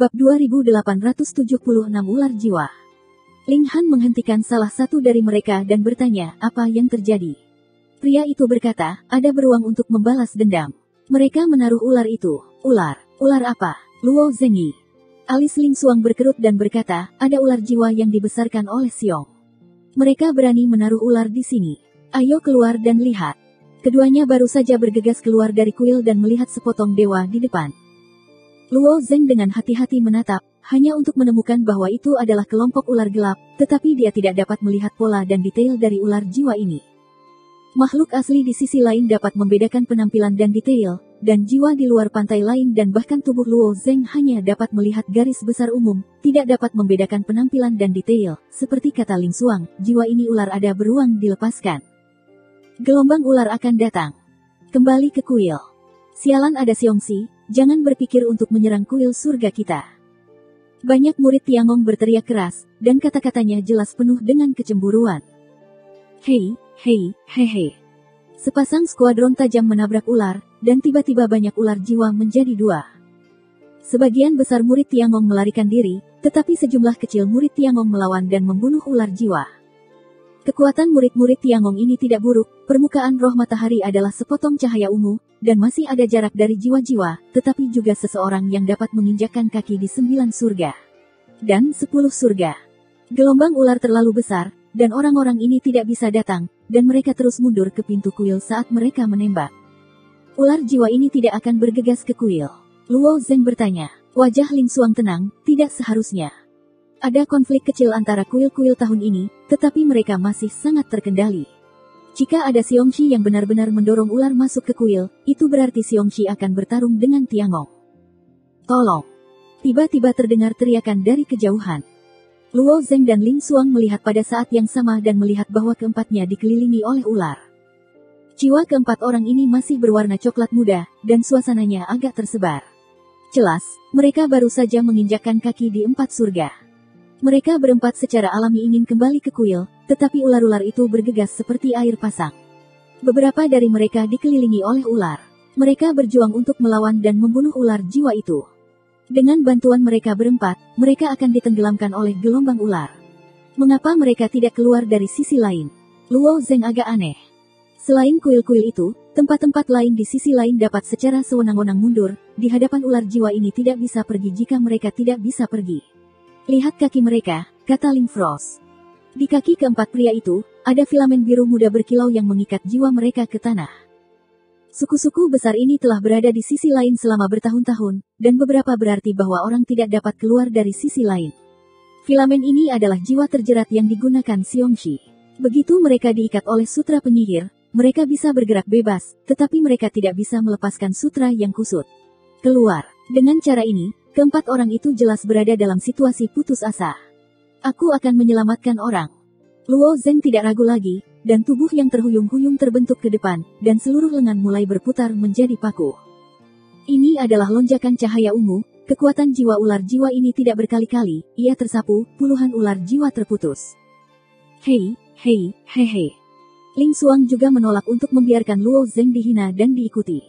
Bab 2876 Ular Jiwa. Ling Han menghentikan salah satu dari mereka dan bertanya, apa yang terjadi? Pria itu berkata, ada beruang untuk membalas dendam. Mereka menaruh ular itu. Ular apa? Luo Zengyi. Alis Ling Xuang berkerut dan berkata, ada ular jiwa yang dibesarkan oleh Xiong. Mereka berani menaruh ular di sini. Ayo keluar dan lihat. Keduanya baru saja bergegas keluar dari kuil dan melihat sepotong dewa di depan. Luo Zeng dengan hati-hati menatap, hanya untuk menemukan bahwa itu adalah kelompok ular gelap, tetapi dia tidak dapat melihat pola dan detail dari ular jiwa ini. Makhluk asli di sisi lain dapat membedakan penampilan dan detail, dan jiwa di luar pantai lain dan bahkan tubuh Luo Zeng hanya dapat melihat garis besar umum, tidak dapat membedakan penampilan dan detail. Seperti kata Ling Xuang, jiwa ini ular ada beruang dilepaskan. Gelombang ular akan datang. Kembali ke kuil. Sialan ada Xiongxi, jangan berpikir untuk menyerang kuil surga kita. Banyak murid Tiangong berteriak keras, dan kata-katanya jelas penuh dengan kecemburuan. Hei. Sepasang skuadron tajam menabrak ular, dan tiba-tiba banyak ular jiwa menjadi dua. Sebagian besar murid Tiangong melarikan diri, tetapi sejumlah kecil murid Tiangong melawan dan membunuh ular jiwa. Kekuatan murid-murid Tiangong ini tidak buruk, permukaan roh matahari adalah sepotong cahaya ungu, dan masih ada jarak dari jiwa-jiwa, tetapi juga seseorang yang dapat menginjakkan kaki di 9 surga. Dan 10 surga. Gelombang ular terlalu besar, dan orang-orang ini tidak bisa datang, dan mereka terus mundur ke pintu kuil saat mereka menembak. Ular jiwa ini tidak akan bergegas ke kuil. Luo Zeng bertanya. Wajah Ling Xuang tenang, tidak seharusnya. Ada konflik kecil antara kuil-kuil tahun ini, tetapi mereka masih sangat terkendali. Jika ada Xiongxi yang benar-benar mendorong ular masuk ke kuil, itu berarti Xiongxi akan bertarung dengan Tiangong. Tolong! Tiba-tiba terdengar teriakan dari kejauhan. Luo Zeng dan Ling Xuang melihat pada saat yang sama dan melihat bahwa keempatnya dikelilingi oleh ular. Jiwa keempat orang ini masih berwarna coklat muda, dan suasananya agak tersebar. Jelas, mereka baru saja menginjakkan kaki di 4 surga. Mereka berempat secara alami ingin kembali ke kuil, tetapi ular-ular itu bergegas seperti air pasang. Beberapa dari mereka dikelilingi oleh ular. Mereka berjuang untuk melawan dan membunuh ular jiwa itu. Dengan bantuan mereka berempat, mereka akan ditenggelamkan oleh gelombang ular. Mengapa mereka tidak keluar dari sisi lain? Luo Zeng agak aneh. Selain kuil-kuil itu, tempat-tempat lain di sisi lain dapat secara sewenang-wenang mundur, di hadapan ular jiwa ini tidak bisa pergi jika mereka tidak bisa pergi. Lihat kaki mereka, kata Ling Frost. Di kaki keempat pria itu, ada filamen biru muda berkilau yang mengikat jiwa mereka ke tanah. Suku-suku besar ini telah berada di sisi lain selama bertahun-tahun, dan beberapa berarti bahwa orang tidak dapat keluar dari sisi lain. Filamen ini adalah jiwa terjerat yang digunakan Xiongxi. Begitu mereka diikat oleh sutra penyihir, mereka bisa bergerak bebas, tetapi mereka tidak bisa melepaskan sutra yang kusut. Keluar. Dengan cara ini, keempat orang itu jelas berada dalam situasi putus asa. Aku akan menyelamatkan orang. Luo Zeng tidak ragu lagi, dan tubuh yang terhuyung-huyung terbentuk ke depan, dan seluruh lengan mulai berputar menjadi paku. Ini adalah lonjakan cahaya ungu, kekuatan jiwa ular jiwa ini tidak berkali-kali, ia tersapu, puluhan ular jiwa terputus. Hei. Ling Xuang juga menolak untuk membiarkan Luo Zeng dihina dan diikuti.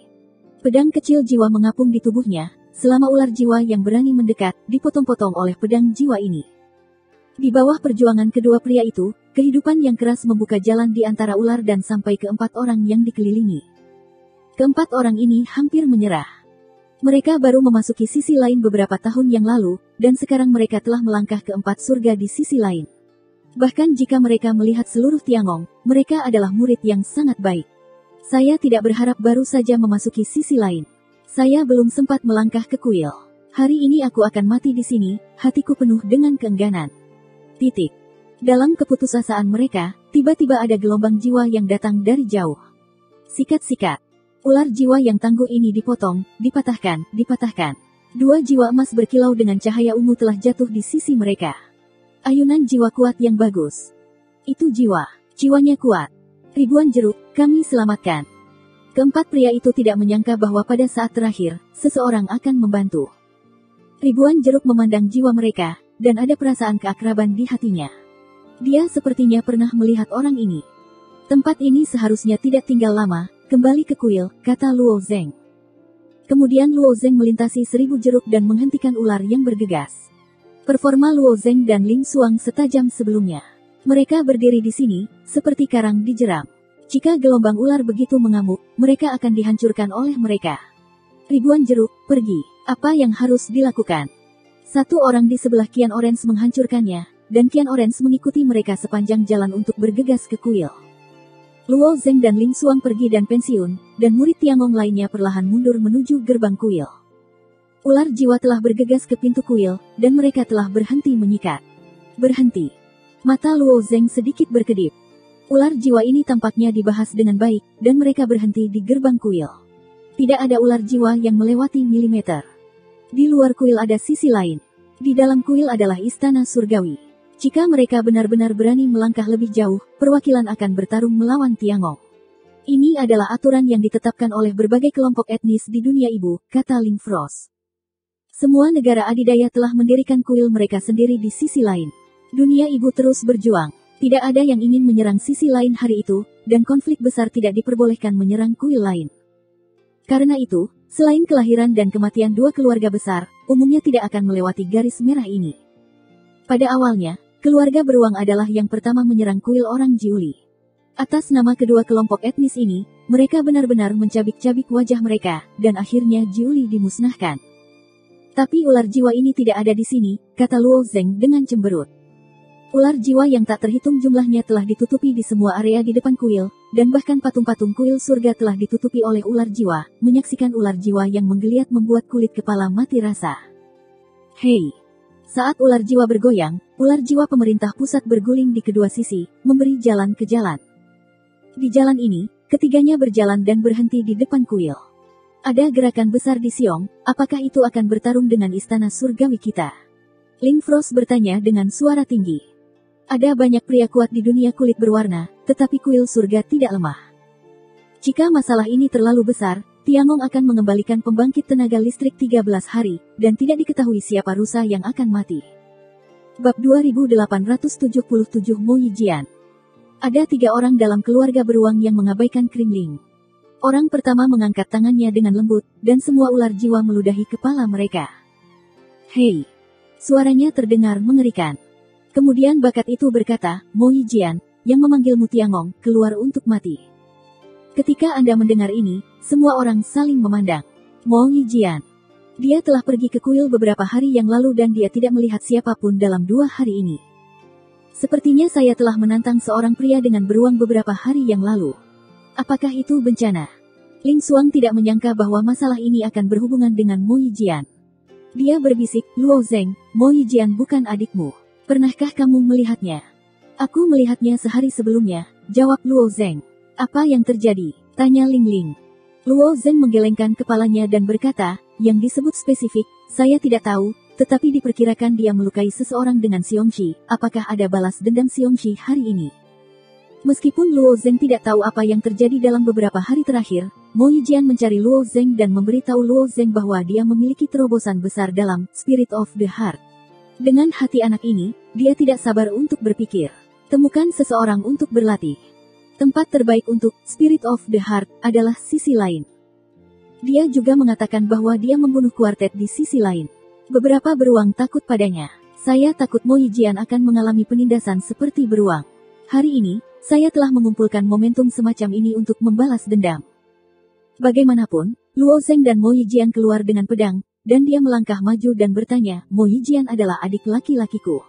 Pedang kecil jiwa mengapung di tubuhnya, selama ular jiwa yang berani mendekat, dipotong-potong oleh pedang jiwa ini. Di bawah perjuangan kedua pria itu, kehidupan yang keras membuka jalan di antara ular dan sampai keempat orang yang dikelilingi. Keempat orang ini hampir menyerah. Mereka baru memasuki sisi lain beberapa tahun yang lalu, dan sekarang mereka telah melangkah ke 4 surga di sisi lain. Bahkan jika mereka melihat seluruh Tiangong, mereka adalah murid yang sangat baik. Saya tidak berharap baru saja memasuki sisi lain. Saya belum sempat melangkah ke kuil. Hari ini aku akan mati di sini, hatiku penuh dengan keengganan. Dalam keputusasaan mereka, tiba-tiba ada gelombang jiwa yang datang dari jauh. Sikat-sikat. Ular jiwa yang tangguh ini dipotong, dipatahkan. 2 jiwa emas berkilau dengan cahaya ungu telah jatuh di sisi mereka. Ayunan jiwa kuat yang bagus. Itu jiwanya kuat. Ribuan jeruk, kami selamatkan. Keempat pria itu tidak menyangka bahwa pada saat terakhir, seseorang akan membantu. Ribuan jeruk memandang jiwa mereka, dan ada perasaan keakraban di hatinya. Dia sepertinya pernah melihat orang ini. Tempat ini seharusnya tidak tinggal lama, kembali ke kuil, kata Luo Zeng. Kemudian Luo Zeng melintasi 1000 jeruk dan menghentikan ular yang bergegas. Performa Luo Zeng dan Ling Xuang setajam sebelumnya. Mereka berdiri di sini, seperti karang di jeram. Jika gelombang ular begitu mengamuk, mereka akan dihancurkan oleh mereka. Ribuan jeruk, pergi. Apa yang harus dilakukan? Satu orang di sebelah Qian Orange menghancurkannya, dan Qian Orange mengikuti mereka sepanjang jalan untuk bergegas ke kuil. Luo Zeng dan Ling Xuang pergi dan pensiun, dan murid Tiangong lainnya perlahan mundur menuju gerbang kuil. Ular jiwa telah bergegas ke pintu kuil, dan mereka telah berhenti menyikat. Berhenti. Mata Luo Zeng sedikit berkedip. Ular jiwa ini tampaknya dibahas dengan baik, dan mereka berhenti di gerbang kuil. Tidak ada ular jiwa yang melewati milimeter. Di luar kuil ada sisi lain. Di dalam kuil adalah istana surgawi. Jika mereka benar-benar berani melangkah lebih jauh, perwakilan akan bertarung melawan Tiangong. Ini adalah aturan yang ditetapkan oleh berbagai kelompok etnis di dunia ibu, kata Ling Frost. Semua negara adidaya telah mendirikan kuil mereka sendiri di sisi lain. Dunia ibu terus berjuang. Tidak ada yang ingin menyerang sisi lain hari itu, dan konflik besar tidak diperbolehkan menyerang kuil lain. Karena itu, selain kelahiran dan kematian dua keluarga besar, umumnya tidak akan melewati garis merah ini. Pada awalnya, keluarga beruang adalah yang pertama menyerang kuil orang Jiuli. Atas nama kedua kelompok etnis ini, mereka benar-benar mencabik-cabik wajah mereka, dan akhirnya Jiuli dimusnahkan. Tapi ular jiwa ini tidak ada di sini, kata Luo Zeng dengan cemberut. Ular jiwa yang tak terhitung jumlahnya telah ditutupi di semua area di depan kuil, dan bahkan patung-patung kuil surga telah ditutupi oleh ular jiwa. Menyaksikan ular jiwa yang menggeliat membuat kulit kepala mati rasa. Hei! Saat ular jiwa bergoyang, ular jiwa pemerintah pusat berguling di kedua sisi, memberi jalan ke jalan. Di jalan ini, ketiganya berjalan dan berhenti di depan kuil. Ada gerakan besar di Siong, apakah itu akan bertarung dengan istana surgawi kita? Ling Frost bertanya dengan suara tinggi. Ada banyak pria kuat di dunia kulit berwarna, tetapi kuil surga tidak lemah. Jika masalah ini terlalu besar, Tiangong akan mengembalikan pembangkit tenaga listrik 13 hari, dan tidak diketahui siapa rusa yang akan mati. Bab 2877 Mo Yijian. Ada 3 orang dalam keluarga beruang yang mengabaikan Krimling. Orang pertama mengangkat tangannya dengan lembut, dan semua ular jiwa meludahi kepala mereka. Hei! Suaranya terdengar mengerikan. Kemudian bakat itu berkata, Mo Yijian, yang memanggilmu Tiangong, keluar untuk mati. Ketika Anda mendengar ini, semua orang saling memandang. Mo Yijian. Dia telah pergi ke kuil beberapa hari yang lalu dan dia tidak melihat siapapun dalam 2 hari ini. Sepertinya saya telah menantang seorang pria dengan beruang beberapa hari yang lalu. Apakah itu bencana? Ling Xuang tidak menyangka bahwa masalah ini akan berhubungan dengan Mo Yijian. Dia berbisik, Luo Zeng, Mo Yijian bukan adikmu. Pernahkah kamu melihatnya? Aku melihatnya sehari sebelumnya, jawab Luo Zeng. Apa yang terjadi? Tanya Ling Ling. Luo Zeng menggelengkan kepalanya dan berkata, yang disebut spesifik, saya tidak tahu, tetapi diperkirakan dia melukai seseorang dengan Xiongxi. Apakah ada balas dendam Xiongxi hari ini? Meskipun Luo Zeng tidak tahu apa yang terjadi dalam beberapa hari terakhir, Mo Yijian mencari Luo Zeng dan memberitahu Luo Zeng bahwa dia memiliki terobosan besar dalam Spirit of the Heart. Dengan hati anak ini, dia tidak sabar untuk berpikir. Temukan seseorang untuk berlatih. Tempat terbaik untuk Spirit of the Heart adalah sisi lain. Dia juga mengatakan bahwa dia membunuh kuartet di sisi lain. Beberapa beruang takut padanya. Saya takut Mo Yijian akan mengalami penindasan seperti beruang. Hari ini, saya telah mengumpulkan momentum semacam ini untuk membalas dendam. Bagaimanapun, Luo Zeng dan Mo Yijian keluar dengan pedang, dan dia melangkah maju dan bertanya, Mo Yijian adalah adik laki-lakiku.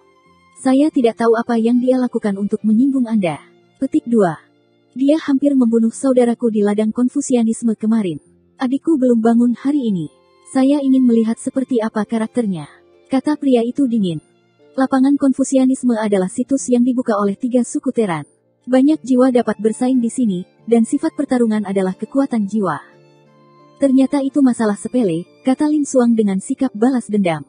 Saya tidak tahu apa yang dia lakukan untuk menyinggung Anda. Petik 2. Dia hampir membunuh saudaraku di ladang Konfusianisme kemarin. Adikku belum bangun hari ini. Saya ingin melihat seperti apa karakternya. Kata pria itu dingin. Lapangan Konfusianisme adalah situs yang dibuka oleh 3 suku Teran. Banyak jiwa dapat bersaing di sini, dan sifat pertarungan adalah kekuatan jiwa. Ternyata itu masalah sepele, kata Ling Xuang dengan sikap balas dendam.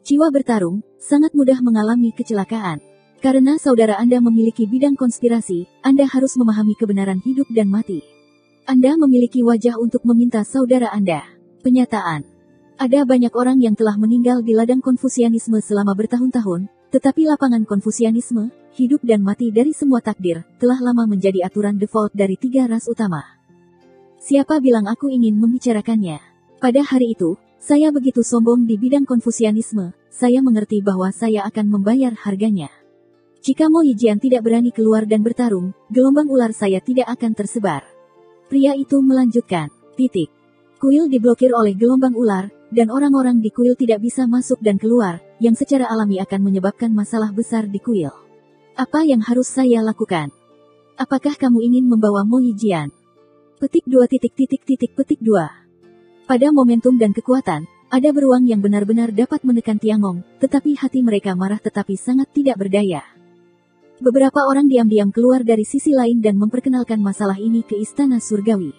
Jiwa bertarung, sangat mudah mengalami kecelakaan. Karena saudara Anda memiliki bidang konspirasi, Anda harus memahami kebenaran hidup dan mati. Anda memiliki wajah untuk meminta saudara Anda. Penyataan. Ada banyak orang yang telah meninggal di ladang Konfusianisme selama bertahun-tahun, tetapi lapangan Konfusianisme, hidup dan mati dari semua takdir, telah lama menjadi aturan default dari 3 ras utama. Siapa bilang aku ingin membicarakannya? Pada hari itu, saya begitu sombong di bidang Konfusianisme, saya mengerti bahwa saya akan membayar harganya. Jika Mo Yijian tidak berani keluar dan bertarung, gelombang ular saya tidak akan tersebar. Pria itu melanjutkan, titik. Kuil diblokir oleh gelombang ular, dan orang-orang di kuil tidak bisa masuk dan keluar, yang secara alami akan menyebabkan masalah besar di kuil. Apa yang harus saya lakukan? Apakah kamu ingin membawa Mo Yijian? Petik 2. Pada momentum dan kekuatan, ada beruang yang benar-benar dapat menekan Tiangong, tetapi hati mereka marah tetapi sangat tidak berdaya. Beberapa orang diam-diam keluar dari sisi lain dan memperkenalkan masalah ini ke Istana Surgawi.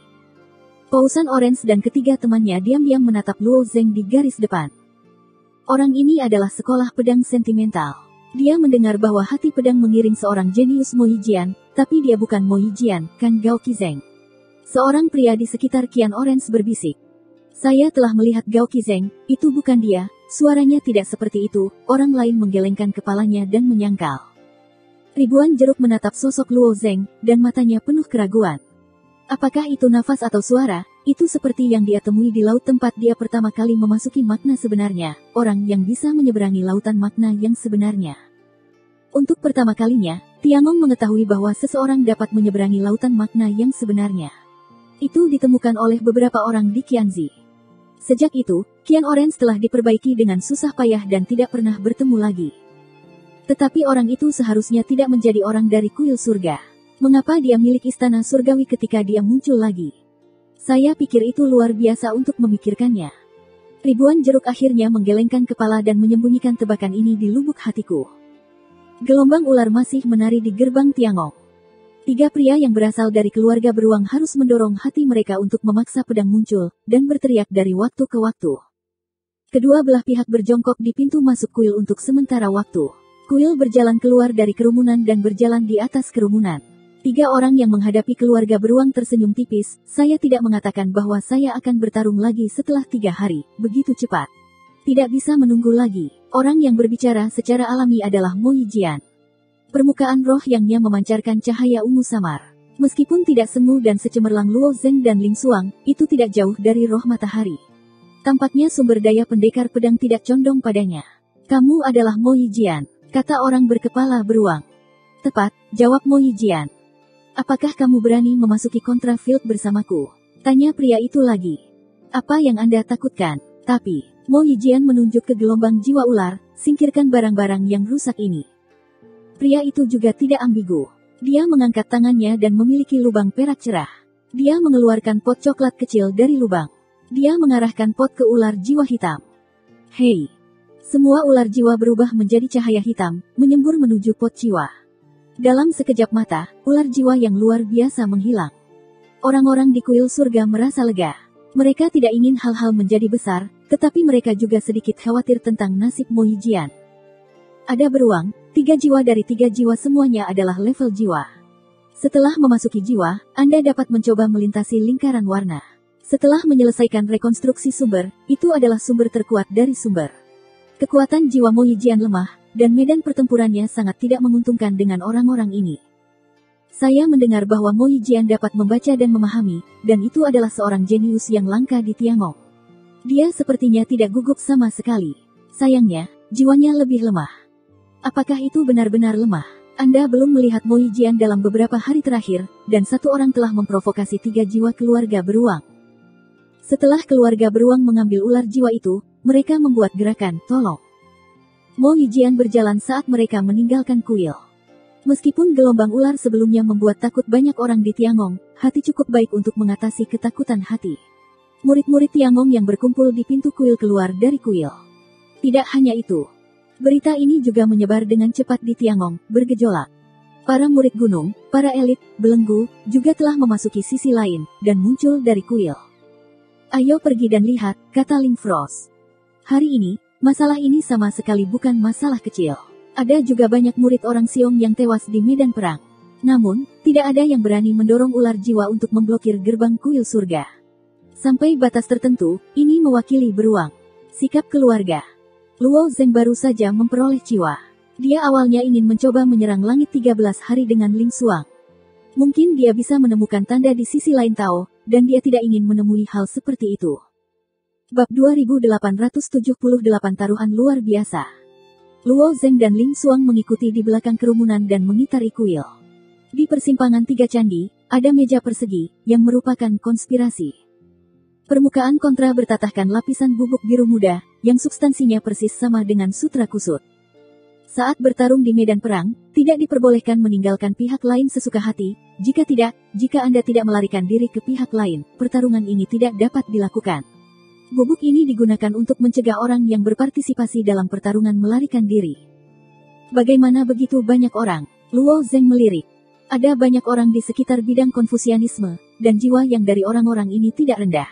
Pausan Orange dan ketiga temannya diam-diam menatap Luo Zeng di garis depan. Orang ini adalah sekolah pedang sentimental. Dia mendengar bahwa hati pedang mengiring seorang jenius Mo Yijian, tapi dia bukan Mo Yijian, kan Gao Qizeng. Seorang pria di sekitar Qian Orange berbisik. Saya telah melihat Gao Qizeng, itu bukan dia, suaranya tidak seperti itu, orang lain menggelengkan kepalanya dan menyangkal. Ribuan jeruk menatap sosok Luo Zeng, dan matanya penuh keraguan. Apakah itu nafas atau suara? Itu seperti yang dia temui di laut tempat dia pertama kali memasuki makna sebenarnya, orang yang bisa menyeberangi lautan makna yang sebenarnya. Untuk pertama kalinya, Tiangong mengetahui bahwa seseorang dapat menyeberangi lautan makna yang sebenarnya. Itu ditemukan oleh beberapa orang di Qianzi. Sejak itu, Qian Orange telah diperbaiki dengan susah payah dan tidak pernah bertemu lagi. Tetapi orang itu seharusnya tidak menjadi orang dari kuil surga. Mengapa dia milik Istana Surgawi ketika dia muncul lagi? Saya pikir itu luar biasa untuk memikirkannya. Ribuan jeruk akhirnya menggelengkan kepala dan menyembunyikan tebakan ini di lubuk hatiku. Gelombang ular masih menari di gerbang Tiangong. 3 pria yang berasal dari keluarga beruang harus mendorong hati mereka untuk memaksa pedang muncul, dan berteriak dari waktu ke waktu. Kedua belah pihak berjongkok di pintu masuk kuil untuk sementara waktu. Kuil berjalan keluar dari kerumunan dan berjalan di atas kerumunan. 3 orang yang menghadapi keluarga beruang tersenyum tipis, saya tidak mengatakan bahwa saya akan bertarung lagi setelah 3 hari, begitu cepat. Tidak bisa menunggu lagi. Orang yang berbicara secara alami adalah Mo Yijian. Permukaan roh yangnya memancarkan cahaya ungu samar. Meskipun tidak semu dan secemerlang Luo Zeng dan Ling Xuang, itu tidak jauh dari roh matahari. Tampaknya sumber daya pendekar pedang tidak condong padanya. Kamu adalah Mo Yijian, kata orang berkepala beruang. Tepat, jawab Mo Yijian. Apakah kamu berani memasuki kontrafield bersamaku? Tanya pria itu lagi. Apa yang Anda takutkan? Tapi, Mo Yijian menunjuk ke gelombang jiwa ular, singkirkan barang-barang yang rusak ini. Pria itu juga tidak ambigu. Dia mengangkat tangannya dan memiliki lubang perak cerah. Dia mengeluarkan pot coklat kecil dari lubang. Dia mengarahkan pot ke ular jiwa hitam. Hei! Semua ular jiwa berubah menjadi cahaya hitam, menyembur menuju pot jiwa. Dalam sekejap mata, ular jiwa yang luar biasa menghilang. Orang-orang di kuil surga merasa lega. Mereka tidak ingin hal-hal menjadi besar, tetapi mereka juga sedikit khawatir tentang nasib Mo Yijian. Ada beruang, 3 jiwa dari 3 jiwa semuanya adalah level jiwa. Setelah memasuki jiwa, Anda dapat mencoba melintasi lingkaran warna. Setelah menyelesaikan rekonstruksi sumber, itu adalah sumber terkuat dari sumber. Kekuatan jiwa Mo Yijian lemah, dan medan pertempurannya sangat tidak menguntungkan dengan orang-orang ini. Saya mendengar bahwa Mo Yijian dapat membaca dan memahami, dan itu adalah seorang jenius yang langka di Tiangong. Dia sepertinya tidak gugup sama sekali. Sayangnya, jiwanya lebih lemah. Apakah itu benar-benar lemah? Anda belum melihat Mo Yijian dalam beberapa hari terakhir, dan 1 orang telah memprovokasi 3 jiwa keluarga beruang. Setelah keluarga beruang mengambil ular jiwa itu, mereka membuat gerakan, tolong. Mo Yijian berjalan saat mereka meninggalkan kuil. Meskipun gelombang ular sebelumnya membuat takut banyak orang di Tiangong, hati cukup baik untuk mengatasi ketakutan hati. Murid-murid Tiangong yang berkumpul di pintu kuil keluar dari kuil. Tidak hanya itu. Berita ini juga menyebar dengan cepat di Tiangong, bergejolak. Para murid gunung, para elit, belenggu, juga telah memasuki sisi lain, dan muncul dari kuil. Ayo pergi dan lihat, kata Ling Frost. Hari ini, masalah ini sama sekali bukan masalah kecil. Ada juga banyak murid orang Siong yang tewas di medan perang. Namun, tidak ada yang berani mendorong ular jiwa untuk memblokir gerbang kuil surga. Sampai batas tertentu, ini mewakili beruang. Sikap keluarga. Luo Zeng baru saja memperoleh jiwa. Dia awalnya ingin mencoba menyerang langit 13 hari dengan Ling Xuang. Mungkin dia bisa menemukan tanda di sisi lain Tao, dan dia tidak ingin menemui hal seperti itu. Bab 2878 Taruhan Luar Biasa. Luo Zeng dan Ling Xuang mengikuti di belakang kerumunan dan mengitari kuil. Di persimpangan tiga candi, ada meja persegi, yang merupakan konspirasi. Permukaan kontra bertatahkan lapisan bubuk biru muda, yang substansinya persis sama dengan sutra kusut. Saat bertarung di medan perang, tidak diperbolehkan meninggalkan pihak lain sesuka hati, jika Anda tidak melarikan diri ke pihak lain, pertarungan ini tidak dapat dilakukan. Bubuk ini digunakan untuk mencegah orang yang berpartisipasi dalam pertarungan melarikan diri. Bagaimana begitu banyak orang? Luo Zeng melirik. Ada banyak orang di sekitar bidang Konfusianisme, dan jiwa yang dari orang-orang ini tidak rendah.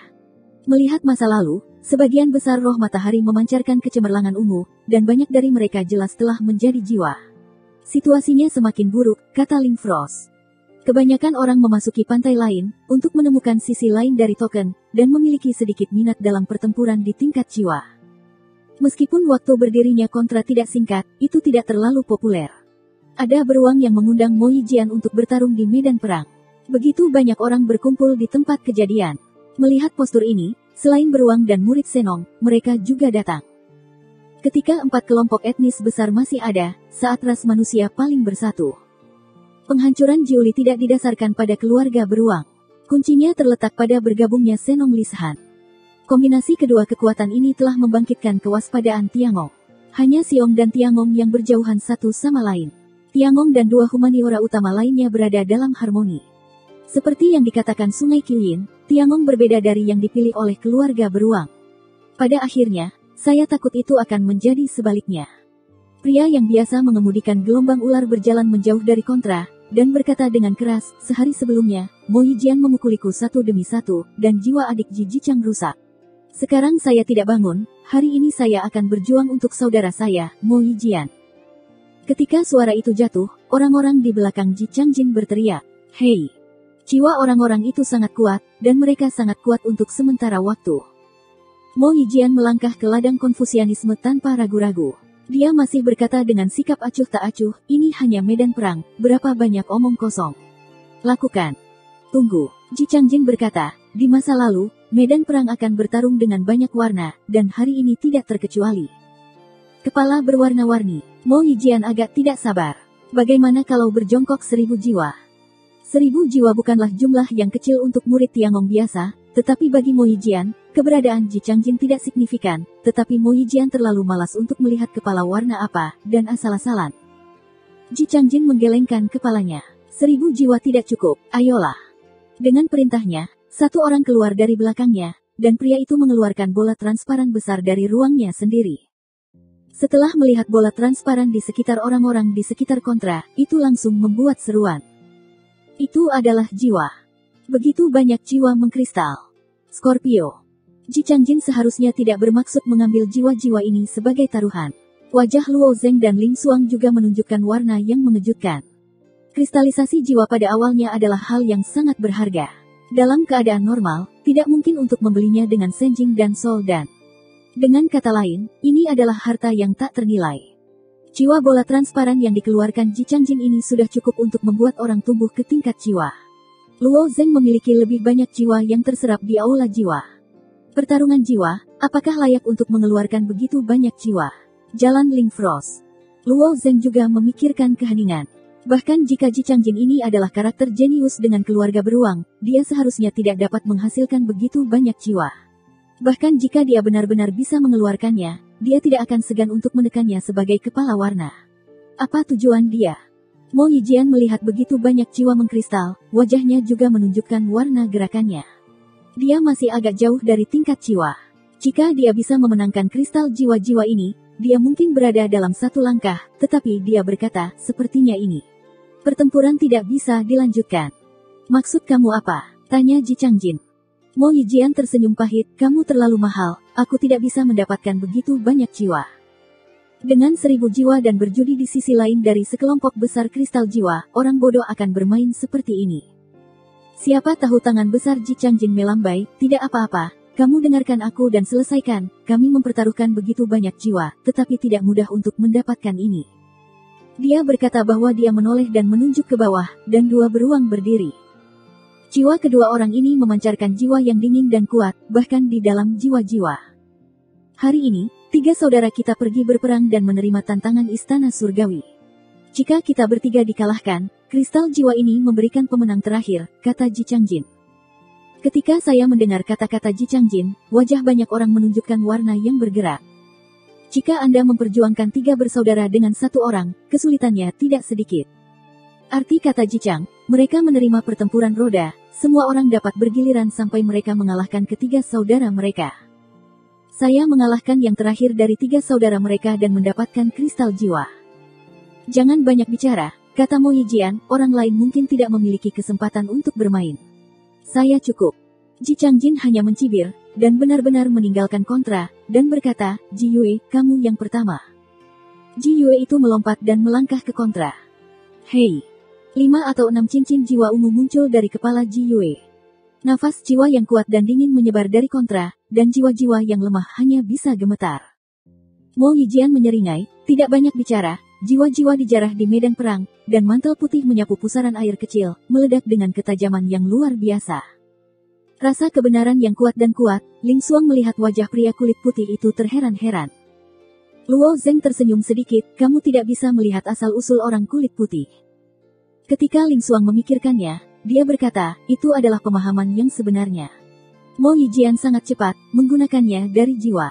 Melihat masa lalu, sebagian besar roh matahari memancarkan kecemerlangan ungu, dan banyak dari mereka jelas telah menjadi jiwa. Situasinya semakin buruk, kata Ling Frost. Kebanyakan orang memasuki pantai lain, untuk menemukan sisi lain dari token, dan memiliki sedikit minat dalam pertempuran di tingkat jiwa. Meskipun waktu berdirinya kontra tidak singkat, itu tidak terlalu populer. Ada beruang yang mengundang Mo Yijian untuk bertarung di medan perang. Begitu banyak orang berkumpul di tempat kejadian. Melihat postur ini, selain beruang dan murid Senong, mereka juga datang. Ketika 4 kelompok etnis besar masih ada, saat ras manusia paling bersatu. Penghancuran Jiuli tidak didasarkan pada keluarga beruang. Kuncinya terletak pada bergabungnya Senong Lishan. Kombinasi kedua kekuatan ini telah membangkitkan kewaspadaan Tiangong. Hanya Siong dan Tiangong yang berjauhan satu sama lain. Tiangong dan dua humaniora utama lainnya berada dalam harmoni. Seperti yang dikatakan Sungai Qiyin, Tiangong berbeda dari yang dipilih oleh keluarga beruang. Pada akhirnya, saya takut itu akan menjadi sebaliknya. Pria yang biasa mengemudikan gelombang ular berjalan menjauh dari kontra, dan berkata dengan keras, sehari sebelumnya, Mo Yijian memukuliku satu demi satu, dan jiwa adik Ji Jichang rusak. Sekarang saya tidak bangun, hari ini saya akan berjuang untuk saudara saya, Mo Yijian. Ketika suara itu jatuh, orang-orang di belakang Ji Changjin berteriak, "Hei!" Jiwa orang-orang itu sangat kuat, dan mereka sangat kuat untuk sementara waktu. Mo Yijian melangkah ke ladang Konfusianisme tanpa ragu-ragu. Dia masih berkata dengan sikap acuh tak acuh, ini hanya medan perang, berapa banyak omong kosong. Lakukan. Tunggu, Ji Changjin berkata, di masa lalu, medan perang akan bertarung dengan banyak warna, dan hari ini tidak terkecuali. Kepala berwarna-warni, Mo Yijian agak tidak sabar. Bagaimana kalau berjongkok 1000 jiwa? 1000 jiwa bukanlah jumlah yang kecil untuk murid Tiangong biasa, tetapi bagi Mo Yijian, keberadaan Ji Changjin tidak signifikan, tetapi Mo Yijian terlalu malas untuk melihat kepala warna apa, dan asal-asalan. Ji Changjin menggelengkan kepalanya. 1000 jiwa tidak cukup, ayolah. Dengan perintahnya, satu orang keluar dari belakangnya, dan pria itu mengeluarkan bola transparan besar dari ruangnya sendiri. Setelah melihat bola transparan di sekitar orang-orang di sekitar kontra, itu langsung membuat seruan. Itu adalah jiwa. Begitu banyak jiwa mengkristal. Scorpio. Ji Changjin seharusnya tidak bermaksud mengambil jiwa-jiwa ini sebagai taruhan. Wajah Luo Zeng dan Ling Xuang juga menunjukkan warna yang mengejutkan. Kristalisasi jiwa pada awalnya adalah hal yang sangat berharga. Dalam keadaan normal, tidak mungkin untuk membelinya dengan senjing dan soldan. Dengan kata lain, ini adalah harta yang tak ternilai. Jiwa bola transparan yang dikeluarkan Ji Changjin ini sudah cukup untuk membuat orang tumbuh ke tingkat jiwa. Luo Zeng memiliki lebih banyak jiwa yang terserap di aula jiwa. Pertarungan jiwa, apakah layak untuk mengeluarkan begitu banyak jiwa? Jalan Ling Frost. Luo Zeng juga memikirkan keheningan. Bahkan jika Ji Changjin ini adalah karakter jenius dengan keluarga beruang, dia seharusnya tidak dapat menghasilkan begitu banyak jiwa. Bahkan jika dia benar-benar bisa mengeluarkannya, dia tidak akan segan untuk menekannya sebagai kepala warna. Apa tujuan dia? Mo Yijian melihat begitu banyak jiwa mengkristal, wajahnya juga menunjukkan warna gerakannya. Dia masih agak jauh dari tingkat jiwa. Jika dia bisa memenangkan kristal jiwa-jiwa ini, dia mungkin berada dalam satu langkah, tetapi dia berkata, sepertinya ini. Pertempuran tidak bisa dilanjutkan. Maksud kamu apa? Tanya Ji Changjin. Mo Yijian tersenyum pahit, kamu terlalu mahal, aku tidak bisa mendapatkan begitu banyak jiwa. Dengan 1000 jiwa dan berjudi di sisi lain dari sekelompok besar kristal jiwa, orang bodoh akan bermain seperti ini. Siapa tahu tangan besar Ji Changjin melambai, tidak apa-apa, kamu dengarkan aku dan selesaikan, kami mempertaruhkan begitu banyak jiwa, tetapi tidak mudah untuk mendapatkan ini. Dia berkata bahwa dia menoleh dan menunjuk ke bawah, dan dua beruang berdiri. Jiwa kedua orang ini memancarkan jiwa yang dingin dan kuat, bahkan di dalam jiwa-jiwa. Hari ini, 3 saudara kita pergi berperang dan menerima tantangan istana surgawi. Jika kita bertiga dikalahkan, kristal jiwa ini memberikan pemenang terakhir, kata Ji Changjin. Ketika saya mendengar kata-kata Ji Changjin, wajah banyak orang menunjukkan warna yang bergerak. Jika Anda memperjuangkan 3 bersaudara dengan 1 orang, kesulitannya tidak sedikit. Arti kata Ji Chang, mereka menerima pertempuran roda, semua orang dapat bergiliran sampai mereka mengalahkan ketiga saudara mereka. Saya mengalahkan yang terakhir dari 3 saudara mereka dan mendapatkan kristal jiwa. Jangan banyak bicara, kata Mo Yijian, orang lain mungkin tidak memiliki kesempatan untuk bermain. Saya cukup. Ji Changjin hanya mencibir, dan benar-benar meninggalkan kontra, dan berkata, Ji Yue, kamu yang pertama. Ji Yue itu melompat dan melangkah ke kontra. Hei! 5 atau 6 cincin jiwa ungu muncul dari kepala Ji Yue. Nafas jiwa yang kuat dan dingin menyebar dari kontra, dan jiwa-jiwa yang lemah hanya bisa gemetar. Mo Yijian menyeringai, tidak banyak bicara, jiwa-jiwa dijarah di medan perang, dan mantel putih menyapu pusaran air kecil, meledak dengan ketajaman yang luar biasa. Rasa kebenaran yang kuat, Ling Xuang melihat wajah pria kulit putih itu terheran-heran. Luo Zeng tersenyum sedikit, kamu tidak bisa melihat asal-usul orang kulit putih. Ketika Ling Xuang memikirkannya, dia berkata, itu adalah pemahaman yang sebenarnya. Mo Yijian sangat cepat, menggunakannya dari jiwa.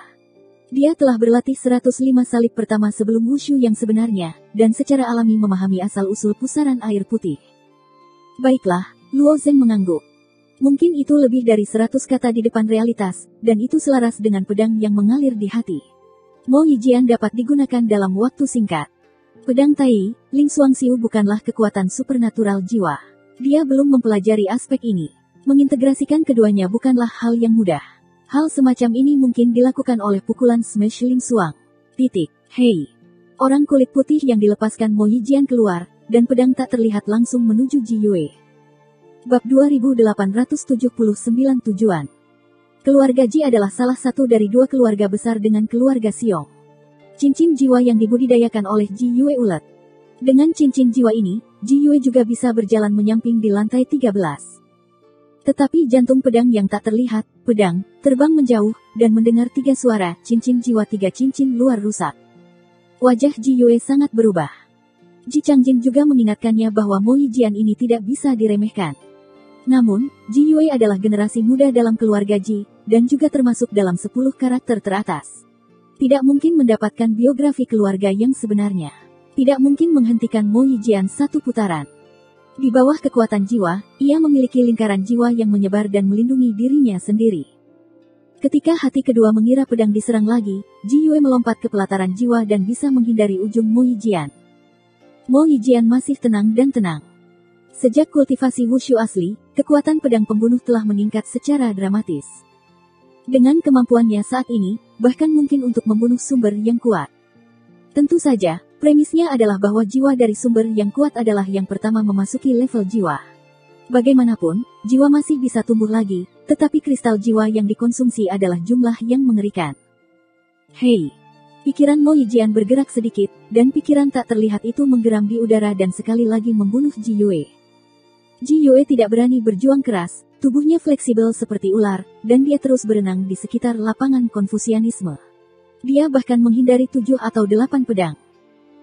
Dia telah berlatih 105 salib pertama sebelum wushu yang sebenarnya, dan secara alami memahami asal-usul pusaran air putih. Baiklah, Luo Zeng mengangguk. Mungkin itu lebih dari 100 kata di depan realitas, dan itu selaras dengan pedang yang mengalir di hati. Mo Yijian dapat digunakan dalam waktu singkat. Pedang Tai, Ling Xuang Xiu bukanlah kekuatan supernatural jiwa. Dia belum mempelajari aspek ini. Mengintegrasikan keduanya bukanlah hal yang mudah. Hal semacam ini mungkin dilakukan oleh pukulan smash Ling Xuang. Hei! Orang kulit putih yang dilepaskan Mo Yijian keluar, dan pedang tak terlihat langsung menuju Ji Yue. Bab 2879 Tujuan. Keluarga Ji adalah salah satu dari 2 keluarga besar dengan keluarga Xiong. Cincin jiwa yang dibudidayakan oleh Ji Yue ulet. Dengan cincin jiwa ini, Ji Yue juga bisa berjalan menyamping di lantai 13. Tetapi jantung pedang yang tak terlihat, pedang, terbang menjauh, dan mendengar 3 suara, cincin jiwa 3 cincin luar rusak. Wajah Ji Yue sangat berubah. Ji Changjin juga mengingatkannya bahwa Mo Yijian ini tidak bisa diremehkan. Namun, Ji Yue adalah generasi muda dalam keluarga Ji, dan juga termasuk dalam 10 karakter teratas. Tidak mungkin mendapatkan biografi keluarga yang sebenarnya. Tidak mungkin menghentikan Mo Yijian 1 putaran. Di bawah kekuatan jiwa, ia memiliki lingkaran jiwa yang menyebar dan melindungi dirinya sendiri. Ketika hati kedua mengira pedang diserang lagi, Ji Yue melompat ke pelataran jiwa dan bisa menghindari ujung Mo Yijian. Mo Yijian masih tenang dan tenang. Sejak kultivasi wushu asli, kekuatan pedang pembunuh telah meningkat secara dramatis. Dengan kemampuannya saat ini, bahkan mungkin untuk membunuh sumber yang kuat. Tentu saja, premisnya adalah bahwa jiwa dari sumber yang kuat adalah yang pertama memasuki level jiwa. Bagaimanapun, jiwa masih bisa tumbuh lagi, tetapi kristal jiwa yang dikonsumsi adalah jumlah yang mengerikan. Hei! Pikiran Mo Yijian bergerak sedikit, dan pikiran tak terlihat itu menggeram di udara dan sekali lagi membunuh Ji Yue. Ji Yue tidak berani berjuang keras, tubuhnya fleksibel seperti ular, dan dia terus berenang di sekitar lapangan Konfusianisme. Dia bahkan menghindari 7 atau 8 pedang.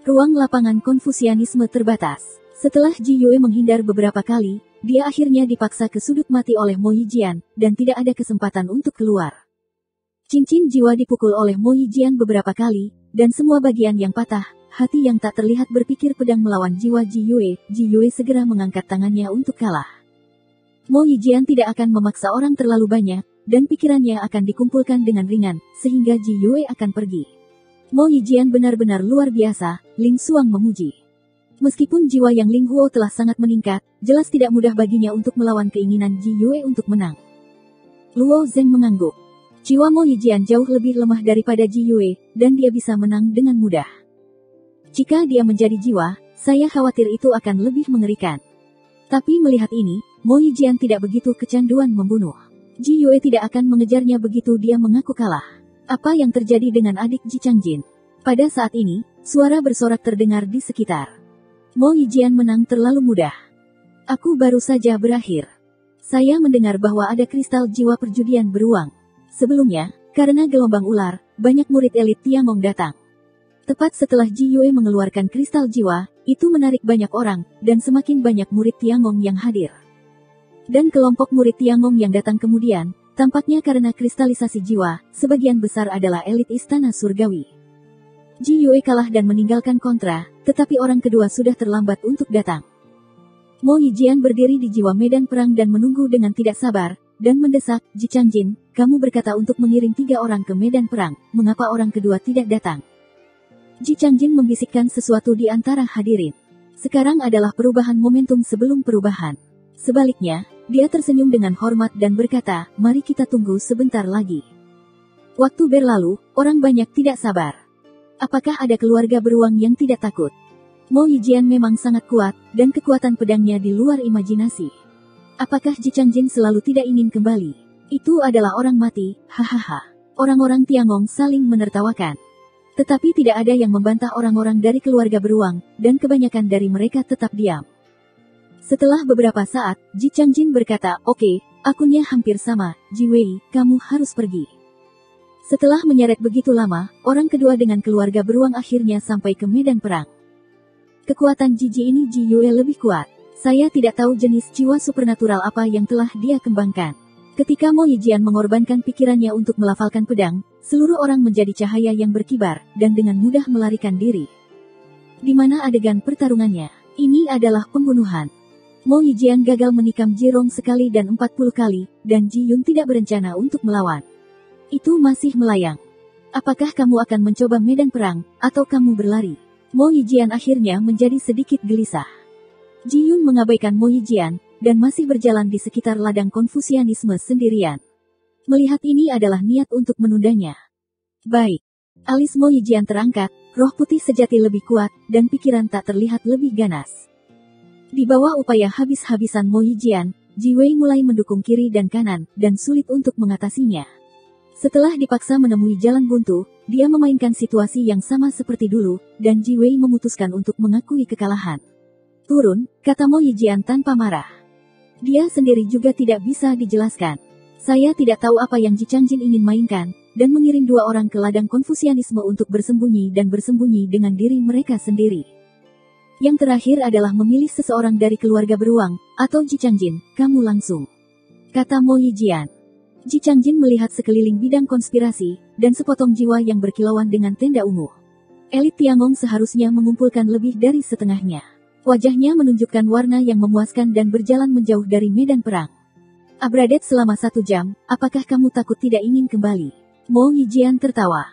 Ruang lapangan Konfusianisme terbatas. Setelah Ji Yue menghindar beberapa kali, dia akhirnya dipaksa ke sudut mati oleh Mo Yijian, dan tidak ada kesempatan untuk keluar. Cincin jiwa dipukul oleh Mo Yijian beberapa kali, dan semua bagian yang patah, hati yang tak terlihat berpikir pedang melawan jiwa Ji Yue segera mengangkat tangannya untuk kalah. Mo Yijian tidak akan memaksa orang terlalu banyak, dan pikirannya akan dikumpulkan dengan ringan, sehingga Ji Yue akan pergi. Mo Yijian benar-benar luar biasa, Ling Xuang memuji. Meskipun jiwa yang Ling Huo telah sangat meningkat, jelas tidak mudah baginya untuk melawan keinginan Ji Yue untuk menang. Luo Zeng mengangguk. Jiwa Mo Yijian jauh lebih lemah daripada Ji Yue, dan dia bisa menang dengan mudah. Jika dia menjadi jiwa, saya khawatir itu akan lebih mengerikan. Tapi melihat ini, Mo Yijian tidak begitu kecanduan membunuh. Ji Yue tidak akan mengejarnya begitu dia mengaku kalah. Apa yang terjadi dengan adik Ji Changjin? Pada saat ini, suara bersorak terdengar di sekitar. Mo Yijian menang terlalu mudah. Aku baru saja berakhir. Saya mendengar bahwa ada kristal jiwa perjudian beruang. Sebelumnya, karena gelombang ular, banyak murid elit Tiangong datang. Tepat setelah Ji Yue mengeluarkan kristal jiwa, itu menarik banyak orang, dan semakin banyak murid Tiangong yang hadir. Dan kelompok murid Tiangong yang datang kemudian, tampaknya karena kristalisasi jiwa, sebagian besar adalah elit istana surgawi. Ji Yue kalah dan meninggalkan kontra, tetapi orang kedua sudah terlambat untuk datang. Mo Yijian berdiri di jiwa medan perang dan menunggu dengan tidak sabar, dan mendesak, Ji Changjin, kamu berkata untuk mengirim 3 orang ke medan perang, mengapa orang kedua tidak datang? Ji Changjin membisikkan sesuatu di antara hadirin. Sekarang adalah perubahan momentum sebelum perubahan. Sebaliknya, dia tersenyum dengan hormat dan berkata, mari kita tunggu sebentar lagi. Waktu berlalu, orang banyak tidak sabar. Apakah ada keluarga beruang yang tidak takut? Mo Yijian memang sangat kuat, dan kekuatan pedangnya di luar imajinasi. Apakah Ji Changjin selalu tidak ingin kembali? Itu adalah orang mati, hahaha. Orang-orang Tiangong saling menertawakan. Tetapi tidak ada yang membantah orang-orang dari keluarga beruang, dan kebanyakan dari mereka tetap diam. Setelah beberapa saat, Ji Changjin berkata, oke, akunnya hampir sama, Ji Wei, kamu harus pergi. Setelah menyeret begitu lama, orang kedua dengan keluarga beruang akhirnya sampai ke medan perang. Kekuatan Ji ini Ji Yue lebih kuat. Saya tidak tahu jenis jiwa supernatural apa yang telah dia kembangkan. Ketika Mo Yijian mengorbankan pikirannya untuk melafalkan pedang, seluruh orang menjadi cahaya yang berkibar, dan dengan mudah melarikan diri. Di mana adegan pertarungannya? Ini adalah pembunuhan. Mo Yijian gagal menikam Jirong sekali dan 40 kali, dan Ji Yun tidak berencana untuk melawan. Itu masih melayang. Apakah kamu akan mencoba medan perang, atau kamu berlari? Mo Yijian akhirnya menjadi sedikit gelisah. Ji Yun mengabaikan Mo Yijian, dan masih berjalan di sekitar ladang Konfusianisme sendirian. Melihat ini adalah niat untuk menundanya. Baik. Alis Mo Yijian terangkat, roh putih sejati lebih kuat, dan pikiran tak terlihat lebih ganas. Di bawah upaya habis-habisan Mo Yijian, Ji Wei mulai mendukung kiri dan kanan, dan sulit untuk mengatasinya. Setelah dipaksa menemui jalan buntu, dia memainkan situasi yang sama seperti dulu, dan Ji Wei memutuskan untuk mengakui kekalahan. Turun, kata Mo Yijian tanpa marah. Dia sendiri juga tidak bisa dijelaskan. Saya tidak tahu apa yang Ji Changjin ingin mainkan, dan mengirim 2 orang ke ladang Konfusianisme untuk bersembunyi dan bersembunyi dengan diri mereka sendiri. Yang terakhir adalah memilih seseorang dari keluarga beruang, atau Ji Changjin, kamu langsung. Kata Mo Yijian. Ji Changjin melihat sekeliling bidang konspirasi, dan sepotong jiwa yang berkilauan dengan tenda ungu. Elit Tiangong seharusnya mengumpulkan lebih dari setengahnya. Wajahnya menunjukkan warna yang memuaskan dan berjalan menjauh dari medan perang. Abradet selama 1 jam, apakah kamu takut tidak ingin kembali? Mo Yijian tertawa.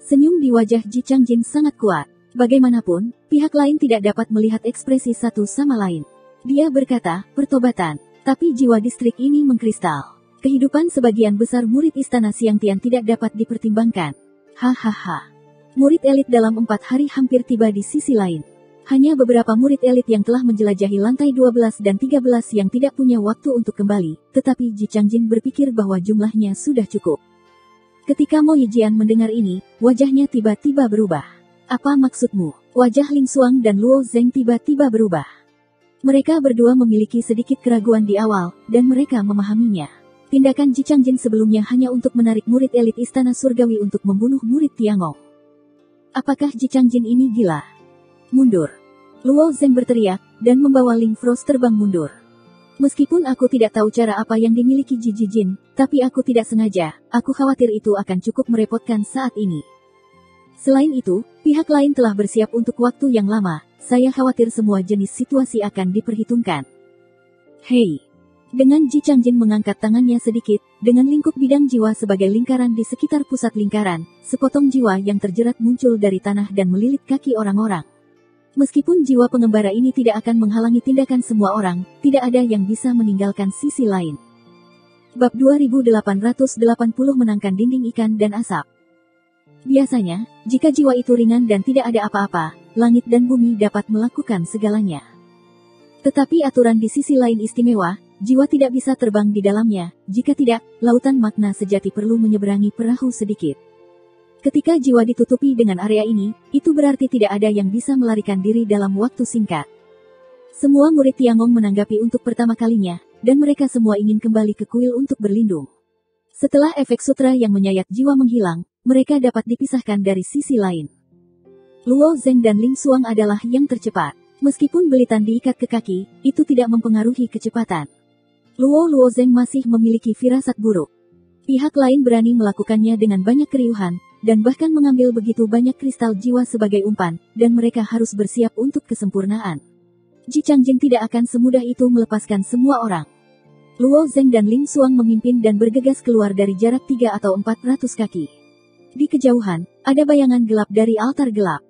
Senyum di wajah Ji Changjin sangat kuat. Bagaimanapun, pihak lain tidak dapat melihat ekspresi satu sama lain. Dia berkata, pertobatan, tapi jiwa distrik ini mengkristal. Kehidupan sebagian besar murid istana Xiangtian tidak dapat dipertimbangkan. Hahaha. Murid elit dalam 4 hari hampir tiba di sisi lain. Hanya beberapa murid elit yang telah menjelajahi lantai 12 dan 13 yang tidak punya waktu untuk kembali, tetapi Ji Changjin berpikir bahwa jumlahnya sudah cukup. Ketika Mo Yijian mendengar ini, wajahnya tiba-tiba berubah. Apa maksudmu? Wajah Ling Xuang dan Luo Zeng tiba-tiba berubah. Mereka berdua memiliki sedikit keraguan di awal, dan mereka memahaminya. Tindakan Ji Changjin sebelumnya hanya untuk menarik murid elit istana surgawi untuk membunuh murid Tiangong. Apakah Ji Changjin ini gila? Mundur. Luo Zeng berteriak, dan membawa Ling Frost terbang mundur. Meskipun aku tidak tahu cara apa yang dimiliki Ji Jin, tapi aku tidak sengaja, aku khawatir itu akan cukup merepotkan saat ini. Selain itu, pihak lain telah bersiap untuk waktu yang lama, saya khawatir semua jenis situasi akan diperhitungkan. Hei! Dengan Ji Changjin mengangkat tangannya sedikit, dengan lingkup bidang jiwa sebagai lingkaran di sekitar pusat lingkaran, sepotong jiwa yang terjerat muncul dari tanah dan melilit kaki orang-orang. Meskipun jiwa pengembara ini tidak akan menghalangi tindakan semua orang, tidak ada yang bisa meninggalkan sisi lain. Bab 2880 menangkan dinding ikan dan asap. Biasanya, jika jiwa itu ringan dan tidak ada apa-apa, langit dan bumi dapat melakukan segalanya. Tetapi aturan di sisi lain istimewa, jiwa tidak bisa terbang di dalamnya, jika tidak, lautan makna sejati perlu menyeberangi perahu sedikit. Ketika jiwa ditutupi dengan area ini, itu berarti tidak ada yang bisa melarikan diri dalam waktu singkat. Semua murid Tiangong menanggapi untuk pertama kalinya, dan mereka semua ingin kembali ke kuil untuk berlindung. Setelah efek sutra yang menyayat jiwa menghilang, mereka dapat dipisahkan dari sisi lain. Luo Zeng dan Ling Xuang adalah yang tercepat. Meskipun belitan diikat ke kaki, itu tidak mempengaruhi kecepatan. Luo Zeng masih memiliki firasat buruk. Pihak lain berani melakukannya dengan banyak keriuhan, dan bahkan mengambil begitu banyak kristal jiwa sebagai umpan, dan mereka harus bersiap untuk kesempurnaan. Ji Changjin tidak akan semudah itu melepaskan semua orang. Luo Zeng dan Ling Xuang memimpin dan bergegas keluar dari jarak 3 atau 400 kaki. Di kejauhan, ada bayangan gelap dari altar gelap.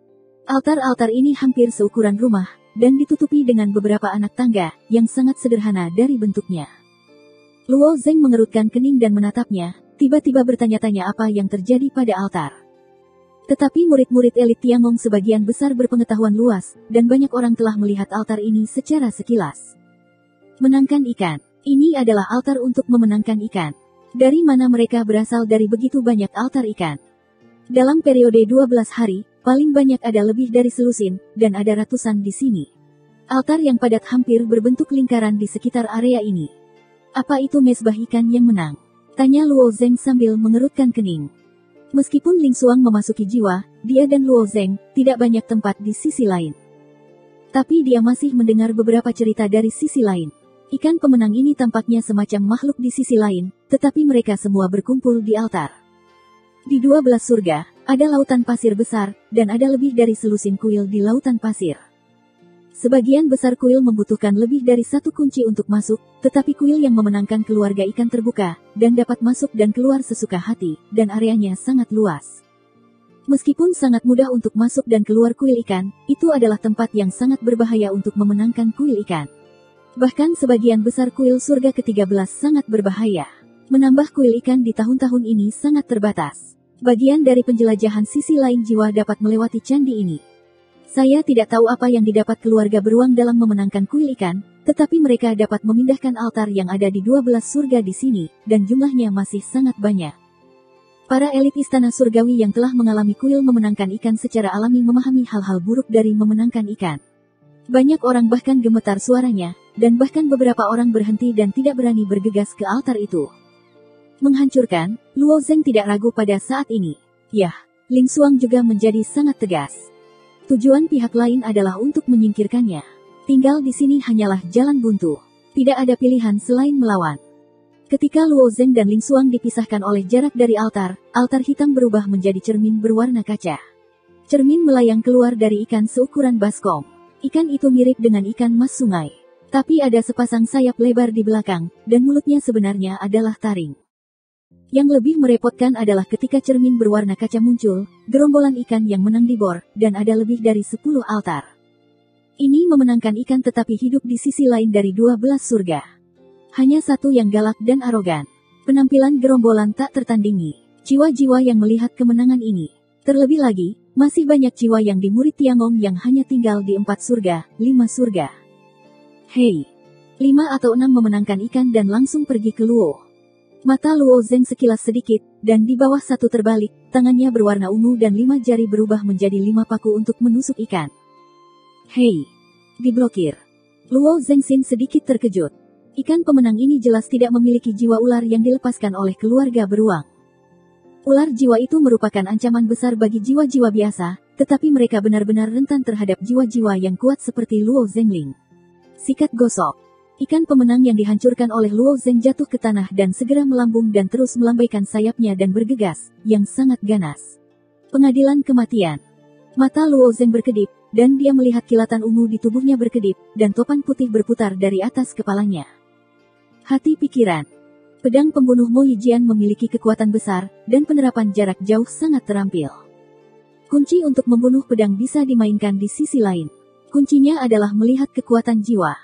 Altar-altar ini hampir seukuran rumah, dan ditutupi dengan beberapa anak tangga, yang sangat sederhana dari bentuknya. Luo Zeng mengerutkan kening dan menatapnya, tiba-tiba bertanya-tanya apa yang terjadi pada altar. Tetapi murid-murid elit Tiangong sebagian besar berpengetahuan luas, dan banyak orang telah melihat altar ini secara sekilas. Menangkan ikan. Ini adalah altar untuk memenangkan ikan. Dari mana mereka berasal dari begitu banyak altar ikan? Dalam periode 12 hari, paling banyak ada lebih dari selusin, dan ada ratusan di sini. Altar yang padat hampir berbentuk lingkaran di sekitar area ini. Apa itu mesbah ikan yang menang? Tanya Luo Zeng sambil mengerutkan kening. Meskipun Ling Xuang memasuki jiwa, dia dan Luo Zeng tidak banyak tempat di sisi lain. Tapi dia masih mendengar beberapa cerita dari sisi lain. Ikan pemenang ini tampaknya semacam makhluk di sisi lain, tetapi mereka semua berkumpul di altar. Di 12 surga, ada lautan pasir besar, dan ada lebih dari selusin kuil di lautan pasir. Sebagian besar kuil membutuhkan lebih dari satu kunci untuk masuk, tetapi kuil yang memenangkan keluarga ikan terbuka, dan dapat masuk dan keluar sesuka hati, dan areanya sangat luas. Meskipun sangat mudah untuk masuk dan keluar kuil ikan, itu adalah tempat yang sangat berbahaya untuk memenangkan kuil ikan. Bahkan sebagian besar kuil surga ke-13 sangat berbahaya. Menambah kuil ikan di tahun-tahun ini sangat terbatas. Bagian dari penjelajahan sisi lain jiwa dapat melewati candi ini. Saya tidak tahu apa yang didapat keluarga beruang dalam memenangkan kuil ikan, tetapi mereka dapat memindahkan altar yang ada di 12 surga di sini, dan jumlahnya masih sangat banyak. Para elit istana surgawi yang telah mengalami kuil memenangkan ikan secara alami memahami hal-hal buruk dari memenangkan ikan. Banyak orang bahkan gemetar suaranya, dan bahkan beberapa orang berhenti dan tidak berani bergegas ke altar itu. Menghancurkan, Luo Zeng tidak ragu pada saat ini. Yah, Ling Xuang juga menjadi sangat tegas. Tujuan pihak lain adalah untuk menyingkirkannya. Tinggal di sini hanyalah jalan buntu. Tidak ada pilihan selain melawan. Ketika Luo Zeng dan Ling Xuang dipisahkan oleh jarak dari altar, altar hitam berubah menjadi cermin berwarna kaca. Cermin melayang keluar dari ikan seukuran baskom. Ikan itu mirip dengan ikan mas sungai. Tapi ada sepasang sayap lebar di belakang, dan mulutnya sebenarnya adalah taring. Yang lebih merepotkan adalah ketika cermin berwarna kaca muncul, gerombolan ikan yang menang dibor, dan ada lebih dari 10 altar. Ini memenangkan ikan tetapi hidup di sisi lain dari 12 surga. Hanya satu yang galak dan arogan. Penampilan gerombolan tak tertandingi. Jiwa-jiwa yang melihat kemenangan ini. Terlebih lagi, masih banyak jiwa yang di murid Tiangong yang hanya tinggal di 4 surga, 5 surga. Hei! 5 atau 6 memenangkan ikan dan langsung pergi ke Luo. Mata Luo Zeng sekilas sedikit, dan di bawah satu terbalik, tangannya berwarna ungu dan 5 jari berubah menjadi 5 paku untuk menusuk ikan. Hei! Diblokir. Luo Zeng Xin sedikit terkejut. Ikan pemenang ini jelas tidak memiliki jiwa ular yang dilepaskan oleh keluarga beruang. Ular jiwa itu merupakan ancaman besar bagi jiwa-jiwa biasa, tetapi mereka benar-benar rentan terhadap jiwa-jiwa yang kuat seperti Luo Zengling. Sikat gosok. Ikan pemenang yang dihancurkan oleh Luo Zeng jatuh ke tanah dan segera melambung dan terus melambaikan sayapnya dan bergegas, yang sangat ganas. Pengadilan kematian. Mata Luo Zeng berkedip, dan dia melihat kilatan ungu di tubuhnya berkedip, dan topan putih berputar dari atas kepalanya. Hati pikiran. Pedang pembunuh Mo Yijian memiliki kekuatan besar, dan penerapan jarak jauh sangat terampil. Kunci untuk membunuh pedang bisa dimainkan di sisi lain. Kuncinya adalah melihat kekuatan jiwa.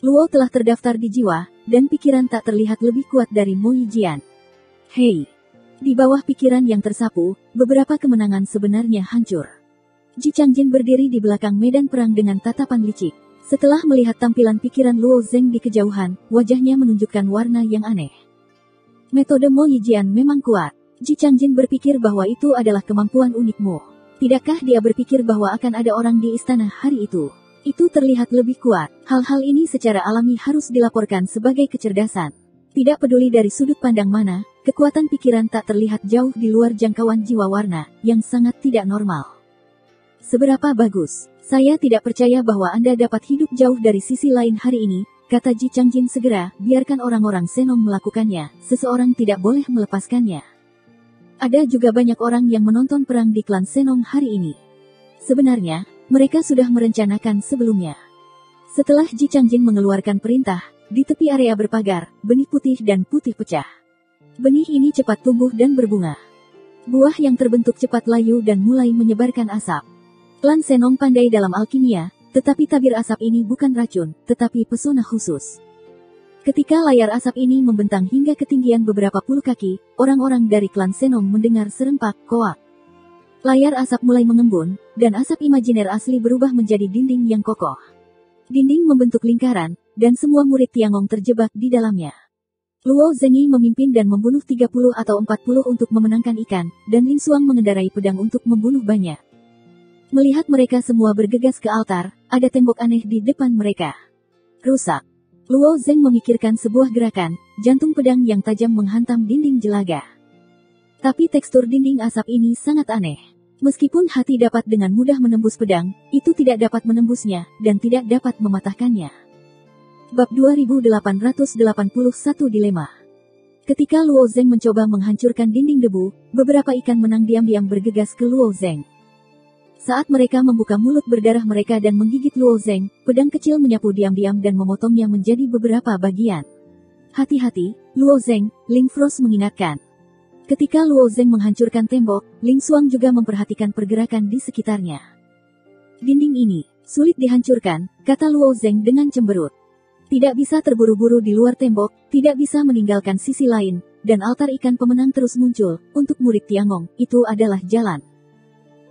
Luo telah terdaftar di jiwa, dan pikiran tak terlihat lebih kuat dari Mo Yijian. Hei! Di bawah pikiran yang tersapu, beberapa kemenangan sebenarnya hancur. Ji Changjin berdiri di belakang medan perang dengan tatapan licik. Setelah melihat tampilan pikiran Luo Zeng di kejauhan, wajahnya menunjukkan warna yang aneh. Metode Mo Yijian memang kuat. Ji Changjin berpikir bahwa itu adalah kemampuan unikmu. Tidakkah dia berpikir bahwa akan ada orang di istana hari itu? Itu terlihat lebih kuat. Hal-hal ini secara alami harus dilaporkan sebagai kecerdasan. Tidak peduli dari sudut pandang mana, kekuatan pikiran tak terlihat jauh di luar jangkauan jiwa warna, yang sangat tidak normal. Seberapa bagus. Saya tidak percaya bahwa Anda dapat hidup jauh dari sisi lain hari ini, kata Ji Changjin segera, biarkan orang-orang Senong melakukannya, seseorang tidak boleh melepaskannya. Ada juga banyak orang yang menonton perang di klan Senong hari ini. Sebenarnya, mereka sudah merencanakan sebelumnya. Setelah Ji Changjin mengeluarkan perintah, di tepi area berpagar, benih putih dan putih pecah. Benih ini cepat tumbuh dan berbunga. Buah yang terbentuk cepat layu dan mulai menyebarkan asap. Klan Senong pandai dalam alkimia, tetapi tabir asap ini bukan racun, tetapi pesona khusus. Ketika layar asap ini membentang hingga ketinggian beberapa puluh kaki, orang-orang dari klan Senong mendengar serempak koak. Layar asap mulai mengembun, dan asap imajiner asli berubah menjadi dinding yang kokoh. Dinding membentuk lingkaran, dan semua murid Tiangong terjebak di dalamnya. Luo Zengyi memimpin dan membunuh 30 atau 40 untuk memenangkan ikan, dan Ling Xuang mengendarai pedang untuk membunuh banyak. Melihat mereka semua bergegas ke altar, ada tembok aneh di depan mereka. Rusak. Luo Zeng memikirkan sebuah gerakan, jantung pedang yang tajam menghantam dinding jelaga. Tapi tekstur dinding asap ini sangat aneh. Meskipun hati dapat dengan mudah menembus pedang, itu tidak dapat menembusnya, dan tidak dapat mematahkannya. Bab 2881 Dilema. Ketika Luo Zeng mencoba menghancurkan dinding debu, beberapa ikan menang diam-diam bergegas ke Luo Zeng. Saat mereka membuka mulut berdarah mereka dan menggigit Luo Zeng, pedang kecil menyapu diam-diam dan memotongnya menjadi beberapa bagian. Hati-hati, Luo Zeng, Ling Frost mengingatkan. Ketika Luo Zeng menghancurkan tembok, Ling Xuang juga memperhatikan pergerakan di sekitarnya. Dinding ini sulit dihancurkan, kata Luo Zeng dengan cemberut. Tidak bisa terburu-buru di luar tembok, tidak bisa meninggalkan sisi lain, dan altar ikan pemenang terus muncul. Untuk murid Tiangong, itu adalah jalan.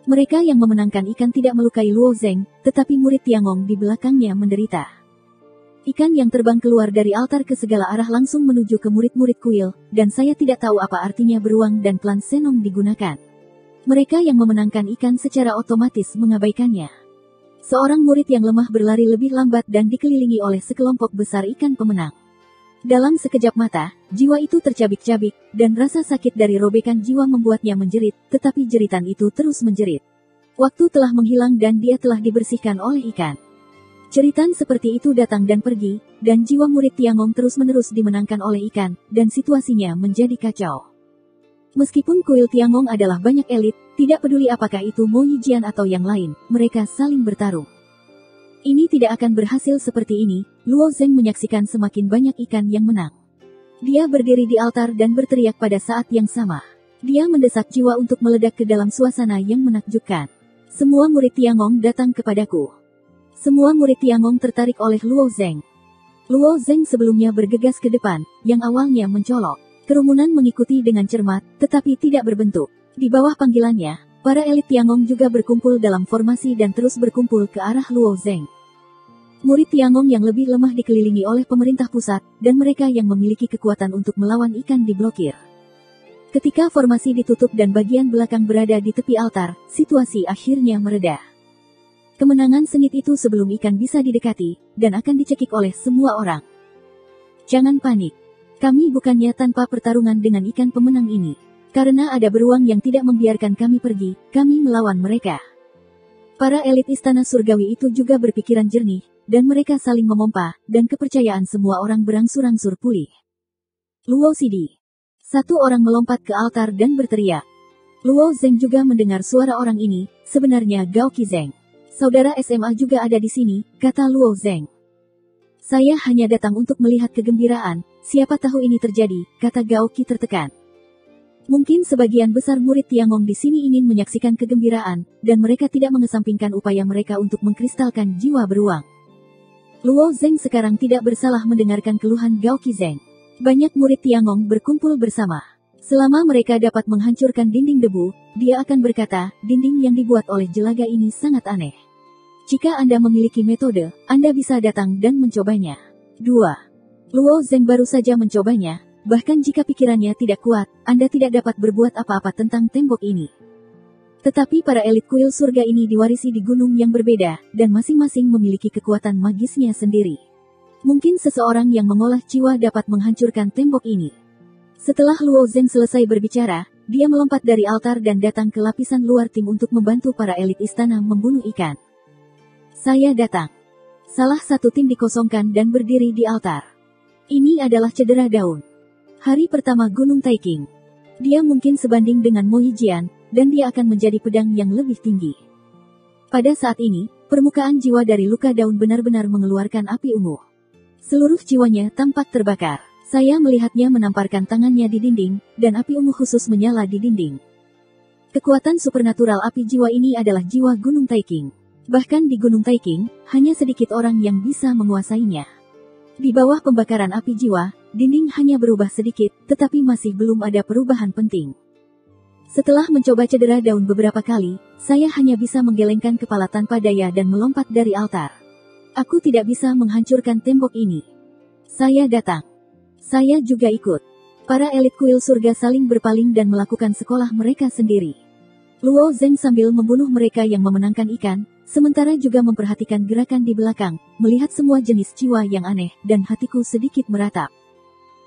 Mereka yang memenangkan ikan tidak melukai Luo Zeng, tetapi murid Tiangong di belakangnya menderita. Ikan yang terbang keluar dari altar ke segala arah langsung menuju ke murid-murid kuil, dan saya tidak tahu apa artinya beruang dan klan Senong digunakan. Mereka yang memenangkan ikan secara otomatis mengabaikannya. Seorang murid yang lemah berlari lebih lambat dan dikelilingi oleh sekelompok besar ikan pemenang. Dalam sekejap mata, jiwa itu tercabik-cabik, dan rasa sakit dari robekan jiwa membuatnya menjerit, tetapi jeritan itu terus menjerit. Waktu telah menghilang dan dia telah dibersihkan oleh ikan. Jeritan seperti itu datang dan pergi, dan jiwa murid Tiangong terus-menerus dimenangkan oleh ikan, dan situasinya menjadi kacau. Meskipun kuil Tiangong adalah banyak elit, tidak peduli apakah itu Mo Yijian atau yang lain, mereka saling bertarung. Ini tidak akan berhasil seperti ini, Luo Zeng menyaksikan semakin banyak ikan yang menang. Dia berdiri di altar dan berteriak pada saat yang sama. Dia mendesak jiwa untuk meledak ke dalam suasana yang menakjubkan. Semua murid Tiangong datang kepadaku. Semua murid Tiangong tertarik oleh Luo Zeng. Luo Zeng sebelumnya bergegas ke depan, yang awalnya mencolok. Kerumunan mengikuti dengan cermat, tetapi tidak berbentuk. Di bawah panggilannya, para elit Tiangong juga berkumpul dalam formasi dan terus berkumpul ke arah Luo Zeng. Murid Tiangong yang lebih lemah dikelilingi oleh pemerintah pusat, dan mereka yang memiliki kekuatan untuk melawan ikan diblokir. Ketika formasi ditutup dan bagian belakang berada di tepi altar, situasi akhirnya mereda. Kemenangan sengit itu sebelum ikan bisa didekati, dan akan dicekik oleh semua orang. Jangan panik. Kami bukannya tanpa pertarungan dengan ikan pemenang ini. Karena ada beruang yang tidak membiarkan kami pergi, kami melawan mereka. Para elit istana surgawi itu juga berpikiran jernih, dan mereka saling memompa, dan kepercayaan semua orang berangsur-angsur pulih. Luo Sidi. Satu orang melompat ke altar dan berteriak. Luo Zeng juga mendengar suara orang ini, sebenarnya Gao Qizeng. Saudara SMA juga ada di sini, kata Luo Zeng. Saya hanya datang untuk melihat kegembiraan, siapa tahu ini terjadi, kata Gao Qi tertekan. Mungkin sebagian besar murid Tiangong di sini ingin menyaksikan kegembiraan, dan mereka tidak mengesampingkan upaya mereka untuk mengkristalkan jiwa beruang. Luo Zeng sekarang tidak bersalah mendengarkan keluhan Gao Qizeng. Banyak murid Tiangong berkumpul bersama. Selama mereka dapat menghancurkan dinding debu, dia akan berkata, dinding yang dibuat oleh jelaga ini sangat aneh. Jika Anda memiliki metode, Anda bisa datang dan mencobanya. 2. Luo Zeng baru saja mencobanya, bahkan jika pikirannya tidak kuat, Anda tidak dapat berbuat apa-apa tentang tembok ini. Tetapi para elit kuil surga ini diwarisi di gunung yang berbeda, dan masing-masing memiliki kekuatan magisnya sendiri. Mungkin seseorang yang mengolah jiwa dapat menghancurkan tembok ini. Setelah Luo Zeng selesai berbicara, dia melompat dari altar dan datang ke lapisan luar tim untuk membantu para elit istana membunuh ikan. Saya datang. Salah satu tim dikosongkan dan berdiri di altar. Ini adalah cedera daun. Hari pertama Gunung Taiking. Dia mungkin sebanding dengan Mo Yijian, dan dia akan menjadi pedang yang lebih tinggi. Pada saat ini, permukaan jiwa dari luka daun benar-benar mengeluarkan api ungu. Seluruh jiwanya tampak terbakar. Saya melihatnya menamparkan tangannya di dinding, dan api ungu khusus menyala di dinding. Kekuatan supernatural api jiwa ini adalah jiwa Gunung Taiking. Bahkan di Gunung Taiking, hanya sedikit orang yang bisa menguasainya. Di bawah pembakaran api jiwa, dinding hanya berubah sedikit, tetapi masih belum ada perubahan penting. Setelah mencoba cedera daun beberapa kali, saya hanya bisa menggelengkan kepala tanpa daya dan melompat dari altar. Aku tidak bisa menghancurkan tembok ini. Saya datang. Saya juga ikut. Para elit kuil surga saling berpaling dan melakukan sekolah mereka sendiri. Luo Zeng sambil membunuh mereka yang memenangkan ikan, sementara juga memperhatikan gerakan di belakang, melihat semua jenis jiwa yang aneh, dan hatiku sedikit meratap.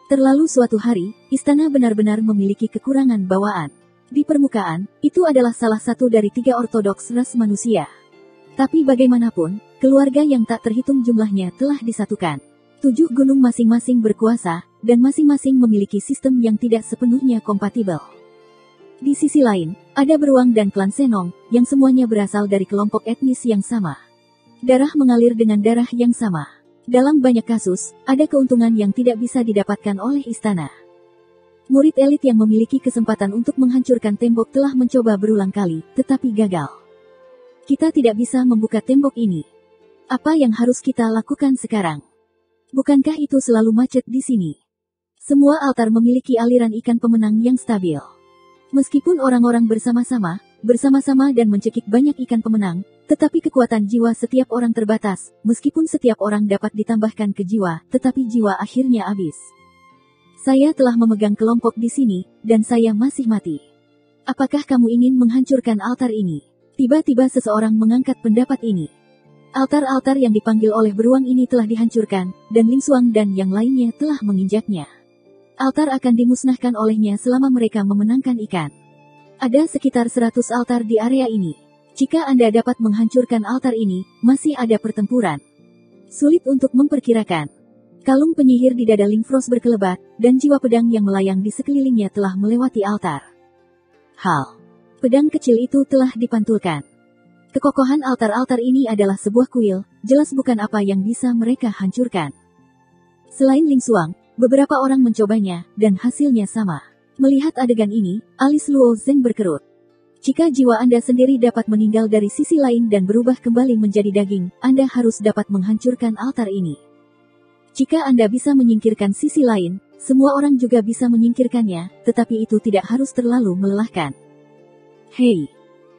Terlalu suatu hari, istana benar-benar memiliki kekurangan bawaan. Di permukaan, itu adalah salah satu dari 3 ortodoks ras manusia. Tapi bagaimanapun, keluarga yang tak terhitung jumlahnya telah disatukan. 7 gunung masing-masing berkuasa, dan masing-masing memiliki sistem yang tidak sepenuhnya kompatibel. Di sisi lain, ada beruang dan klan Senong, yang semuanya berasal dari kelompok etnis yang sama. Darah mengalir dengan darah yang sama. Dalam banyak kasus, ada keuntungan yang tidak bisa didapatkan oleh istana. Murid elit yang memiliki kesempatan untuk menghancurkan tembok telah mencoba berulang kali, tetapi gagal. Kita tidak bisa membuka tembok ini. Apa yang harus kita lakukan sekarang? Bukankah itu selalu macet di sini? Semua altar memiliki aliran ikan pemenang yang stabil. Meskipun orang-orang bersama-sama dan mencekik banyak ikan pemenang, tetapi kekuatan jiwa setiap orang terbatas. Meskipun setiap orang dapat ditambahkan ke jiwa, tetapi jiwa akhirnya habis. Saya telah memegang kelompok di sini, dan saya masih mati. Apakah kamu ingin menghancurkan altar ini? Tiba-tiba seseorang mengangkat pendapat ini. Altar-altar yang dipanggil oleh beruang ini telah dihancurkan, dan Ling Xuang dan yang lainnya telah menginjaknya. Altar akan dimusnahkan olehnya selama mereka memenangkan ikan. Ada sekitar 100 altar di area ini. Jika Anda dapat menghancurkan altar ini, masih ada pertempuran. Sulit untuk memperkirakan. Kalung penyihir di dada Ling Frost berkelebat, dan jiwa pedang yang melayang di sekelilingnya telah melewati altar. Pedang kecil itu telah dipantulkan. Kekokohan altar-altar ini adalah sebuah kuil, jelas bukan apa yang bisa mereka hancurkan. Selain Ling Xuang, beberapa orang mencobanya, dan hasilnya sama. Melihat adegan ini, alis Luo Zeng berkerut. Jika jiwa Anda sendiri dapat meninggal dari sisi lain dan berubah kembali menjadi daging, Anda harus dapat menghancurkan altar ini. Jika Anda bisa menyingkirkan sisi lain, semua orang juga bisa menyingkirkannya, tetapi itu tidak harus terlalu melelahkan. Hei!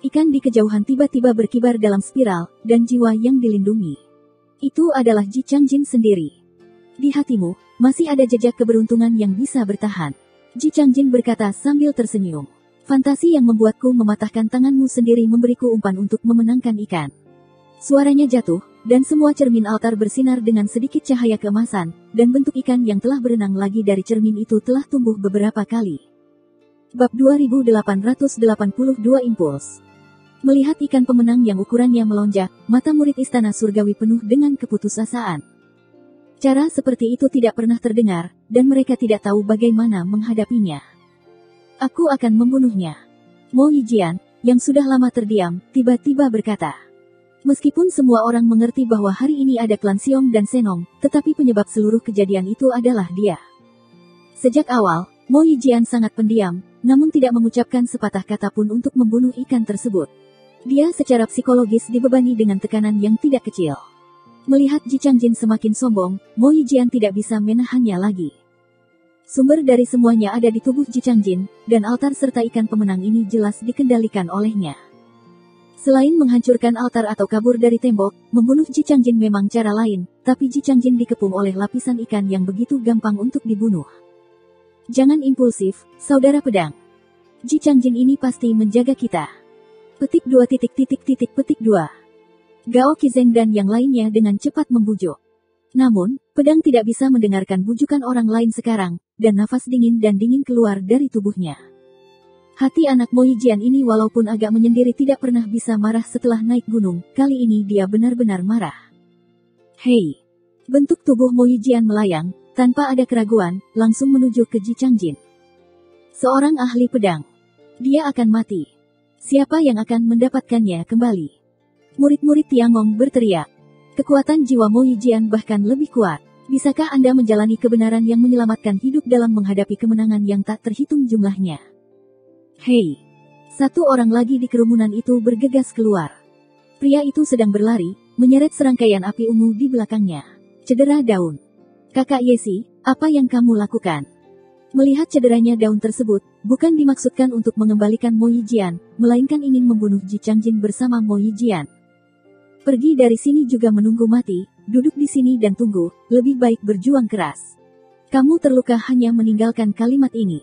Ikan di kejauhan tiba-tiba berkibar dalam spiral, dan jiwa yang dilindungi. Itu adalah Ji Changjin sendiri. Di hatimu, masih ada jejak keberuntungan yang bisa bertahan. Ji Changjin berkata sambil tersenyum. Fantasi yang membuatku mematahkan tanganmu sendiri memberiku umpan untuk memenangkan ikan. Suaranya jatuh, dan semua cermin altar bersinar dengan sedikit cahaya keemasan, dan bentuk ikan yang telah berenang lagi dari cermin itu telah tumbuh beberapa kali. Bab 2882 Impuls. Melihat ikan pemenang yang ukurannya melonjak, mata murid istana surgawi penuh dengan keputusasaan. Cara seperti itu tidak pernah terdengar, dan mereka tidak tahu bagaimana menghadapinya. Aku akan membunuhnya. Mo Yijian, yang sudah lama terdiam, tiba-tiba berkata. Meskipun semua orang mengerti bahwa hari ini ada klan Xiong dan Senong, tetapi penyebab seluruh kejadian itu adalah dia. Sejak awal, Mo Yijian sangat pendiam, namun tidak mengucapkan sepatah kata pun untuk membunuh ikan tersebut. Dia secara psikologis dibebani dengan tekanan yang tidak kecil. Melihat Ji Changjin semakin sombong, Mo Yijian tidak bisa menahannya lagi. Sumber dari semuanya ada di tubuh Ji Changjin, dan altar serta ikan pemenang ini jelas dikendalikan olehnya. Selain menghancurkan altar atau kabur dari tembok, membunuh Ji Changjin memang cara lain, tapi Ji Changjin dikepung oleh lapisan ikan yang begitu gampang untuk dibunuh. Jangan impulsif, saudara pedang. Ji Changjin ini pasti menjaga kita. Petik 2. Gao Qizeng dan yang lainnya dengan cepat membujuk. Namun, pedang tidak bisa mendengarkan bujukan orang lain sekarang, dan nafas dingin dan dingin keluar dari tubuhnya. Hati anak Mo Yijian ini walaupun agak menyendiri tidak pernah bisa marah setelah naik gunung, kali ini dia benar-benar marah. Hei! Bentuk tubuh Mo Yijian melayang, tanpa ada keraguan, langsung menuju ke Ji Changjin. Seorang ahli pedang. Dia akan mati. Siapa yang akan mendapatkannya kembali? Murid-murid Tiangong berteriak. Kekuatan jiwa Mo Yijian bahkan lebih kuat. Bisakah Anda menjalani kebenaran yang menyelamatkan hidup dalam menghadapi kemenangan yang tak terhitung jumlahnya? Hei! Satu orang lagi di kerumunan itu bergegas keluar. Pria itu sedang berlari, menyeret serangkaian api ungu di belakangnya. Cedera daun. Kakak Yesi, apa yang kamu lakukan? Melihat cederanya daun tersebut, bukan dimaksudkan untuk mengembalikan Mo Yijian, melainkan ingin membunuh Ji Changjin bersama Mo Yijian. Pergi dari sini juga menunggu mati, duduk di sini dan tunggu, lebih baik berjuang keras. Kamu terluka hanya meninggalkan kalimat ini.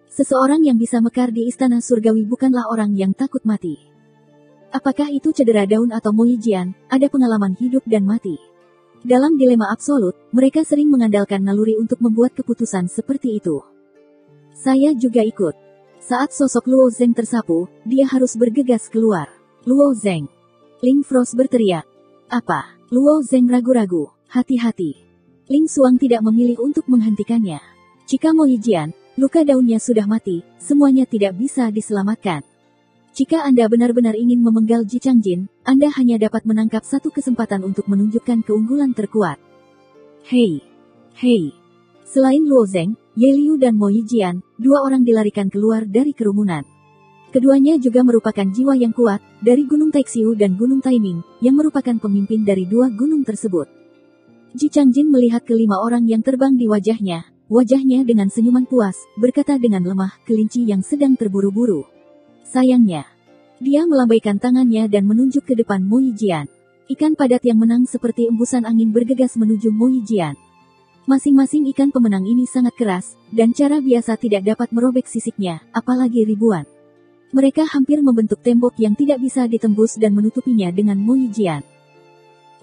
Seseorang yang bisa mekar di istana surgawi bukanlah orang yang takut mati. Apakah itu cedera daun atau Mo Yijian, ada pengalaman hidup dan mati. Dalam dilema absolut, mereka sering mengandalkan naluri untuk membuat keputusan seperti itu. Saya juga ikut. Saat sosok Luo Zeng tersapu, dia harus bergegas keluar. Luo Zeng. Ling Frost berteriak. Apa? Luo Zeng ragu-ragu. Hati-hati. Ling Suang tidak memilih untuk menghentikannya. Jika Mo Yijian, luka daunnya sudah mati, semuanya tidak bisa diselamatkan. Jika Anda benar-benar ingin memenggal Ji Changjin, Anda hanya dapat menangkap satu kesempatan untuk menunjukkan keunggulan terkuat. Hei! Hei! Selain Luo Zeng, Ye Liu dan Mo Yijian, dua orang dilarikan keluar dari kerumunan. Keduanya juga merupakan jiwa yang kuat, dari Gunung Taixiu dan Gunung Taiming, yang merupakan pemimpin dari dua gunung tersebut. Ji Changjin melihat kelima orang yang terbang di wajahnya dengan senyuman puas, berkata dengan lemah, kelinci yang sedang terburu-buru. Sayangnya, dia melambaikan tangannya dan menunjuk ke depan Mo Yijian. Ikan padat yang menang seperti embusan angin bergegas menuju Mo Yijian. Masing-masing ikan pemenang ini sangat keras, dan cara biasa tidak dapat merobek sisiknya, apalagi ribuan. Mereka hampir membentuk tembok yang tidak bisa ditembus dan menutupinya dengan Mo Yijian.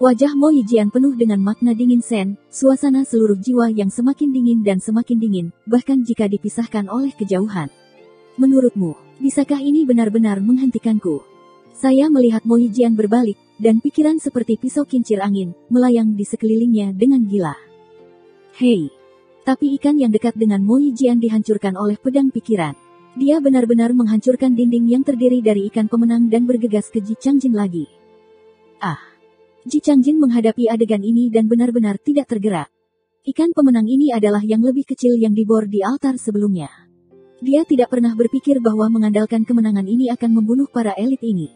Wajah Mo Yijian penuh dengan makna dingin sen, suasana seluruh jiwa yang semakin dingin dan semakin dingin, bahkan jika dipisahkan oleh kejauhan. Menurutmu, bisakah ini benar-benar menghentikanku? Saya melihat Mo Yijian berbalik, dan pikiran seperti pisau kincir angin, melayang di sekelilingnya dengan gila. Hei! Tapi ikan yang dekat dengan Mo Yijian dihancurkan oleh pedang pikiran. Dia benar-benar menghancurkan dinding yang terdiri dari ikan pemenang dan bergegas ke Ji Changjin lagi. Ah! Ji Changjin menghadapi adegan ini dan benar-benar tidak tergerak. Ikan pemenang ini adalah yang lebih kecil yang dibor di altar sebelumnya. Dia tidak pernah berpikir bahwa mengandalkan kemenangan ini akan membunuh para elit ini.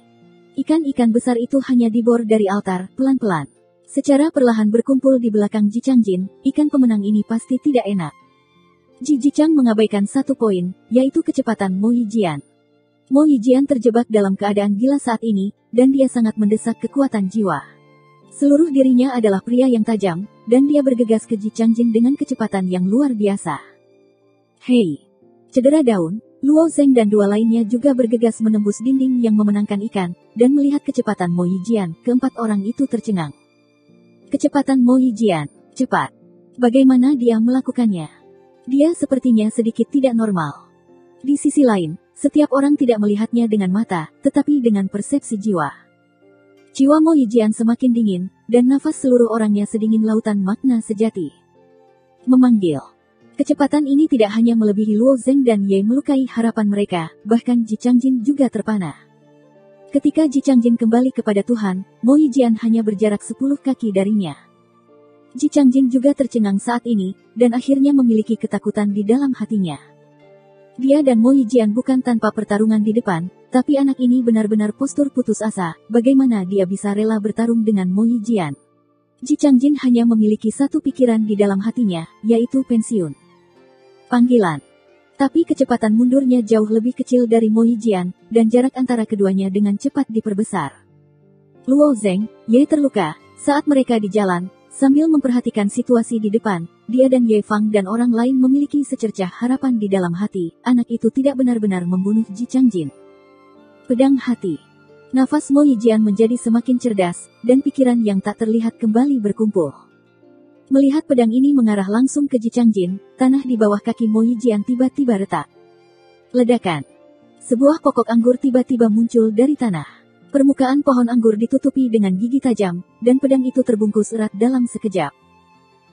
Ikan-ikan besar itu hanya dibor dari altar, pelan-pelan. Secara perlahan berkumpul di belakang Ji Changjin, ikan pemenang ini pasti tidak enak. Ji Jichang mengabaikan satu poin, yaitu kecepatan Mo Yijian. Mo Yijian terjebak dalam keadaan gila saat ini, dan dia sangat mendesak kekuatan jiwa. Seluruh dirinya adalah pria yang tajam, dan dia bergegas ke Ji Changjin dengan kecepatan yang luar biasa. Hei! Cedera daun, Luo Zeng dan dua lainnya juga bergegas menembus dinding yang memenangkan ikan, dan melihat kecepatan Mo Yijian, keempat orang itu tercengang. Kecepatan Mo Yijian, cepat. Bagaimana dia melakukannya? Dia sepertinya sedikit tidak normal. Di sisi lain, setiap orang tidak melihatnya dengan mata, tetapi dengan persepsi jiwa. Jiwa Mo Yijian semakin dingin, dan nafas seluruh orangnya sedingin lautan makna sejati. Memanggil. Kecepatan ini tidak hanya melebihi Luo Zeng dan Ye melukai harapan mereka, bahkan Ji Changjin juga terpana. Ketika Ji Changjin kembali kepada Tuhan, Mo Yijian hanya berjarak 10 kaki darinya. Ji Changjin juga tercengang saat ini, dan akhirnya memiliki ketakutan di dalam hatinya. Dia dan Mo Yijian bukan tanpa pertarungan di depan, tapi anak ini benar-benar postur putus asa, bagaimana dia bisa rela bertarung dengan Mo Yijian. Ji Changjin hanya memiliki satu pikiran di dalam hatinya, yaitu pensiun. Panggilan. Tapi kecepatan mundurnya jauh lebih kecil dari Mo Yijian, dan jarak antara keduanya dengan cepat diperbesar. Luo Zeng, Ye terluka, saat mereka di jalan, sambil memperhatikan situasi di depan, dia dan Ye Fang dan orang lain memiliki secercah harapan di dalam hati, anak itu tidak benar-benar membunuh Ji Changjin. Pedang hati. Nafas Mo Yijian menjadi semakin cerdas, dan pikiran yang tak terlihat kembali berkumpul. Melihat pedang ini mengarah langsung ke Ji Changjin, tanah di bawah kaki Mo Yijian tiba-tiba retak. Ledakan. Sebuah pokok anggur tiba-tiba muncul dari tanah. Permukaan pohon anggur ditutupi dengan gigi tajam, dan pedang itu terbungkus erat dalam sekejap.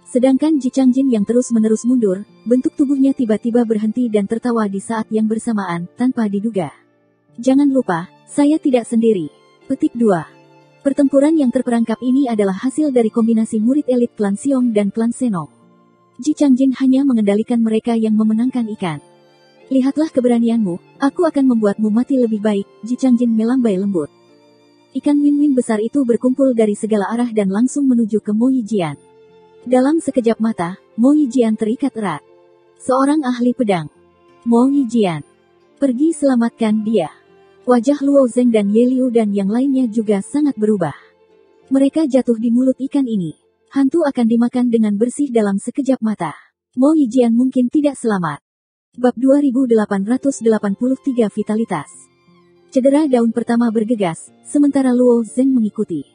Sedangkan Ji Changjin yang terus-menerus mundur, bentuk tubuhnya tiba-tiba berhenti dan tertawa di saat yang bersamaan, tanpa diduga. Jangan lupa, saya tidak sendiri. Petik 2. Pertempuran yang terperangkap ini adalah hasil dari kombinasi murid elit klan Xiong dan klan Senong. Ji Changjin hanya mengendalikan mereka yang memenangkan ikan. Lihatlah keberanianmu, aku akan membuatmu mati lebih baik, Ji Changjin melambai lembut. Ikan win-win besar itu berkumpul dari segala arah dan langsung menuju ke Mo Yijian. Dalam sekejap mata, Mo Yijian terikat erat. Seorang ahli pedang. Mo Yijian. Pergi selamatkan dia. Wajah Luo Zeng dan Ye Liu dan yang lainnya juga sangat berubah. Mereka jatuh di mulut ikan ini. Hantu akan dimakan dengan bersih dalam sekejap mata. Mo Yijian mungkin tidak selamat. Bab 2883 Vitalitas. Cedera daun pertama bergegas, sementara Luo Zeng mengikuti.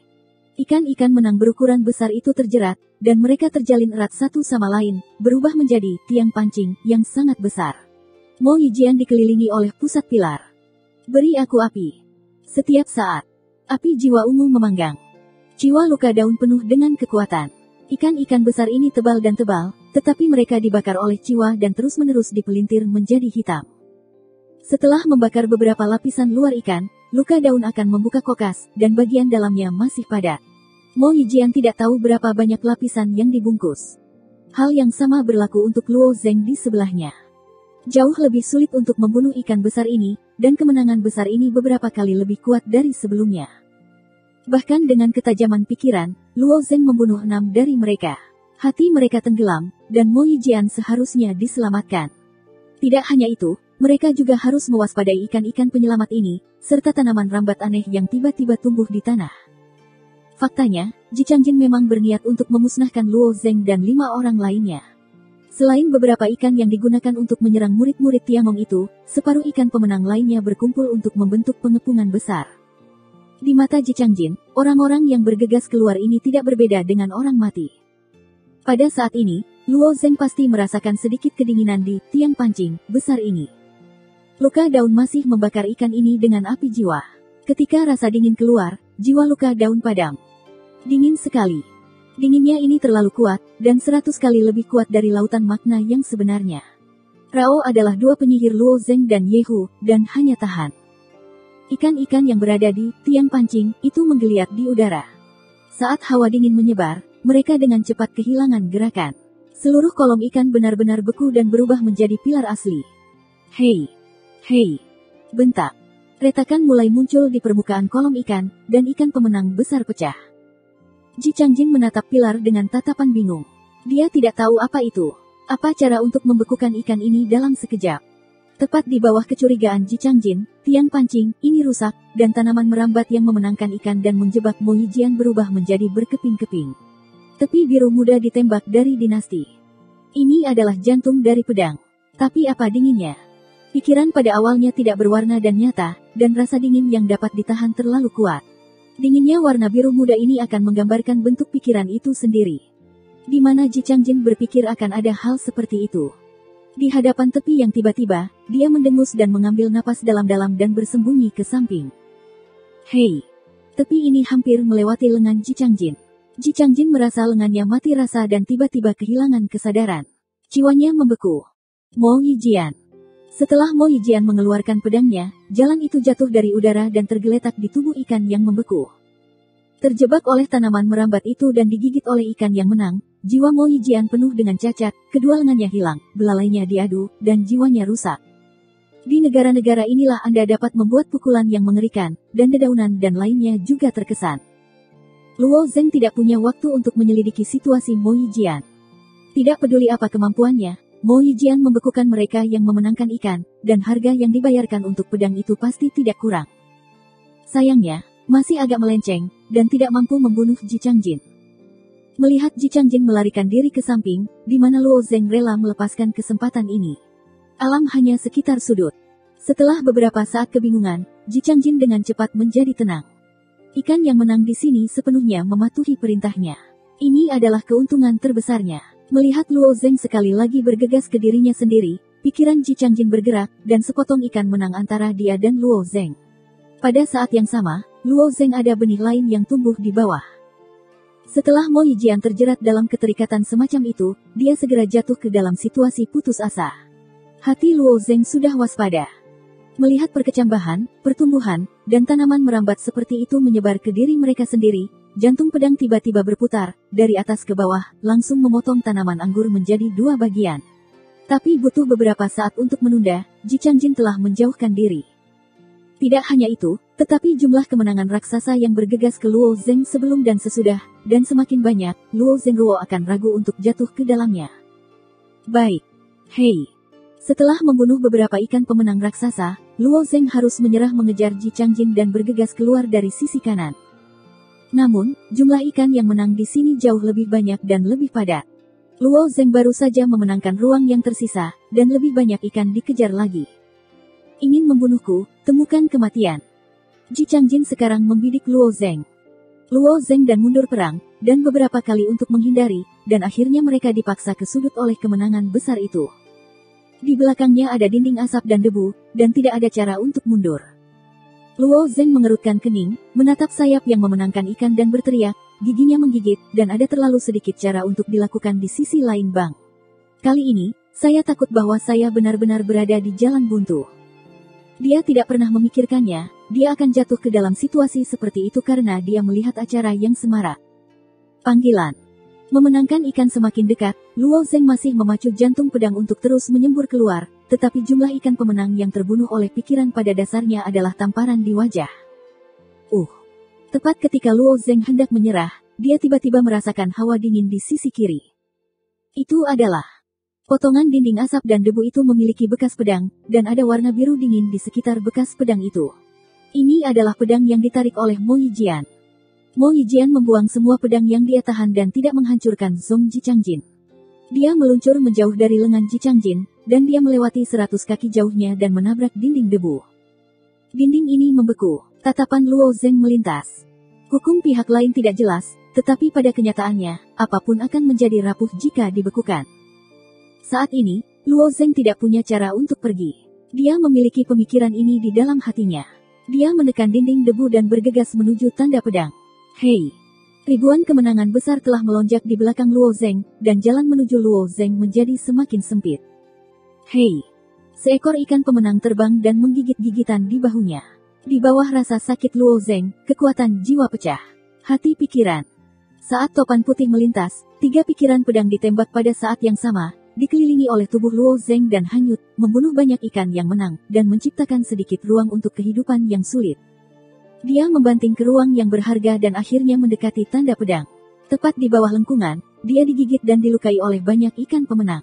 Ikan-ikan menang berukuran besar itu terjerat, dan mereka terjalin erat satu sama lain, berubah menjadi tiang pancing yang sangat besar. Mo Yijian dikelilingi oleh pusat pilar. Beri aku api. Setiap saat, api jiwa ungu memanggang. Jiwa luka daun penuh dengan kekuatan. Ikan-ikan besar ini tebal dan tebal, tetapi mereka dibakar oleh jiwa dan terus-menerus dipelintir menjadi hitam. Setelah membakar beberapa lapisan luar ikan, luka daun akan membuka kokas, dan bagian dalamnya masih padat. Mo Yijian tidak tahu berapa banyak lapisan yang dibungkus. Hal yang sama berlaku untuk Luo Zeng di sebelahnya. Jauh lebih sulit untuk membunuh ikan besar ini, dan kemenangan besar ini beberapa kali lebih kuat dari sebelumnya. Bahkan dengan ketajaman pikiran, Luo Zeng membunuh 6 dari mereka. Hati mereka tenggelam, dan Mo Yijian seharusnya diselamatkan. Tidak hanya itu, mereka juga harus mewaspadai ikan-ikan penyelamat ini, serta tanaman rambat aneh yang tiba-tiba tumbuh di tanah. Faktanya, Ji Changjin memang berniat untuk memusnahkan Luo Zeng dan 5 orang lainnya. Selain beberapa ikan yang digunakan untuk menyerang murid-murid Tiangong itu, separuh ikan pemenang lainnya berkumpul untuk membentuk pengepungan besar. Di mata Ji Changjin, orang-orang yang bergegas keluar ini tidak berbeda dengan orang mati. Pada saat ini, Luo Zeng pasti merasakan sedikit kedinginan di tiang pancing besar ini. Luka daun masih membakar ikan ini dengan api jiwa. Ketika rasa dingin keluar, jiwa luka daun padam. Dingin sekali. Dinginnya ini terlalu kuat, dan 100 kali lebih kuat dari lautan makna yang sebenarnya. Rao adalah 2 penyihir Luo Zeng dan Yehu, dan hanya tahan. Ikan-ikan yang berada di tiang pancing itu menggeliat di udara. Saat hawa dingin menyebar, mereka dengan cepat kehilangan gerakan. Seluruh kolom ikan benar-benar beku dan berubah menjadi pilar asli. Hei! Hei! Bentak! Retakan mulai muncul di permukaan kolom ikan, dan ikan pemenang besar pecah. Ji Changjin menatap pilar dengan tatapan bingung. Dia tidak tahu apa itu. Apa cara untuk membekukan ikan ini dalam sekejap. Tepat di bawah kecurigaan Ji Changjin, tiang pancing ini rusak, dan tanaman merambat yang memenangkan ikan dan menjebak Mo Yijian berubah menjadi berkeping-keping. Tepi biru muda ditembak dari dinasti. Ini adalah jantung dari pedang. Tapi apa dinginnya? Pikiran pada awalnya tidak berwarna dan nyata, dan rasa dingin yang dapat ditahan terlalu kuat. Dinginnya warna biru muda ini akan menggambarkan bentuk pikiran itu sendiri. Di mana Ji Changjin berpikir akan ada hal seperti itu. Di hadapan tepi yang tiba-tiba, dia mendengus dan mengambil napas dalam-dalam dan bersembunyi ke samping. Hei! Tepi ini hampir melewati lengan Ji Changjin. Ji Changjin merasa lengannya mati rasa dan tiba-tiba kehilangan kesadaran. Jiwanya membeku. Mo Yijian. Setelah Mo Yijian mengeluarkan pedangnya, jalan itu jatuh dari udara dan tergeletak di tubuh ikan yang membeku. Terjebak oleh tanaman merambat itu dan digigit oleh ikan yang menang, jiwa Mo Yijian penuh dengan cacat, kedua lengannya hilang, belalainya diadu, dan jiwanya rusak. Di negara-negara inilah Anda dapat membuat pukulan yang mengerikan, dan dedaunan dan lainnya juga terkesan. Luo Zeng tidak punya waktu untuk menyelidiki situasi Mo Yijian. Tidak peduli apa kemampuannya, Mo Yijian membekukan mereka yang memenangkan ikan, dan harga yang dibayarkan untuk pedang itu pasti tidak kurang. Sayangnya, masih agak melenceng, dan tidak mampu membunuh Ji Changjin. Melihat Ji Changjin melarikan diri ke samping, di mana Luo Zeng rela melepaskan kesempatan ini. Alam hanya sekitar sudut. Setelah beberapa saat kebingungan, Ji Changjin dengan cepat menjadi tenang. Ikan yang menang di sini sepenuhnya mematuhi perintahnya. Ini adalah keuntungan terbesarnya. Melihat Luo Zeng sekali lagi bergegas ke dirinya sendiri, pikiran Ji Changjin bergerak, dan sepotong ikan menang antara dia dan Luo Zeng. Pada saat yang sama, Luo Zeng ada benih lain yang tumbuh di bawah. Setelah Mo Yijian terjerat dalam keterikatan semacam itu, dia segera jatuh ke dalam situasi putus asa. Hati Luo Zeng sudah waspada. Melihat perkecambahan, pertumbuhan, dan tanaman merambat seperti itu menyebar ke diri mereka sendiri, jantung pedang tiba-tiba berputar, dari atas ke bawah, langsung memotong tanaman anggur menjadi 2 bagian. Tapi butuh beberapa saat untuk menunda, Ji Changjin telah menjauhkan diri. Tidak hanya itu, tetapi jumlah kemenangan raksasa yang bergegas ke Luo Zeng sebelum dan sesudah, dan semakin banyak, Luo Zeng Ruo akan ragu untuk jatuh ke dalamnya. Baik. Hei. Setelah membunuh beberapa ikan pemenang raksasa, Luo Zeng harus menyerah mengejar Ji Changjin dan bergegas keluar dari sisi kanan. Namun, jumlah ikan yang menang di sini jauh lebih banyak dan lebih padat. Luo Zeng baru saja memenangkan ruang yang tersisa, dan lebih banyak ikan dikejar lagi. Ingin membunuhku, temukan kematian. Ji Changjin sekarang membidik Luo Zeng. Luo Zeng dan mundur perang, dan beberapa kali untuk menghindari, dan akhirnya mereka dipaksa ke sudut oleh kemenangan besar itu. Di belakangnya ada dinding asap dan debu, dan tidak ada cara untuk mundur. Luo Zeng mengerutkan kening, menatap sayap yang memenangkan ikan dan berteriak, giginya menggigit, dan ada terlalu sedikit cara untuk dilakukan di sisi lain bang. Kali ini, saya takut bahwa saya benar-benar berada di jalan buntu. Dia tidak pernah memikirkannya, dia akan jatuh ke dalam situasi seperti itu karena dia melihat acara yang semarak. Panggilan. Memenangkan ikan semakin dekat, Luo Zeng masih memacu jantung pedang untuk terus menyembur keluar, tetapi jumlah ikan pemenang yang terbunuh oleh pikiran pada dasarnya adalah tamparan di wajah. Tepat ketika Luo Zeng hendak menyerah, dia tiba-tiba merasakan hawa dingin di sisi kiri. Itu adalah potongan dinding asap dan debu itu memiliki bekas pedang, dan ada warna biru dingin di sekitar bekas pedang itu. Ini adalah pedang yang ditarik oleh Mo Yijian. Mo Yijian membuang semua pedang yang dia tahan dan tidak menghancurkan Zong Ji Changjin. Dia meluncur menjauh dari lengan Ji Changjin, dan dia melewati 100 kaki jauhnya dan menabrak dinding debu. Dinding ini membeku, tatapan Luo Zeng melintas. Hukum pihak lain tidak jelas, tetapi pada kenyataannya, apapun akan menjadi rapuh jika dibekukan. Saat ini, Luo Zeng tidak punya cara untuk pergi. Dia memiliki pemikiran ini di dalam hatinya. Dia menekan dinding debu dan bergegas menuju tanda pedang. Hei! Ribuan kemenangan besar telah melonjak di belakang Luo Zeng, dan jalan menuju Luo Zeng menjadi semakin sempit. Hei! Seekor ikan pemenang terbang dan menggigit gigitan di bahunya. Di bawah rasa sakit Luo Zeng, kekuatan jiwa pecah. Hati pikiran. Saat topan putih melintas, 3 pikiran pedang ditembak pada saat yang sama, dikelilingi oleh tubuh Luo Zeng dan hanyut, membunuh banyak ikan yang menang, dan menciptakan sedikit ruang untuk kehidupan yang sulit. Dia membanting ke ruang yang berharga dan akhirnya mendekati tanda pedang. Tepat di bawah lengkungan, dia digigit dan dilukai oleh banyak ikan pemenang.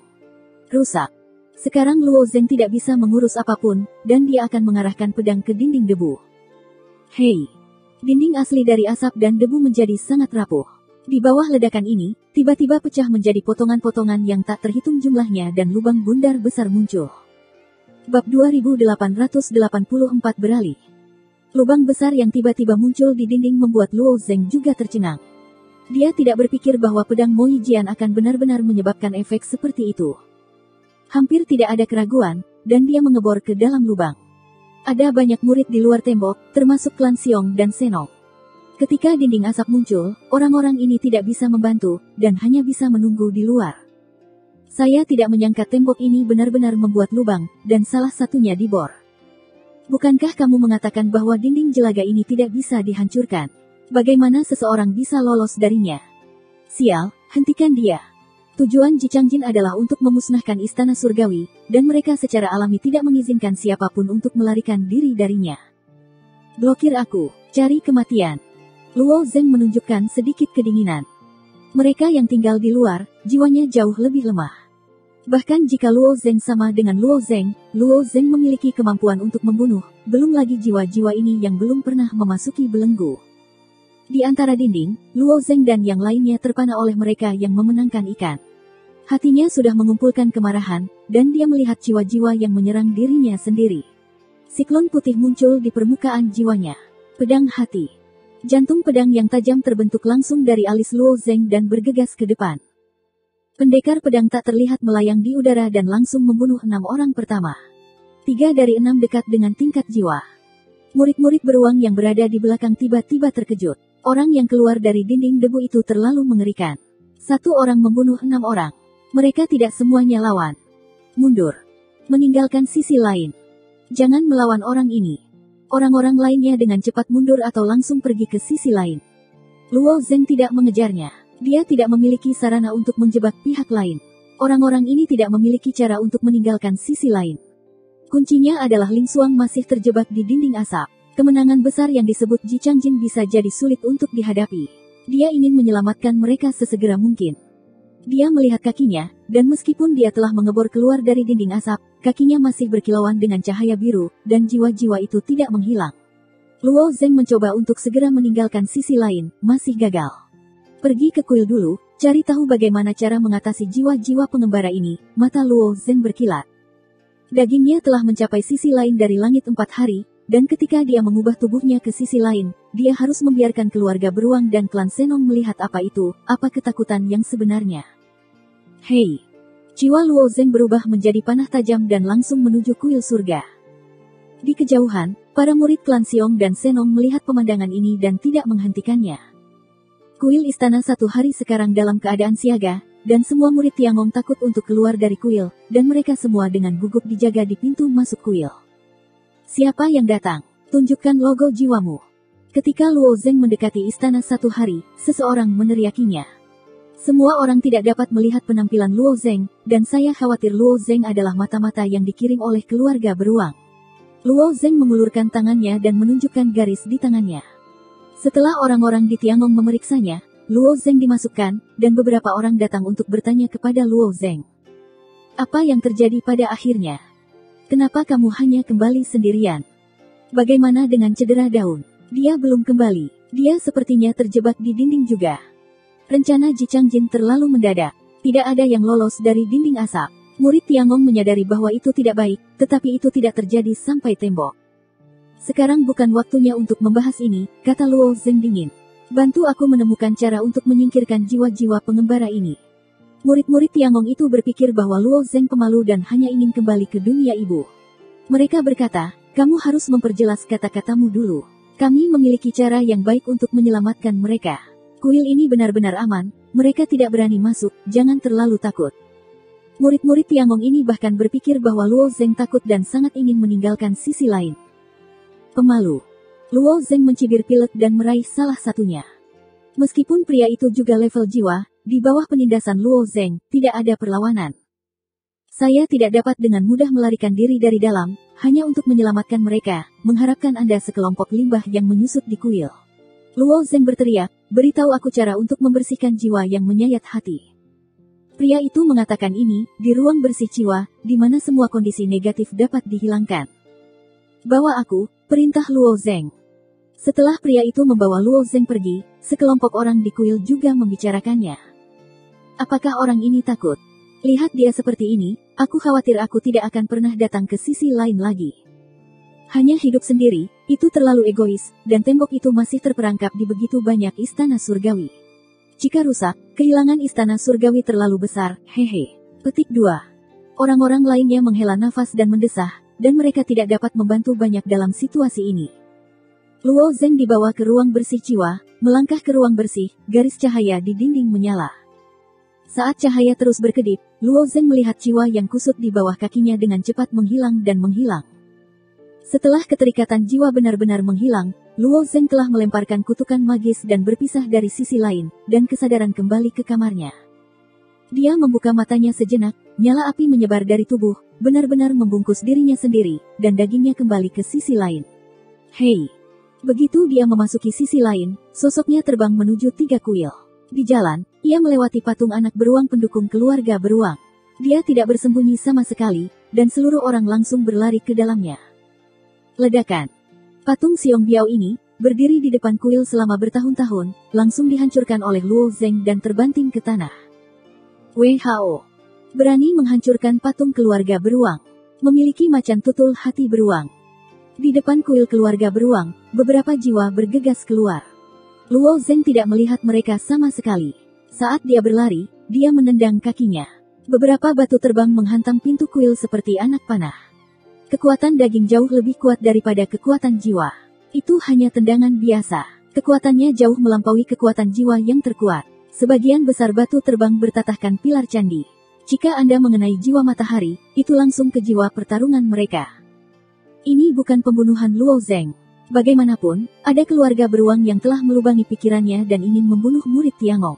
Rusak. Sekarang Luo Zeng tidak bisa mengurus apapun, dan dia akan mengarahkan pedang ke dinding debu. Hei! Dinding asli dari asap dan debu menjadi sangat rapuh. Di bawah ledakan ini, tiba-tiba pecah menjadi potongan-potongan yang tak terhitung jumlahnya dan lubang bundar besar muncul. Bab 2884 beralih. Lubang besar yang tiba-tiba muncul di dinding membuat Luo Zeng juga tercengang. Dia tidak berpikir bahwa pedang Mo Yijian akan benar-benar menyebabkan efek seperti itu. Hampir tidak ada keraguan, dan dia mengebor ke dalam lubang. Ada banyak murid di luar tembok, termasuk klan Xiong dan Senong. Ketika dinding asap muncul, orang-orang ini tidak bisa membantu, dan hanya bisa menunggu di luar. Saya tidak menyangka tembok ini benar-benar membuat lubang, dan salah satunya dibor. Bukankah kamu mengatakan bahwa dinding jelaga ini tidak bisa dihancurkan? Bagaimana seseorang bisa lolos darinya? Sial, hentikan dia. Tujuan Ji Changjin adalah untuk memusnahkan istana surgawi, dan mereka secara alami tidak mengizinkan siapapun untuk melarikan diri darinya. Blokir aku, cari kematian. Luo Zeng menunjukkan sedikit kedinginan. Mereka yang tinggal di luar, jiwanya jauh lebih lemah. Bahkan jika Luo Zeng sama dengan Luo Zeng memiliki kemampuan untuk membunuh, belum lagi jiwa-jiwa ini yang belum pernah memasuki belenggu. Di antara dinding, Luo Zeng dan yang lainnya terpana oleh mereka yang memenangkan ikan. Hatinya sudah mengumpulkan kemarahan, dan dia melihat jiwa-jiwa yang menyerang dirinya sendiri. Siklon putih muncul di permukaan jiwanya. Pedang hati. Jantung pedang yang tajam terbentuk langsung dari alis Luo Zeng dan bergegas ke depan. Pendekar pedang tak terlihat melayang di udara dan langsung membunuh 6 orang pertama. 3 dari 6 dekat dengan tingkat jiwa. Murid-murid beruang yang berada di belakang tiba-tiba terkejut. Orang yang keluar dari dinding debu itu terlalu mengerikan. 1 orang membunuh 6 orang. Mereka tidak semuanya lawan. Mundur. Meninggalkan sisi lain. Jangan melawan orang ini. Orang-orang lainnya dengan cepat mundur atau langsung pergi ke sisi lain. Luo Zeng tidak mengejarnya. Dia tidak memiliki sarana untuk menjebak pihak lain. Orang-orang ini tidak memiliki cara untuk meninggalkan sisi lain. Kuncinya adalah Ling Xuang masih terjebak di dinding asap. Kemenangan besar yang disebut Ji Changjin bisa jadi sulit untuk dihadapi. Dia ingin menyelamatkan mereka sesegera mungkin. Dia melihat kakinya, dan meskipun dia telah mengebor keluar dari dinding asap, kakinya masih berkilauan dengan cahaya biru, dan jiwa-jiwa itu tidak menghilang. Luo Zeng mencoba untuk segera meninggalkan sisi lain, masih gagal. Pergi ke kuil dulu, cari tahu bagaimana cara mengatasi jiwa-jiwa pengembara ini. Mata Luo Zeng berkilat. Dagingnya telah mencapai sisi lain dari langit 4 hari, dan ketika dia mengubah tubuhnya ke sisi lain, dia harus membiarkan keluarga beruang dan klan Senong melihat apa itu, apa ketakutan yang sebenarnya. Hei! Jiwa Luo Zeng berubah menjadi panah tajam dan langsung menuju kuil surga. Di kejauhan, para murid klan Siong dan Senong melihat pemandangan ini dan tidak menghentikannya. Kuil istana 1 hari sekarang dalam keadaan siaga, dan semua murid Tiangong takut untuk keluar dari kuil, dan mereka semua dengan gugup dijaga di pintu masuk kuil. Siapa yang datang? Tunjukkan logo jiwamu. Ketika Luo Zeng mendekati istana 1 hari, seseorang meneriakinya. Semua orang tidak dapat melihat penampilan Luo Zeng, dan saya khawatir Luo Zeng adalah mata-mata yang dikirim oleh keluarga beruang. Luo Zeng mengulurkan tangannya dan menunjukkan garis di tangannya. Setelah orang-orang di Tiangong memeriksanya, Luo Zeng dimasukkan, dan beberapa orang datang untuk bertanya kepada Luo Zeng. Apa yang terjadi pada akhirnya? Kenapa kamu hanya kembali sendirian? Bagaimana dengan cedera daun? Dia belum kembali. Dia sepertinya terjebak di dinding juga. Rencana Ji Changjin terlalu mendadak. Tidak ada yang lolos dari dinding asap. Murid Tiangong menyadari bahwa itu tidak baik, tetapi itu tidak terjadi sampai tembok. Sekarang bukan waktunya untuk membahas ini, kata Luo Zeng dingin. Bantu aku menemukan cara untuk menyingkirkan jiwa-jiwa pengembara ini. Murid-murid Tiangong itu berpikir bahwa Luo Zeng pemalu dan hanya ingin kembali ke dunia ibu. Mereka berkata, kamu harus memperjelas kata-katamu dulu. Kami memiliki cara yang baik untuk menyelamatkan mereka. Kuil ini benar-benar aman, mereka tidak berani masuk, jangan terlalu takut. Murid-murid Tiangong ini bahkan berpikir bahwa Luo Zeng takut dan sangat ingin meninggalkan sisi lain. Pemalu. Luo Zeng mencibir pilek dan meraih salah satunya. Meskipun pria itu juga level jiwa, di bawah penindasan Luo Zeng, tidak ada perlawanan. Saya tidak dapat dengan mudah melarikan diri dari dalam, hanya untuk menyelamatkan mereka, mengharapkan Anda sekelompok limbah yang menyusut di kuil. Luo Zeng berteriak, beritahu aku cara untuk membersihkan jiwa yang menyayat hati. Pria itu mengatakan ini, di ruang bersih jiwa, di mana semua kondisi negatif dapat dihilangkan. Bawa aku, perintah Luo Zeng. Setelah pria itu membawa Luo Zeng pergi, sekelompok orang di kuil juga membicarakannya. Apakah orang ini takut? Lihat dia seperti ini, aku khawatir aku tidak akan pernah datang ke sisi lain lagi. Hanya hidup sendiri, itu terlalu egois, dan tembok itu masih terperangkap di begitu banyak istana surgawi. Jika rusak, kehilangan istana surgawi terlalu besar, hehe. Petik 2. Orang-orang lainnya menghela nafas dan mendesah, dan mereka tidak dapat membantu banyak dalam situasi ini. Luo Zeng dibawa ke ruang bersih jiwa, melangkah ke ruang bersih, garis cahaya di dinding menyala. Saat cahaya terus berkedip, Luo Zeng melihat jiwa yang kusut di bawah kakinya dengan cepat menghilang dan menghilang. Setelah keterikatan jiwa benar-benar menghilang, Luo Zeng telah melemparkan kutukan magis dan berpisah dari sisi lain, dan kesadaran kembali ke kamarnya. Dia membuka matanya sejenak, nyala api menyebar dari tubuh, benar-benar membungkus dirinya sendiri, dan dagingnya kembali ke sisi lain. Hei! Begitu dia memasuki sisi lain, sosoknya terbang menuju 3 kuil. Di jalan, ia melewati patung anak beruang pendukung keluarga beruang. Dia tidak bersembunyi sama sekali, dan seluruh orang langsung berlari ke dalamnya. Ledakan. Patung Xiong Biao ini, berdiri di depan kuil selama bertahun-tahun, langsung dihancurkan oleh Luo Zeng dan terbanting ke tanah. WHO. Berani menghancurkan patung keluarga beruang. Memiliki macan tutul hati beruang. Di depan kuil keluarga beruang, beberapa jiwa bergegas keluar. Luo Zeng tidak melihat mereka sama sekali. Saat dia berlari, dia menendang kakinya. Beberapa batu terbang menghantam pintu kuil seperti anak panah. Kekuatan daging jauh lebih kuat daripada kekuatan jiwa. Itu hanya tendangan biasa. Kekuatannya jauh melampaui kekuatan jiwa yang terkuat. Sebagian besar batu terbang bertatahkan pilar candi. Jika Anda mengenai jiwa matahari, itu langsung ke jiwa pertarungan mereka. Ini bukan pembunuhan Luo Zeng. Bagaimanapun, ada keluarga beruang yang telah melubangi pikirannya dan ingin membunuh murid Tiangong.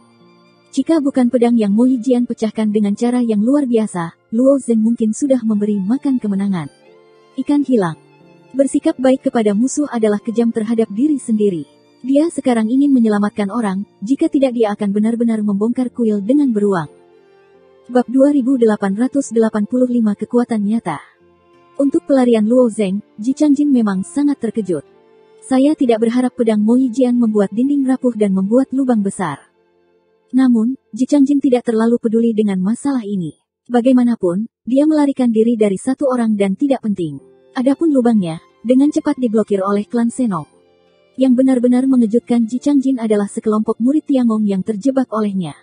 Jika bukan pedang yang Mo Yijian pecahkan dengan cara yang luar biasa, Luo Zeng mungkin sudah memberi makan kemenangan. Ikan hilang. Bersikap baik kepada musuh adalah kejam terhadap diri sendiri. Dia sekarang ingin menyelamatkan orang, jika tidak dia akan benar-benar membongkar kuil dengan beruang. Bab 2885 Kekuatan Nyata. Untuk pelarian Luo Zeng, Ji Changjin memang sangat terkejut. Saya tidak berharap pedang Mo Yijian membuat dinding rapuh dan membuat lubang besar. Namun, Ji Changjin tidak terlalu peduli dengan masalah ini. Bagaimanapun, dia melarikan diri dari satu orang dan tidak penting. Adapun lubangnya, dengan cepat diblokir oleh klan Senong. Yang benar-benar mengejutkan Ji Changjin adalah sekelompok murid Tiangong yang terjebak olehnya.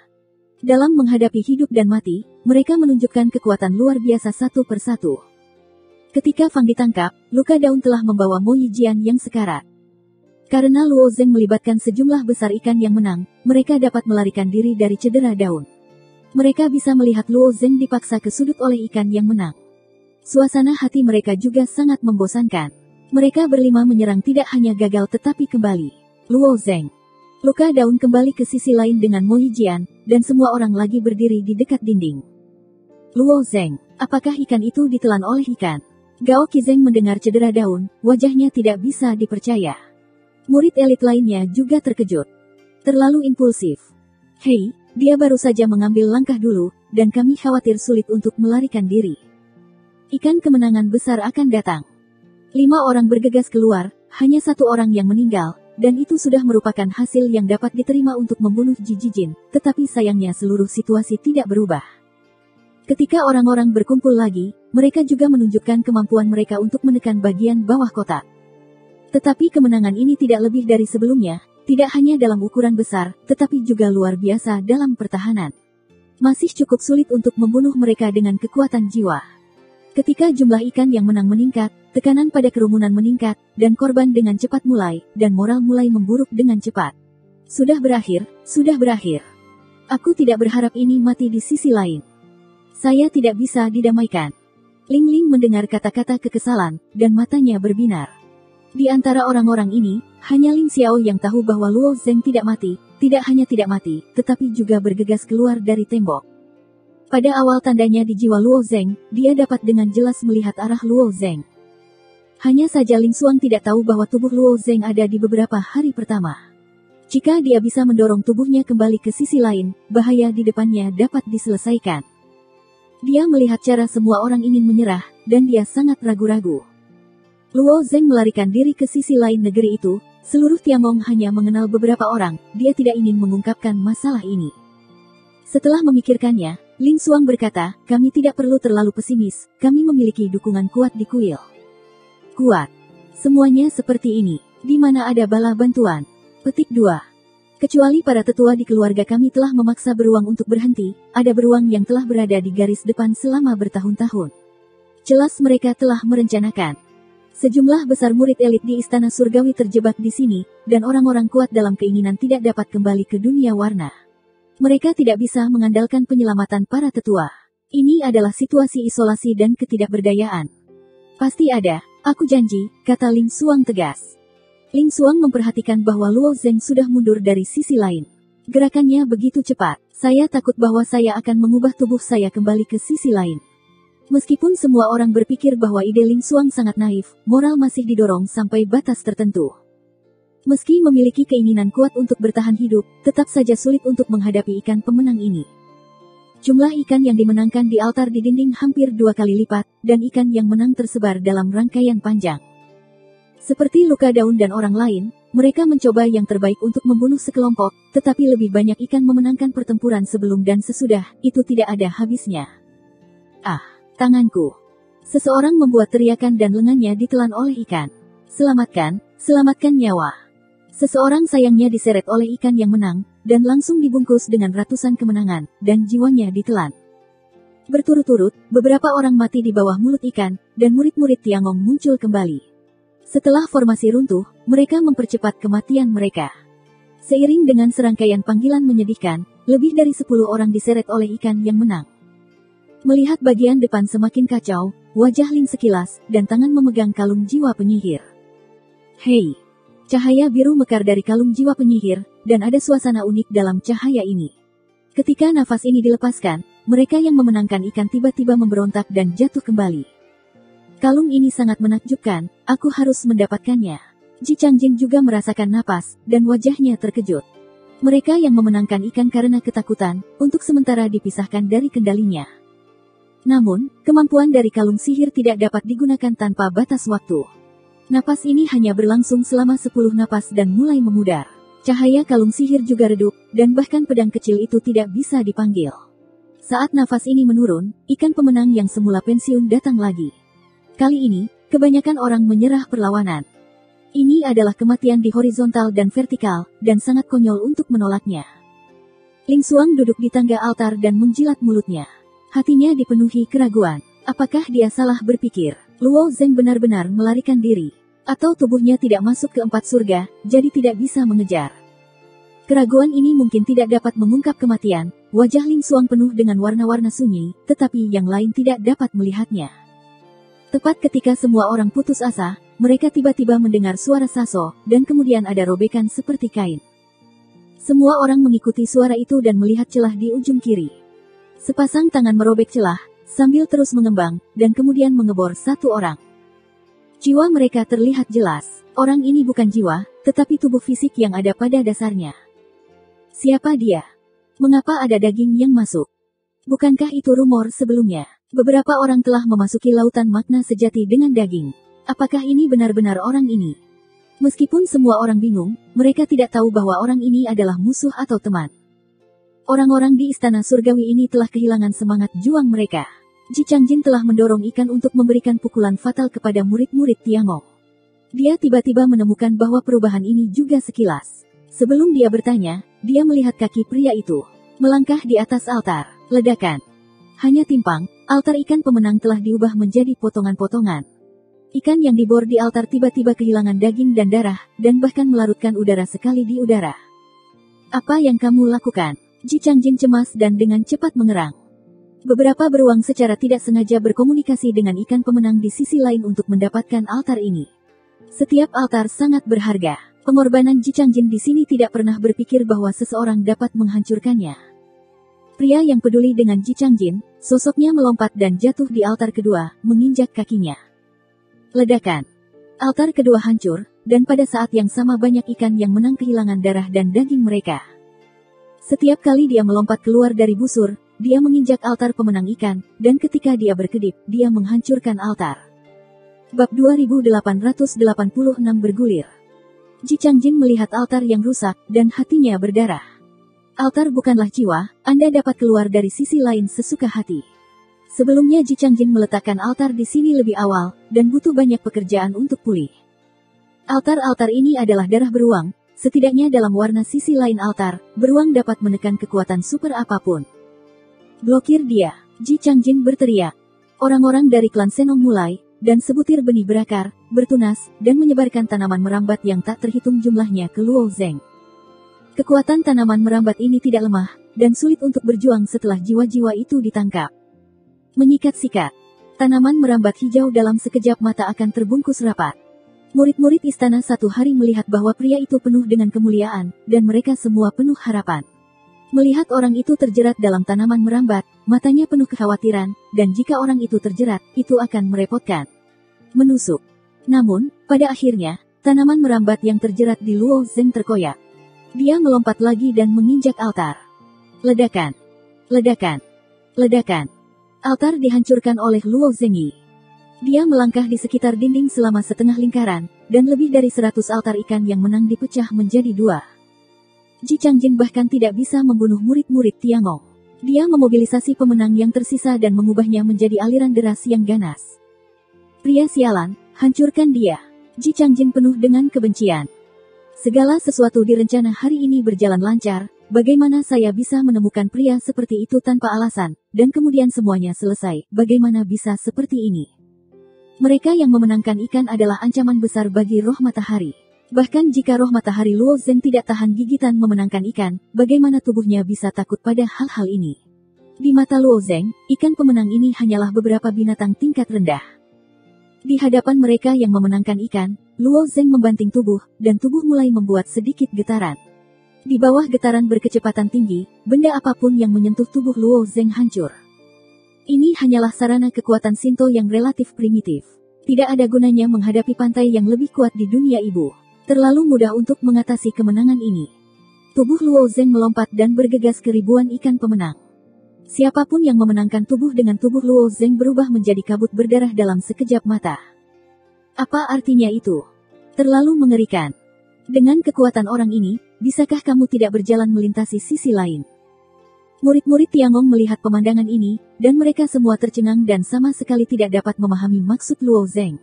Dalam menghadapi hidup dan mati, mereka menunjukkan kekuatan luar biasa satu persatu. Ketika Fang ditangkap, luka daun telah membawa Mo Yijian yang sekarat. Karena Luo Zeng melibatkan sejumlah besar ikan yang menang, mereka dapat melarikan diri dari cedera daun. Mereka bisa melihat Luo Zeng dipaksa ke sudut oleh ikan yang menang. Suasana hati mereka juga sangat membosankan. Mereka berlima menyerang tidak hanya gagal tetapi kembali. Luo Zeng. Luka daun kembali ke sisi lain dengan Mo Yijian, dan semua orang lagi berdiri di dekat dinding. Luo Zeng, apakah ikan itu ditelan oleh ikan? Gao Qizeng mendengar cedera daun, wajahnya tidak bisa dipercaya. Murid elit lainnya juga terkejut. Terlalu impulsif. Hei, dia baru saja mengambil langkah dulu, dan kami khawatir sulit untuk melarikan diri. Ikan kemenangan besar akan datang. 5 orang bergegas keluar, hanya 1 orang yang meninggal, dan itu sudah merupakan hasil yang dapat diterima untuk membunuh Ji Jijin, tetapi sayangnya seluruh situasi tidak berubah. Ketika orang-orang berkumpul lagi, mereka juga menunjukkan kemampuan mereka untuk menekan bagian bawah kotak. Tetapi kemenangan ini tidak lebih dari sebelumnya, tidak hanya dalam ukuran besar, tetapi juga luar biasa dalam pertahanan. Masih cukup sulit untuk membunuh mereka dengan kekuatan jiwa. Ketika jumlah ikan yang menang meningkat, tekanan pada kerumunan meningkat, dan korban dengan cepat mulai, dan moral mulai memburuk dengan cepat. Sudah berakhir, sudah berakhir. Aku tidak berharap ini mati di sisi lain. Saya tidak bisa didamaikan. Ling Ling mendengar kata-kata kekesalan, dan matanya berbinar. Di antara orang-orang ini, hanya Ling Xiao yang tahu bahwa Luo Zeng tidak mati, tidak hanya tidak mati, tetapi juga bergegas keluar dari tembok. Pada awal tandanya di jiwa Luo Zeng, dia dapat dengan jelas melihat arah Luo Zeng. Hanya saja Ling Xuang tidak tahu bahwa tubuh Luo Zeng ada di beberapa hari pertama. Jika dia bisa mendorong tubuhnya kembali ke sisi lain, bahaya di depannya dapat diselesaikan. Dia melihat cara semua orang ingin menyerah, dan dia sangat ragu-ragu. Luo Zeng melarikan diri ke sisi lain negeri itu, seluruh Tiangong hanya mengenal beberapa orang, dia tidak ingin mengungkapkan masalah ini. Setelah memikirkannya, Ling Xuang berkata, kami tidak perlu terlalu pesimis, kami memiliki dukungan kuat di kuil. Kuat. Semuanya seperti ini, di mana ada bala bantuan. Petik 2. Kecuali para tetua di keluarga kami telah memaksa beruang untuk berhenti, ada beruang yang telah berada di garis depan selama bertahun-tahun. Jelas mereka telah merencanakan. Sejumlah besar murid elit di Istana Surgawi terjebak di sini, dan orang-orang kuat dalam keinginan tidak dapat kembali ke dunia warna. Mereka tidak bisa mengandalkan penyelamatan para tetua. Ini adalah situasi isolasi dan ketidakberdayaan. Pasti ada, aku janji, kata Ling Xuang tegas. Ling Xuang memperhatikan bahwa Luo Zeng sudah mundur dari sisi lain. Gerakannya begitu cepat, saya takut bahwa saya akan mengubah tubuh saya kembali ke sisi lain. Meskipun semua orang berpikir bahwa ide Ling Xuang sangat naif, moral masih didorong sampai batas tertentu. Meski memiliki keinginan kuat untuk bertahan hidup, tetap saja sulit untuk menghadapi ikan pemenang ini. Jumlah ikan yang dimenangkan di altar di dinding hampir 2 kali lipat, dan ikan yang menang tersebar dalam rangkaian panjang. Seperti luka daun dan orang lain, mereka mencoba yang terbaik untuk membunuh sekelompok, tetapi lebih banyak ikan memenangkan pertempuran sebelum dan sesudah, itu tidak ada habisnya. Ah, tanganku. Seseorang membuat teriakan dan lengannya ditelan oleh ikan. Selamatkan, selamatkan nyawa. Seseorang sayangnya diseret oleh ikan yang menang, dan langsung dibungkus dengan ratusan kemenangan, dan jiwanya ditelan. Berturut-turut, beberapa orang mati di bawah mulut ikan, dan murid-murid Tiangong muncul kembali. Setelah formasi runtuh, mereka mempercepat kematian mereka. Seiring dengan serangkaian panggilan menyedihkan, lebih dari 10 orang diseret oleh ikan yang menang. Melihat bagian depan semakin kacau, wajah Ling sekilas, dan tangan memegang kalung jiwa penyihir. Hei! Cahaya biru mekar dari kalung jiwa penyihir, dan ada suasana unik dalam cahaya ini. Ketika nafas ini dilepaskan, mereka yang memenangkan ikan tiba-tiba memberontak dan jatuh kembali. Kalung ini sangat menakjubkan, aku harus mendapatkannya. Ji Changjin juga merasakan napas, dan wajahnya terkejut. Mereka yang memenangkan ikan karena ketakutan, untuk sementara dipisahkan dari kendalinya. Namun, kemampuan dari kalung sihir tidak dapat digunakan tanpa batas waktu. Napas ini hanya berlangsung selama 10 napas dan mulai memudar. Cahaya kalung sihir juga redup, dan bahkan pedang kecil itu tidak bisa dipanggil. Saat nafas ini menurun, ikan pemenang yang semula pensiun datang lagi. Kali ini, kebanyakan orang menyerah perlawanan. Ini adalah kematian di horizontal dan vertikal, dan sangat konyol untuk menolaknya. Ling Xuang duduk di tangga altar dan menjilat mulutnya. Hatinya dipenuhi keraguan. Apakah dia salah berpikir? Luo Zeng benar-benar melarikan diri. Atau tubuhnya tidak masuk ke 4 surga, jadi tidak bisa mengejar. Keraguan ini mungkin tidak dapat mengungkap kematian. Wajah Ling Xuang penuh dengan warna-warna sunyi, tetapi yang lain tidak dapat melihatnya. Tepat ketika semua orang putus asa, mereka tiba-tiba mendengar suara saso, dan kemudian ada robekan seperti kain. Semua orang mengikuti suara itu dan melihat celah di ujung kiri. Sepasang tangan merobek celah, sambil terus mengembang, dan kemudian mengebor satu orang. Jiwa mereka terlihat jelas. Orang ini bukan jiwa, tetapi tubuh fisik yang ada pada dasarnya. Siapa dia? Mengapa ada daging yang masuk? Bukankah itu rumor sebelumnya? Beberapa orang telah memasuki lautan makna sejati dengan daging. Apakah ini benar-benar orang ini? Meskipun semua orang bingung, mereka tidak tahu bahwa orang ini adalah musuh atau teman. Orang-orang di istana surgawi ini telah kehilangan semangat juang mereka. Ji Changjin telah mendorong ikan untuk memberikan pukulan fatal kepada murid-murid Tiangong. Dia tiba-tiba menemukan bahwa perubahan ini juga sekilas. Sebelum dia bertanya, dia melihat kaki pria itu melangkah di atas altar. Ledakan. Hanya timpang, altar ikan pemenang telah diubah menjadi potongan-potongan. Ikan yang dibor di altar tiba-tiba kehilangan daging dan darah, dan bahkan melarutkan udara sekali di udara. Apa yang kamu lakukan? Ji Changjin cemas dan dengan cepat mengerang. Beberapa beruang secara tidak sengaja berkomunikasi dengan ikan pemenang di sisi lain untuk mendapatkan altar ini. Setiap altar sangat berharga. Pengorbanan Ji Changjin di sini tidak pernah berpikir bahwa seseorang dapat menghancurkannya. Pria yang peduli dengan Ji Changjin, sosoknya melompat dan jatuh di altar kedua, menginjak kakinya. Ledakan. Altar kedua hancur, dan pada saat yang sama banyak ikan yang menang kehilangan darah dan daging mereka. Setiap kali dia melompat keluar dari busur, dia menginjak altar pemenang ikan, dan ketika dia berkedip, dia menghancurkan altar. Bab 2886 bergulir. Ji Changjin melihat altar yang rusak, dan hatinya berdarah. Altar bukanlah jiwa, Anda dapat keluar dari sisi lain sesuka hati. Sebelumnya Ji Changjin meletakkan altar di sini lebih awal, dan butuh banyak pekerjaan untuk pulih. Altar-altar ini adalah darah beruang, setidaknya dalam warna sisi lain altar, beruang dapat menekan kekuatan super apapun. Blokir dia, Ji Changjin berteriak. Orang-orang dari klan Senong mulai, dan sebutir benih berakar, bertunas, dan menyebarkan tanaman merambat yang tak terhitung jumlahnya ke Luo Zeng. Kekuatan tanaman merambat ini tidak lemah, dan sulit untuk berjuang setelah jiwa-jiwa itu ditangkap. Menyikat-sikat. Tanaman merambat hijau dalam sekejap mata akan terbungkus rapat. Murid-murid istana satu hari melihat bahwa pria itu penuh dengan kemuliaan, dan mereka semua penuh harapan. Melihat orang itu terjerat dalam tanaman merambat, matanya penuh kekhawatiran, dan jika orang itu terjerat, itu akan merepotkan. Menusuk. Namun, pada akhirnya, tanaman merambat yang terjerat di Luo Zeng terkoyak. Dia melompat lagi dan menginjak altar. Ledakan. Ledakan. Ledakan. Altar dihancurkan oleh Luo Zengyi. Dia melangkah di sekitar dinding selama setengah lingkaran, dan lebih dari 100 altar ikan yang menang dipecah menjadi 2. Ji Changjin bahkan tidak bisa membunuh murid-murid Tiangong. Dia memobilisasi pemenang yang tersisa dan mengubahnya menjadi aliran deras yang ganas. Pria sialan, hancurkan dia. Ji Changjin penuh dengan kebencian. Segala sesuatu di rencana hari ini berjalan lancar, bagaimana saya bisa menemukan pria seperti itu tanpa alasan, dan kemudian semuanya selesai, bagaimana bisa seperti ini? Mereka yang memenangkan ikan adalah ancaman besar bagi roh matahari. Bahkan jika roh matahari Luo Zeng tidak tahan gigitan memenangkan ikan, bagaimana tubuhnya bisa takut pada hal-hal ini? Di mata Luo Zeng, ikan pemenang ini hanyalah beberapa binatang tingkat rendah. Di hadapan mereka yang memenangkan ikan, Luo Zeng membanting tubuh, dan tubuh mulai membuat sedikit getaran. Di bawah getaran berkecepatan tinggi, benda apapun yang menyentuh tubuh Luo Zeng hancur. Ini hanyalah sarana kekuatan Shinto yang relatif primitif. Tidak ada gunanya menghadapi pantai yang lebih kuat di dunia ibu. Terlalu mudah untuk mengatasi kemenangan ini. Tubuh Luo Zeng melompat dan bergegas ke ribuan ikan pemenang. Siapapun yang memenangkan tubuh dengan tubuh Luo Zeng berubah menjadi kabut berdarah dalam sekejap mata. Apa artinya itu? Terlalu mengerikan. Dengan kekuatan orang ini, bisakah kamu tidak berjalan melintasi sisi lain? Murid-murid Tiangong melihat pemandangan ini, dan mereka semua tercengang dan sama sekali tidak dapat memahami maksud Luo Zeng.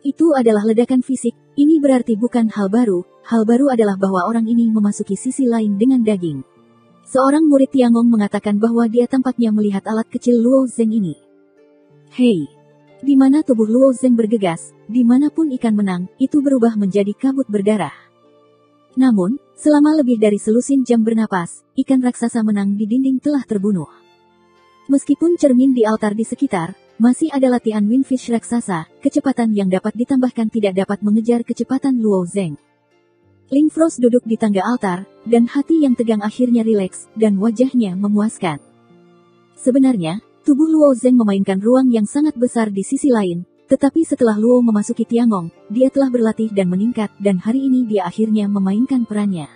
Itu adalah ledakan fisik, ini berarti bukan hal baru adalah bahwa orang ini memasuki sisi lain dengan daging. Seorang murid Tiangong mengatakan bahwa dia tampaknya melihat alat kecil Luo Zeng ini. Hei! Di mana tubuh Luo Zeng bergegas, dimanapun ikan menang, itu berubah menjadi kabut berdarah. Namun, selama lebih dari selusin jam bernapas, ikan raksasa menang di dinding telah terbunuh. Meskipun cermin di altar di sekitar, masih ada latihan Windfish raksasa, kecepatan yang dapat ditambahkan tidak dapat mengejar kecepatan Luo Zeng. Ling Frost duduk di tangga altar, dan hati yang tegang akhirnya rileks, dan wajahnya memuaskan. Sebenarnya, tubuh Luo Zeng memainkan ruang yang sangat besar di sisi lain, tetapi setelah Luo memasuki Tiangong, dia telah berlatih dan meningkat, dan hari ini dia akhirnya memainkan perannya.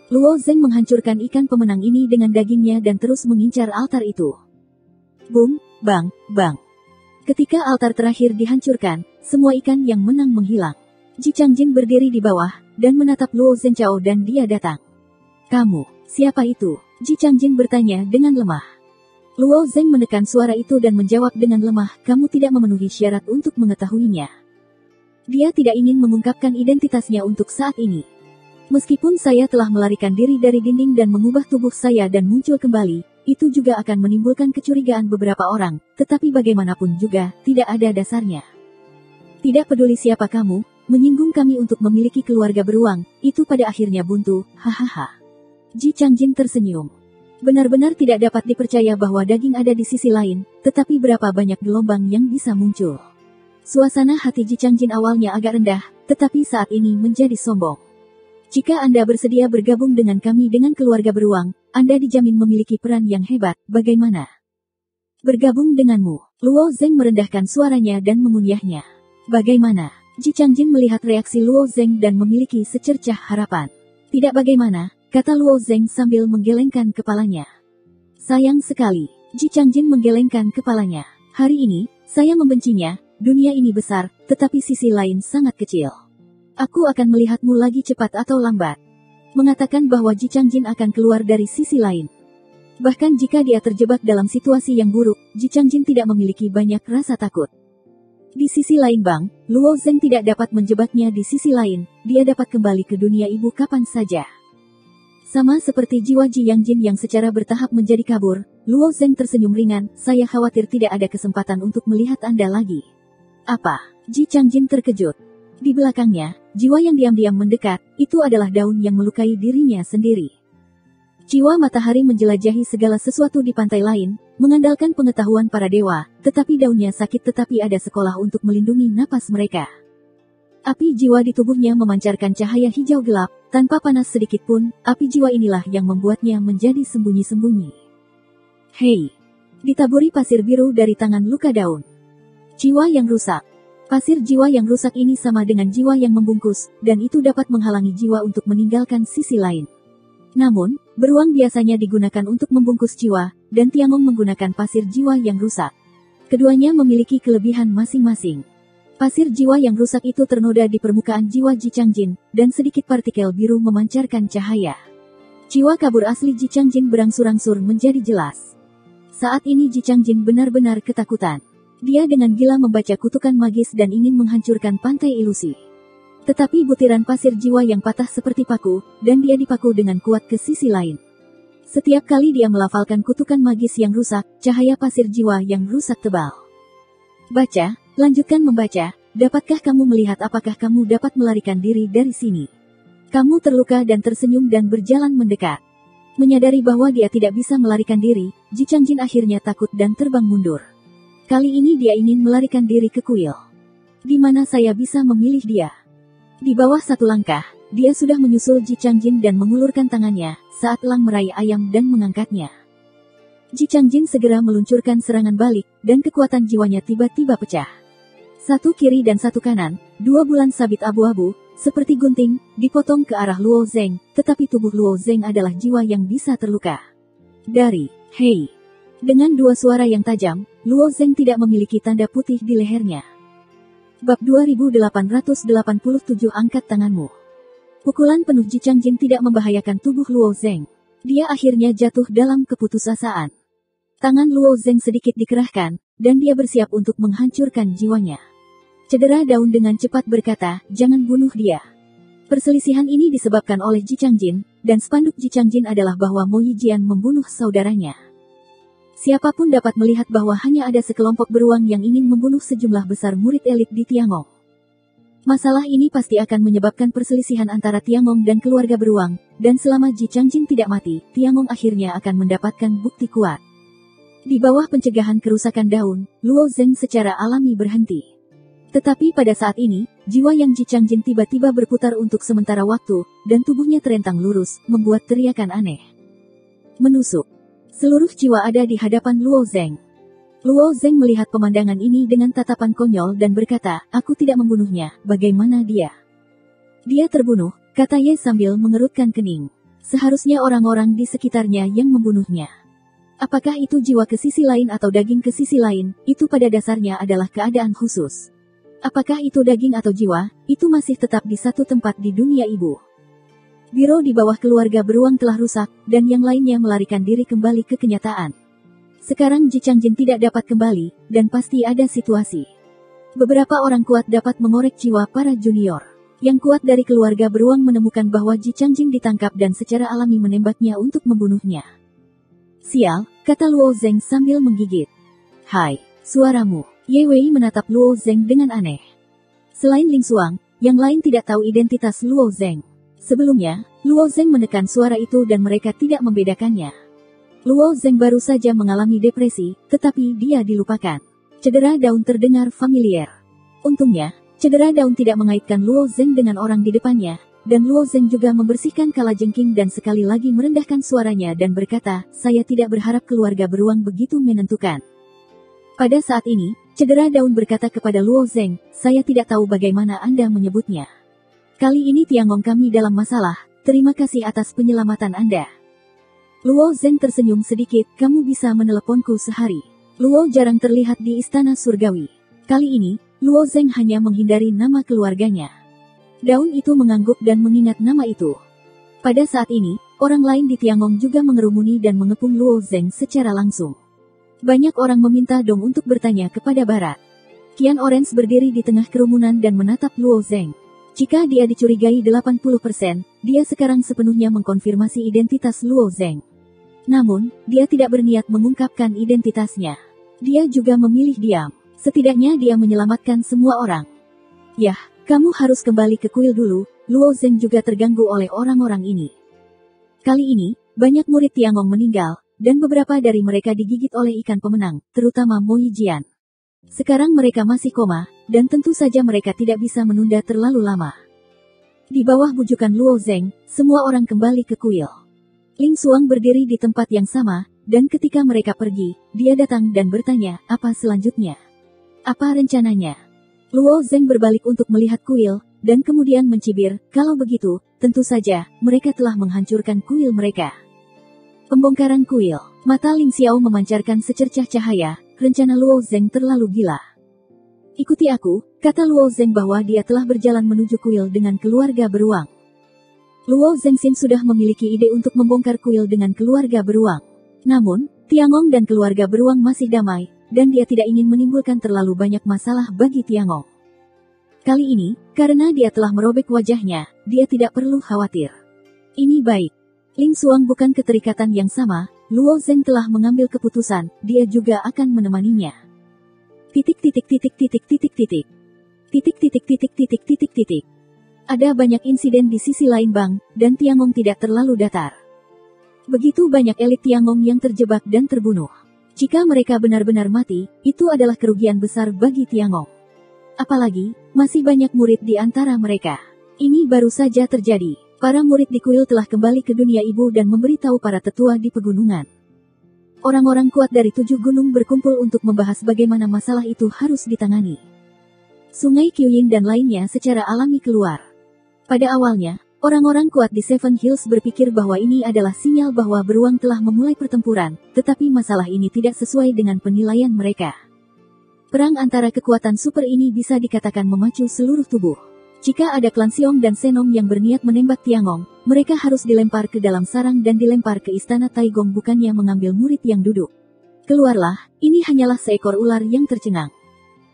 Luo Zeng menghancurkan ikan pemenang ini dengan dagingnya dan terus mengincar altar itu. Bung, bang, bang. Ketika altar terakhir dihancurkan, semua ikan yang menang menghilang. Ji Changjin berdiri di bawah, dan menatap Luo Zhenchao dan dia datang. Kamu, siapa itu? Ji Changjin bertanya dengan lemah. Luo Zeng menekan suara itu dan menjawab dengan lemah, kamu tidak memenuhi syarat untuk mengetahuinya. Dia tidak ingin mengungkapkan identitasnya untuk saat ini. Meskipun saya telah melarikan diri dari dinding dan mengubah tubuh saya dan muncul kembali, itu juga akan menimbulkan kecurigaan beberapa orang, tetapi bagaimanapun juga, tidak ada dasarnya. Tidak peduli siapa kamu, menyinggung kami untuk memiliki keluarga beruang, itu pada akhirnya buntu, hahaha. Ji Changjin tersenyum. Benar-benar tidak dapat dipercaya bahwa daging ada di sisi lain, tetapi berapa banyak gelombang yang bisa muncul. Suasana hati Ji Changjin awalnya agak rendah, tetapi saat ini menjadi sombong. Jika Anda bersedia bergabung dengan kami dengan keluarga beruang, Anda dijamin memiliki peran yang hebat, bagaimana? Bergabung denganmu. Luo Zeng merendahkan suaranya dan mengunyahnya. Bagaimana? Ji Changjin melihat reaksi Luo Zeng dan memiliki secercah harapan. Tidak bagaimana, kata Luo Zeng sambil menggelengkan kepalanya. Sayang sekali, Ji Changjin menggelengkan kepalanya. Hari ini, saya membencinya, dunia ini besar, tetapi sisi lain sangat kecil. Aku akan melihatmu lagi cepat atau lambat. Mengatakan bahwa Ji Changjin akan keluar dari sisi lain. Bahkan jika dia terjebak dalam situasi yang buruk, Ji Changjin tidak memiliki banyak rasa takut. Di sisi lain Bang, Luo Zeng tidak dapat menjebaknya di sisi lain, dia dapat kembali ke dunia ibu kapan saja. Sama seperti jiwa Ji Yangjin yang secara bertahap menjadi kabur, Luo Zeng tersenyum ringan, saya khawatir tidak ada kesempatan untuk melihat Anda lagi. Apa? Ji Changjin terkejut. Di belakangnya, jiwa yang diam-diam mendekat, itu adalah daun yang melukai dirinya sendiri. Jiwa matahari menjelajahi segala sesuatu di pantai lain, mengandalkan pengetahuan para dewa, tetapi daunnya sakit tetapi ada sekolah untuk melindungi napas mereka. Api jiwa di tubuhnya memancarkan cahaya hijau gelap, tanpa panas sedikit pun, api jiwa inilah yang membuatnya menjadi sembunyi-sembunyi. Hei! Ditaburi pasir biru dari tangan luka daun. Jiwa yang rusak. Pasir jiwa yang rusak ini sama dengan jiwa yang membungkus, dan itu dapat menghalangi jiwa untuk meninggalkan sisi lain. Namun, beruang biasanya digunakan untuk membungkus jiwa, dan Tiangong menggunakan pasir jiwa yang rusak. Keduanya memiliki kelebihan masing-masing. Pasir jiwa yang rusak itu ternoda di permukaan jiwa Ji Changjin, dan sedikit partikel biru memancarkan cahaya. Jiwa kabur asli Ji Changjin berangsur-angsur menjadi jelas. Saat ini Ji Changjin benar-benar ketakutan. Dia dengan gila membaca kutukan magis dan ingin menghancurkan pantai ilusi. Tetapi butiran pasir jiwa yang patah seperti paku, dan dia dipaku dengan kuat ke sisi lain. Setiap kali dia melafalkan kutukan magis yang rusak, cahaya pasir jiwa yang rusak tebal. Baca, lanjutkan membaca, dapatkah kamu melihat apakah kamu dapat melarikan diri dari sini? Kamu terluka dan tersenyum dan berjalan mendekat. Menyadari bahwa dia tidak bisa melarikan diri, Ji Changjin akhirnya takut dan terbang mundur. Kali ini dia ingin melarikan diri ke kuil. Di mana saya bisa memilih dia? Di bawah satu langkah, dia sudah menyusul Ji Changjin dan mengulurkan tangannya, saat elang meraih ayam dan mengangkatnya. Ji Changjin segera meluncurkan serangan balik, dan kekuatan jiwanya tiba-tiba pecah. Satu kiri dan satu kanan, dua bulan sabit abu-abu, seperti gunting, dipotong ke arah Luo Zeng, tetapi tubuh Luo Zeng adalah jiwa yang bisa terluka. Dari Hei. Dengan dua suara yang tajam, Luo Zeng tidak memiliki tanda putih di lehernya. Bab 2887 Angkat tanganmu. Pukulan penuh Ji Changjin tidak membahayakan tubuh Luo Zeng. Dia akhirnya jatuh dalam keputusasaan. Tangan Luo Zeng sedikit dikerahkan, dan dia bersiap untuk menghancurkan jiwanya. Cedera daun dengan cepat berkata, jangan bunuh dia. Perselisihan ini disebabkan oleh Ji Changjin, dan spanduk Ji Changjin adalah bahwa Mo Yijian membunuh saudaranya. Siapapun dapat melihat bahwa hanya ada sekelompok beruang yang ingin membunuh sejumlah besar murid elit di Tiangong. Masalah ini pasti akan menyebabkan perselisihan antara Tiangong dan keluarga beruang, dan selama Ji Changjin tidak mati, Tiangong akhirnya akan mendapatkan bukti kuat. Di bawah pencegahan kerusakan daun, Luo Zeng secara alami berhenti. Tetapi pada saat ini, jiwa yang Ji Changjin tiba-tiba berputar untuk sementara waktu, dan tubuhnya terentang lurus, membuat teriakan aneh. Menusuk. Seluruh jiwa ada di hadapan Luo Zeng. Luo Zeng melihat pemandangan ini dengan tatapan konyol dan berkata, aku tidak membunuhnya, bagaimana dia? Dia terbunuh, kata Ye sambil mengerutkan kening. Seharusnya orang-orang di sekitarnya yang membunuhnya. Apakah itu jiwa ke sisi lain atau daging ke sisi lain, itu pada dasarnya adalah keadaan khusus. Apakah itu daging atau jiwa, itu masih tetap di satu tempat di dunia ibu. Biro di bawah keluarga beruang telah rusak, dan yang lainnya melarikan diri kembali ke kenyataan. Sekarang Ji Changjin tidak dapat kembali, dan pasti ada situasi. Beberapa orang kuat dapat mengorek jiwa para junior. Yang kuat dari keluarga beruang menemukan bahwa Ji Changjin ditangkap dan secara alami menembaknya untuk membunuhnya. Sial, kata Luo Zeng sambil menggigit. Hai, suaramu. Ye Wei menatap Luo Zeng dengan aneh. Selain Ling Xuang, yang lain tidak tahu identitas Luo Zeng. Sebelumnya, Luo Zeng menekan suara itu dan mereka tidak membedakannya. Luo Zeng baru saja mengalami depresi, tetapi dia dilupakan. Cedera daun terdengar familiar. Untungnya, cedera daun tidak mengaitkan Luo Zeng dengan orang di depannya, dan Luo Zeng juga membersihkan kalajengking dan sekali lagi merendahkan suaranya dan berkata, saya tidak berharap keluarga beruang begitu menentukan. Pada saat ini, cedera daun berkata kepada Luo Zeng, saya tidak tahu bagaimana Anda menyebutnya. Kali ini Tiangong kami dalam masalah, terima kasih atas penyelamatan Anda. Luo Zeng tersenyum sedikit, kamu bisa meneleponku sehari. Luo jarang terlihat di istana surgawi. Kali ini, Luo Zeng hanya menghindari nama keluarganya. Daun itu mengangguk dan mengingat nama itu. Pada saat ini, orang lain di Tiangong juga mengerumuni dan mengepung Luo Zeng secara langsung. Banyak orang meminta Dong untuk bertanya kepada Barat. Qian Orange berdiri di tengah kerumunan dan menatap Luo Zeng. Jika dia dicurigai 80%, dia sekarang sepenuhnya mengkonfirmasi identitas Luo Zeng. Namun, dia tidak berniat mengungkapkan identitasnya. Dia juga memilih diam. Setidaknya dia menyelamatkan semua orang. Yah, kamu harus kembali ke kuil dulu. Luo Zeng juga terganggu oleh orang-orang ini. Kali ini, banyak murid Tiangong meninggal, dan beberapa dari mereka digigit oleh ikan pemenang, terutama Mo Yijian. Sekarang mereka masih koma, dan tentu saja mereka tidak bisa menunda terlalu lama. Di bawah bujukan Luo Zeng, semua orang kembali ke kuil. Ling Xuang berdiri di tempat yang sama, dan ketika mereka pergi, dia datang dan bertanya, apa selanjutnya? Apa rencananya? Luo Zeng berbalik untuk melihat kuil, dan kemudian mencibir, kalau begitu, tentu saja, mereka telah menghancurkan kuil mereka. Pembongkaran kuil. Mata Ling Xiao memancarkan secercah cahaya, rencana Luo Zeng terlalu gila. Ikuti aku, kata Luo Zeng bahwa dia telah berjalan menuju kuil dengan keluarga beruang. Luo Zengxin sudah memiliki ide untuk membongkar kuil dengan keluarga beruang. Namun, Tiangong dan keluarga beruang masih damai, dan dia tidak ingin menimbulkan terlalu banyak masalah bagi Tiangong. Kali ini, karena dia telah merobek wajahnya, dia tidak perlu khawatir. Ini baik. Ling Xuang bukan keterikatan yang sama, Luo Zeng telah mengambil keputusan, dia juga akan menemaninya. Ada banyak insiden di sisi lain Bang, dan Tiangong tidak terlalu datar. Begitu banyak elit Tiangong yang terjebak dan terbunuh. Jika mereka benar-benar mati, itu adalah kerugian besar bagi Tiangong. Apalagi, masih banyak murid di antara mereka. Ini baru saja terjadi. Para murid di kuil telah kembali ke dunia ibu dan memberitahu para tetua di pegunungan. Orang-orang kuat dari 7 gunung berkumpul untuk membahas bagaimana masalah itu harus ditangani. Sungai Qiying dan lainnya secara alami keluar. Pada awalnya, orang-orang kuat di Seven Hills berpikir bahwa ini adalah sinyal bahwa beruang telah memulai pertempuran, tetapi masalah ini tidak sesuai dengan penilaian mereka. Perang antara kekuatan super ini bisa dikatakan memacu seluruh tubuh. Jika ada klan Xiong dan Senong yang berniat menembak Tiangong, mereka harus dilempar ke dalam sarang dan dilempar ke istana Taigong bukannya mengambil murid yang duduk. Keluarlah, ini hanyalah seekor ular yang tercengang.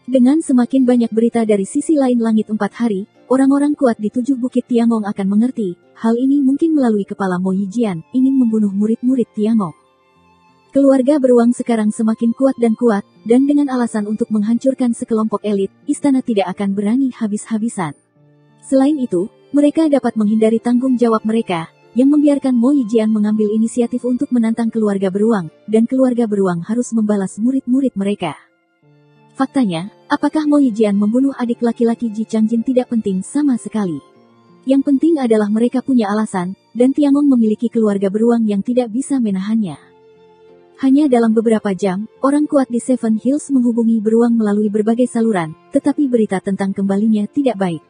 Dengan semakin banyak berita dari sisi lain langit 4 hari, orang-orang kuat di 7 bukit Tiangong akan mengerti, hal ini mungkin melalui kepala Mo Yijian, ingin membunuh murid-murid Tiangong. Keluarga beruang sekarang semakin kuat, dan dengan alasan untuk menghancurkan sekelompok elit, istana tidak akan berani habis-habisan. Selain itu, mereka dapat menghindari tanggung jawab mereka, yang membiarkan Mo Yijian mengambil inisiatif untuk menantang keluarga beruang, dan keluarga beruang harus membalas murid-murid mereka. Faktanya, apakah Mo Yijian membunuh adik laki-laki Ji Changjin tidak penting sama sekali. Yang penting adalah mereka punya alasan, dan Tiangong memiliki keluarga beruang yang tidak bisa menahannya. Hanya dalam beberapa jam, orang kuat di Seven Hills menghubungi beruang melalui berbagai saluran, tetapi berita tentang kembalinya tidak baik.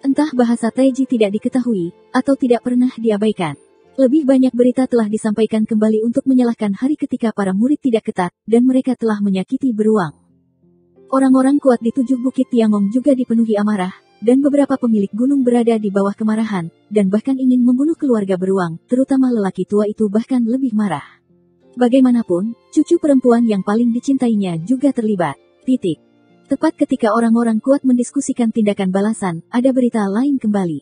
Entah bahasa Taiji tidak diketahui, atau tidak pernah diabaikan. Lebih banyak berita telah disampaikan kembali untuk menyalahkan hari ketika para murid tidak ketat, dan mereka telah menyakiti beruang. Orang-orang kuat di 7 bukit Tiangong juga dipenuhi amarah, dan beberapa pemilik gunung berada di bawah kemarahan, dan bahkan ingin membunuh keluarga beruang, terutama lelaki tua itu bahkan lebih marah. Bagaimanapun, cucu perempuan yang paling dicintainya juga terlibat. Tepat ketika orang-orang kuat mendiskusikan tindakan balasan, ada berita lain kembali.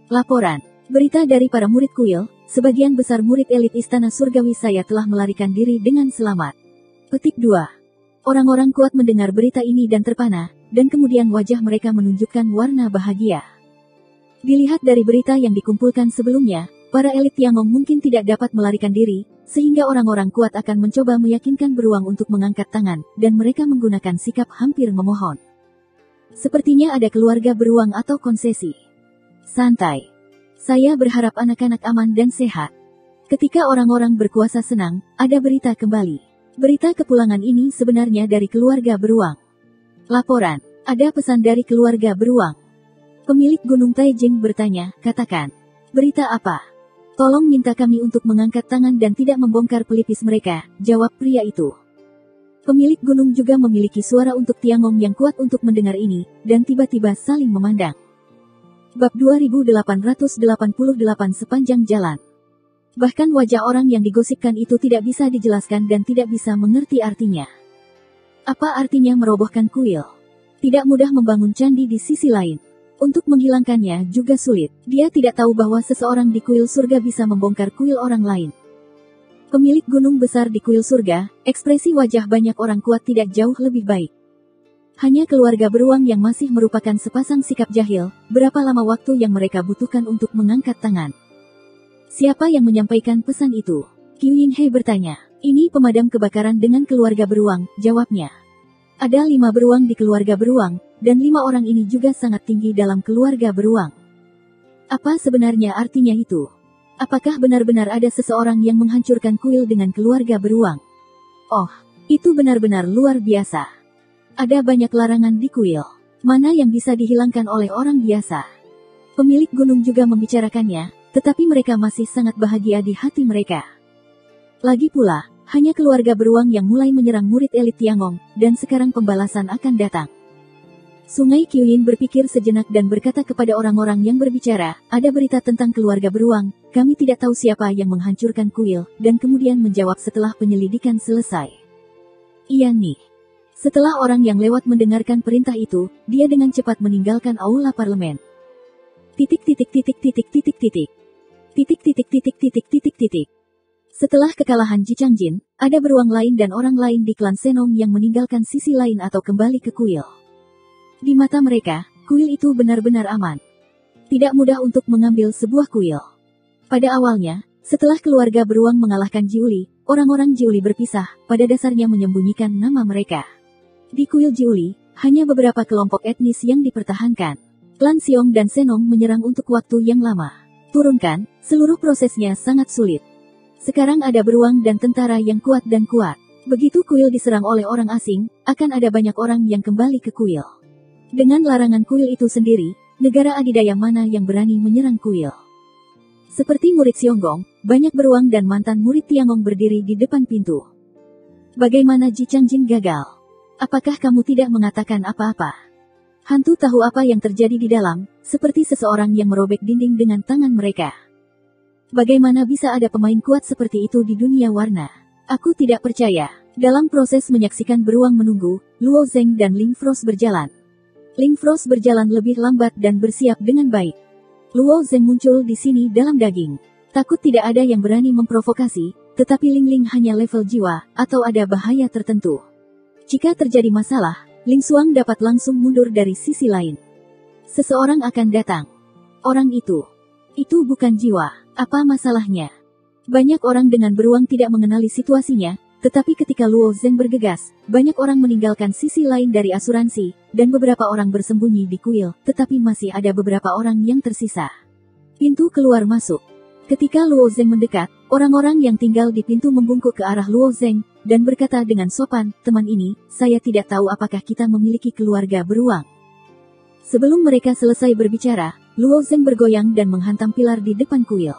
Laporan. Berita dari para murid kuil, sebagian besar murid elit istana surgawi saya telah melarikan diri dengan selamat. 2. Orang-orang kuat mendengar berita ini dan terpana, dan kemudian wajah mereka menunjukkan warna bahagia. Dilihat dari berita yang dikumpulkan sebelumnya, para elit Tiangong mungkin tidak dapat melarikan diri, sehingga orang-orang kuat akan mencoba meyakinkan beruang untuk mengangkat tangan, dan mereka menggunakan sikap hampir memohon. Sepertinya ada keluarga beruang atau konsesi. Santai. Saya berharap anak-anak aman dan sehat. Ketika orang-orang berkuasa senang, ada berita kembali. Berita kepulangan ini sebenarnya dari keluarga beruang. Laporan. Ada pesan dari keluarga beruang. Pemilik Gunung Taijing bertanya, katakan. Berita apa? Tolong minta kami untuk mengangkat tangan dan tidak membongkar pelipis mereka, jawab pria itu. Pemilik gunung juga memiliki suara untuk Tiangong yang kuat untuk mendengar ini, dan tiba-tiba saling memandang. Bab 2888 sepanjang jalan. Bahkan wajah orang yang digosipkan itu tidak bisa dijelaskan dan tidak bisa mengerti artinya. Apa artinya merobohkan kuil? Tidak mudah membangun candi di sisi lain. Untuk menghilangkannya juga sulit. Dia tidak tahu bahwa seseorang di kuil surga bisa membongkar kuil orang lain. Pemilik gunung besar di kuil surga, ekspresi wajah banyak orang kuat tidak jauh lebih baik. Hanya keluarga beruang yang masih merupakan sepasang sikap jahil, berapa lama waktu yang mereka butuhkan untuk mengangkat tangan. Siapa yang menyampaikan pesan itu? Qiu Yinhe bertanya. Ini pemadam kebakaran dengan keluarga beruang, jawabnya. Ada 5 beruang di keluarga beruang, dan 5 orang ini juga sangat tinggi dalam keluarga beruang. Apa sebenarnya artinya itu? Apakah benar-benar ada seseorang yang menghancurkan kuil dengan keluarga beruang? Oh, itu benar-benar luar biasa. Ada banyak larangan di kuil. Mana yang bisa dihilangkan oleh orang biasa? Pemilik gunung juga membicarakannya, tetapi mereka masih sangat bahagia di hati mereka. Lagi pula, hanya keluarga beruang yang mulai menyerang murid elit Tiangong, dan sekarang pembalasan akan datang. Sungai Qiying berpikir sejenak dan berkata kepada orang-orang yang berbicara, ada berita tentang keluarga beruang, kami tidak tahu siapa yang menghancurkan kuil, dan kemudian menjawab setelah penyelidikan selesai. Iya nih. Setelah orang yang lewat mendengarkan perintah itu, dia dengan cepat meninggalkan aula parlemen. Titik titik titik titik titik titik. Titik titik titik titik titik titik. Setelah kekalahan Ji Changjin, ada beruang lain dan orang lain di klan Senong yang meninggalkan sisi lain atau kembali ke kuil. Di mata mereka, kuil itu benar-benar aman. Tidak mudah untuk mengambil sebuah kuil. Pada awalnya, setelah keluarga beruang mengalahkan Jiuli, orang-orang Jiuli berpisah, pada dasarnya menyembunyikan nama mereka. Di kuil Jiuli, hanya beberapa kelompok etnis yang dipertahankan. Klan Xiong dan Senong menyerang untuk waktu yang lama. Turunkan, seluruh prosesnya sangat sulit. Sekarang ada beruang dan tentara yang kuat dan kuat. Begitu kuil diserang oleh orang asing, akan ada banyak orang yang kembali ke kuil. Dengan larangan kuil itu sendiri, negara adidaya mana yang berani menyerang kuil? Seperti murid Xiongong, banyak beruang dan mantan murid Tiangong berdiri di depan pintu. Bagaimana Ji Changjin gagal? Apakah kamu tidak mengatakan apa-apa? Hantu tahu apa yang terjadi di dalam, seperti seseorang yang merobek dinding dengan tangan mereka. Bagaimana bisa ada pemain kuat seperti itu di dunia warna? Aku tidak percaya. Dalam proses menyaksikan beruang menunggu, Luo Zeng dan Ling Frost berjalan. Ling Frost berjalan lebih lambat dan bersiap dengan baik. Luo Zeng muncul di sini dalam daging. Takut tidak ada yang berani memprovokasi, tetapi Ling Ling hanya level jiwa, atau ada bahaya tertentu. Jika terjadi masalah, Ling Xuang dapat langsung mundur dari sisi lain. Seseorang akan datang. Orang itu bukan jiwa. Apa masalahnya? Banyak orang dengan beruang tidak mengenali situasinya, tetapi ketika Luo Zeng bergegas, banyak orang meninggalkan sisi lain dari asuransi, dan beberapa orang bersembunyi di kuil, tetapi masih ada beberapa orang yang tersisa. Pintu keluar masuk. Ketika Luo Zeng mendekat, orang-orang yang tinggal di pintu membungkuk ke arah Luo Zeng, dan berkata dengan sopan, "Teman ini, saya tidak tahu apakah kita memiliki keluarga beruang." Sebelum mereka selesai berbicara, Luo Zeng bergoyang dan menghantam pilar di depan kuil.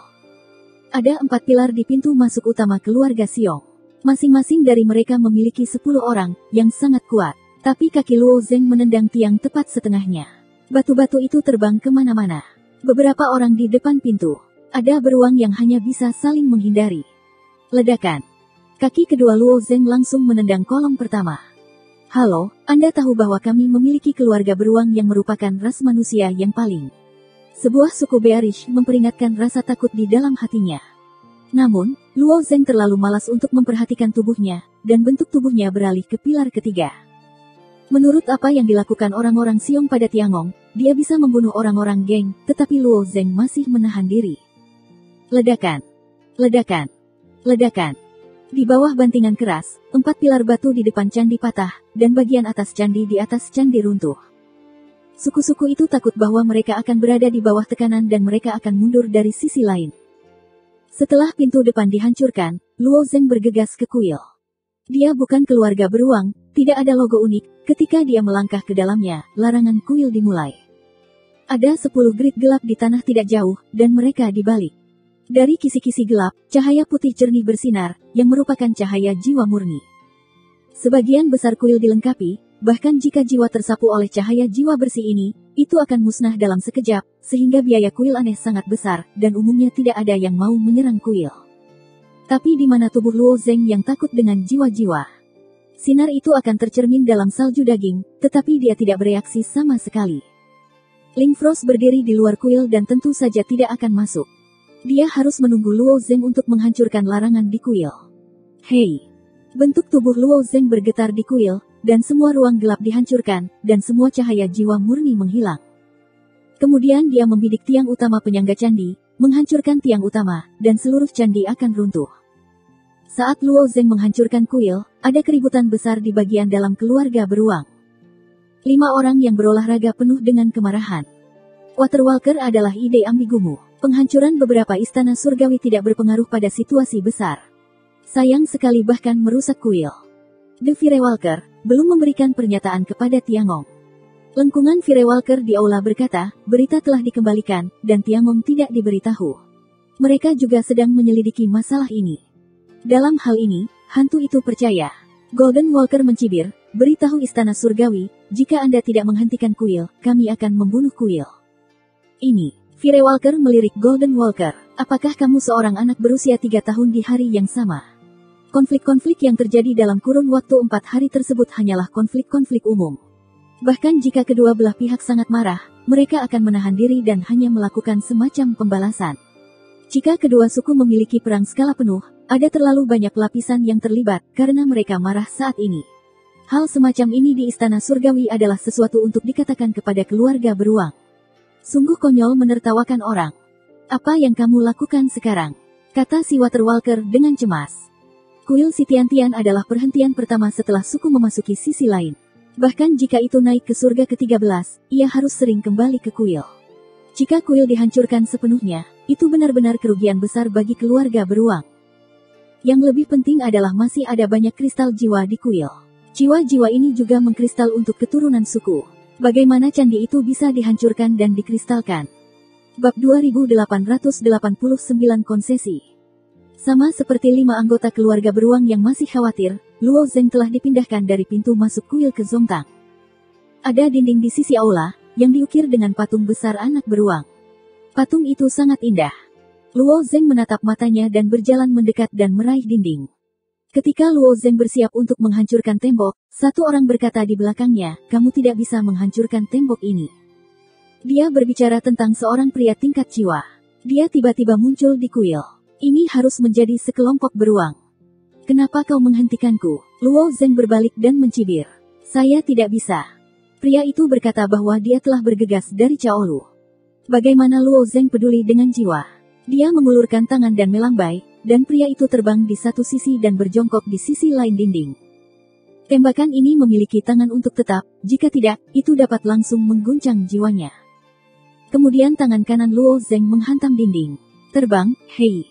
Ada 4 pilar di pintu masuk utama keluarga Xiong. Masing-masing dari mereka memiliki 10 orang, yang sangat kuat. Tapi kaki Luo Zeng menendang tiang tepat setengahnya. Batu-batu itu terbang kemana-mana. Beberapa orang di depan pintu. Ada beruang yang hanya bisa saling menghindari. Ledakan. Kaki kedua Luo Zeng langsung menendang kolom pertama. "Halo, Anda tahu bahwa kami memiliki keluarga beruang yang merupakan ras manusia yang paling..." Sebuah suku bearish memperingatkan rasa takut di dalam hatinya. Namun, Luo Zeng terlalu malas untuk memperhatikan tubuhnya, dan bentuk tubuhnya beralih ke pilar ketiga. Menurut apa yang dilakukan orang-orang Xiong pada Tiangong, dia bisa membunuh orang-orang geng, tetapi Luo Zeng masih menahan diri. Ledakan. Ledakan. Ledakan. Di bawah bantingan keras, 4 pilar batu di depan candi patah, dan bagian atas candi di atas candi runtuh. Suku-suku itu takut bahwa mereka akan berada di bawah tekanan dan mereka akan mundur dari sisi lain. Setelah pintu depan dihancurkan, Luo Zeng bergegas ke kuil. Dia bukan keluarga beruang, tidak ada logo unik. Ketika dia melangkah ke dalamnya, larangan kuil dimulai. Ada 10 grid gelap di tanah tidak jauh, dan mereka dibalik. Dari kisi-kisi gelap, cahaya putih jernih bersinar, yang merupakan cahaya jiwa murni. Sebagian besar kuil dilengkapi, bahkan jika jiwa tersapu oleh cahaya jiwa bersih ini, itu akan musnah dalam sekejap, sehingga biaya kuil aneh sangat besar, dan umumnya tidak ada yang mau menyerang kuil. Tapi di mana tubuh Luo Zeng yang takut dengan jiwa-jiwa? Sinar itu akan tercermin dalam salju daging, tetapi dia tidak bereaksi sama sekali. Ling Frost berdiri di luar kuil dan tentu saja tidak akan masuk. Dia harus menunggu Luo Zeng untuk menghancurkan larangan di kuil. Hei! Bentuk tubuh Luo Zeng bergetar di kuil, dan semua ruang gelap dihancurkan, dan semua cahaya jiwa murni menghilang. Kemudian dia membidik tiang utama penyangga candi, menghancurkan tiang utama, dan seluruh candi akan runtuh. Saat Luo Zeng menghancurkan kuil, ada keributan besar di bagian dalam keluarga beruang. 5 orang yang berolahraga penuh dengan kemarahan. Waterwalker adalah ide ambigumu. Penghancuran beberapa istana surgawi tidak berpengaruh pada situasi besar. Sayang sekali bahkan merusak kuil. The Firewalker belum memberikan pernyataan kepada Tiangong. Lengkungan Firewalker di aula berkata, berita telah dikembalikan, dan Tiangong tidak diberitahu. Mereka juga sedang menyelidiki masalah ini. Dalam hal ini, hantu itu percaya. Golden Walker mencibir, beritahu istana surgawi, jika Anda tidak menghentikan kuil, kami akan membunuh kuil. Ini, Firewalker melirik Golden Walker, apakah kamu seorang anak berusia 3 tahun di hari yang sama? Konflik-konflik yang terjadi dalam kurun waktu 4 hari tersebut hanyalah konflik-konflik umum. Bahkan jika kedua belah pihak sangat marah, mereka akan menahan diri dan hanya melakukan semacam pembalasan. Jika kedua suku memiliki perang skala penuh, ada terlalu banyak lapisan yang terlibat karena mereka marah saat ini. Hal semacam ini di Istana Surgawi adalah sesuatu untuk dikatakan kepada keluarga beruang. Sungguh konyol menertawakan orang. Apa yang kamu lakukan sekarang? Kata si Water Walker dengan cemas. Kuil si Tian-Tian adalah perhentian pertama setelah suku memasuki sisi lain. Bahkan jika itu naik ke surga ke-13, ia harus sering kembali ke kuil. Jika kuil dihancurkan sepenuhnya, itu benar-benar kerugian besar bagi keluarga beruang. Yang lebih penting adalah masih ada banyak kristal jiwa di kuil. Jiwa-jiwa ini juga mengkristal untuk keturunan suku. Bagaimana candi itu bisa dihancurkan dan dikristalkan? Bab 2889 Konsesi. Sama seperti 5 anggota keluarga beruang yang masih khawatir, Luo Zeng telah dipindahkan dari pintu masuk kuil ke Zongtang. Ada dinding di sisi aula, yang diukir dengan patung besar anak beruang. Patung itu sangat indah. Luo Zeng menatap matanya dan berjalan mendekat dan meraih dinding. Ketika Luo Zeng bersiap untuk menghancurkan tembok, satu orang berkata di belakangnya, "Kamu tidak bisa menghancurkan tembok ini." Dia berbicara tentang seorang pria tingkat jiwa. Dia tiba-tiba muncul di kuil. Ini harus menjadi sekelompok beruang. Kenapa kau menghentikanku? Luo Zeng berbalik dan mencibir. Saya tidak bisa. Pria itu berkata bahwa dia telah bergegas dari Chaolu. Bagaimana Luo Zeng peduli dengan jiwa? Dia mengulurkan tangan dan melambai, dan pria itu terbang di satu sisi dan berjongkok di sisi lain dinding. Tembakan ini memiliki tangan untuk tetap, jika tidak, itu dapat langsung mengguncang jiwanya. Kemudian tangan kanan Luo Zeng menghantam dinding. Terbang, hei.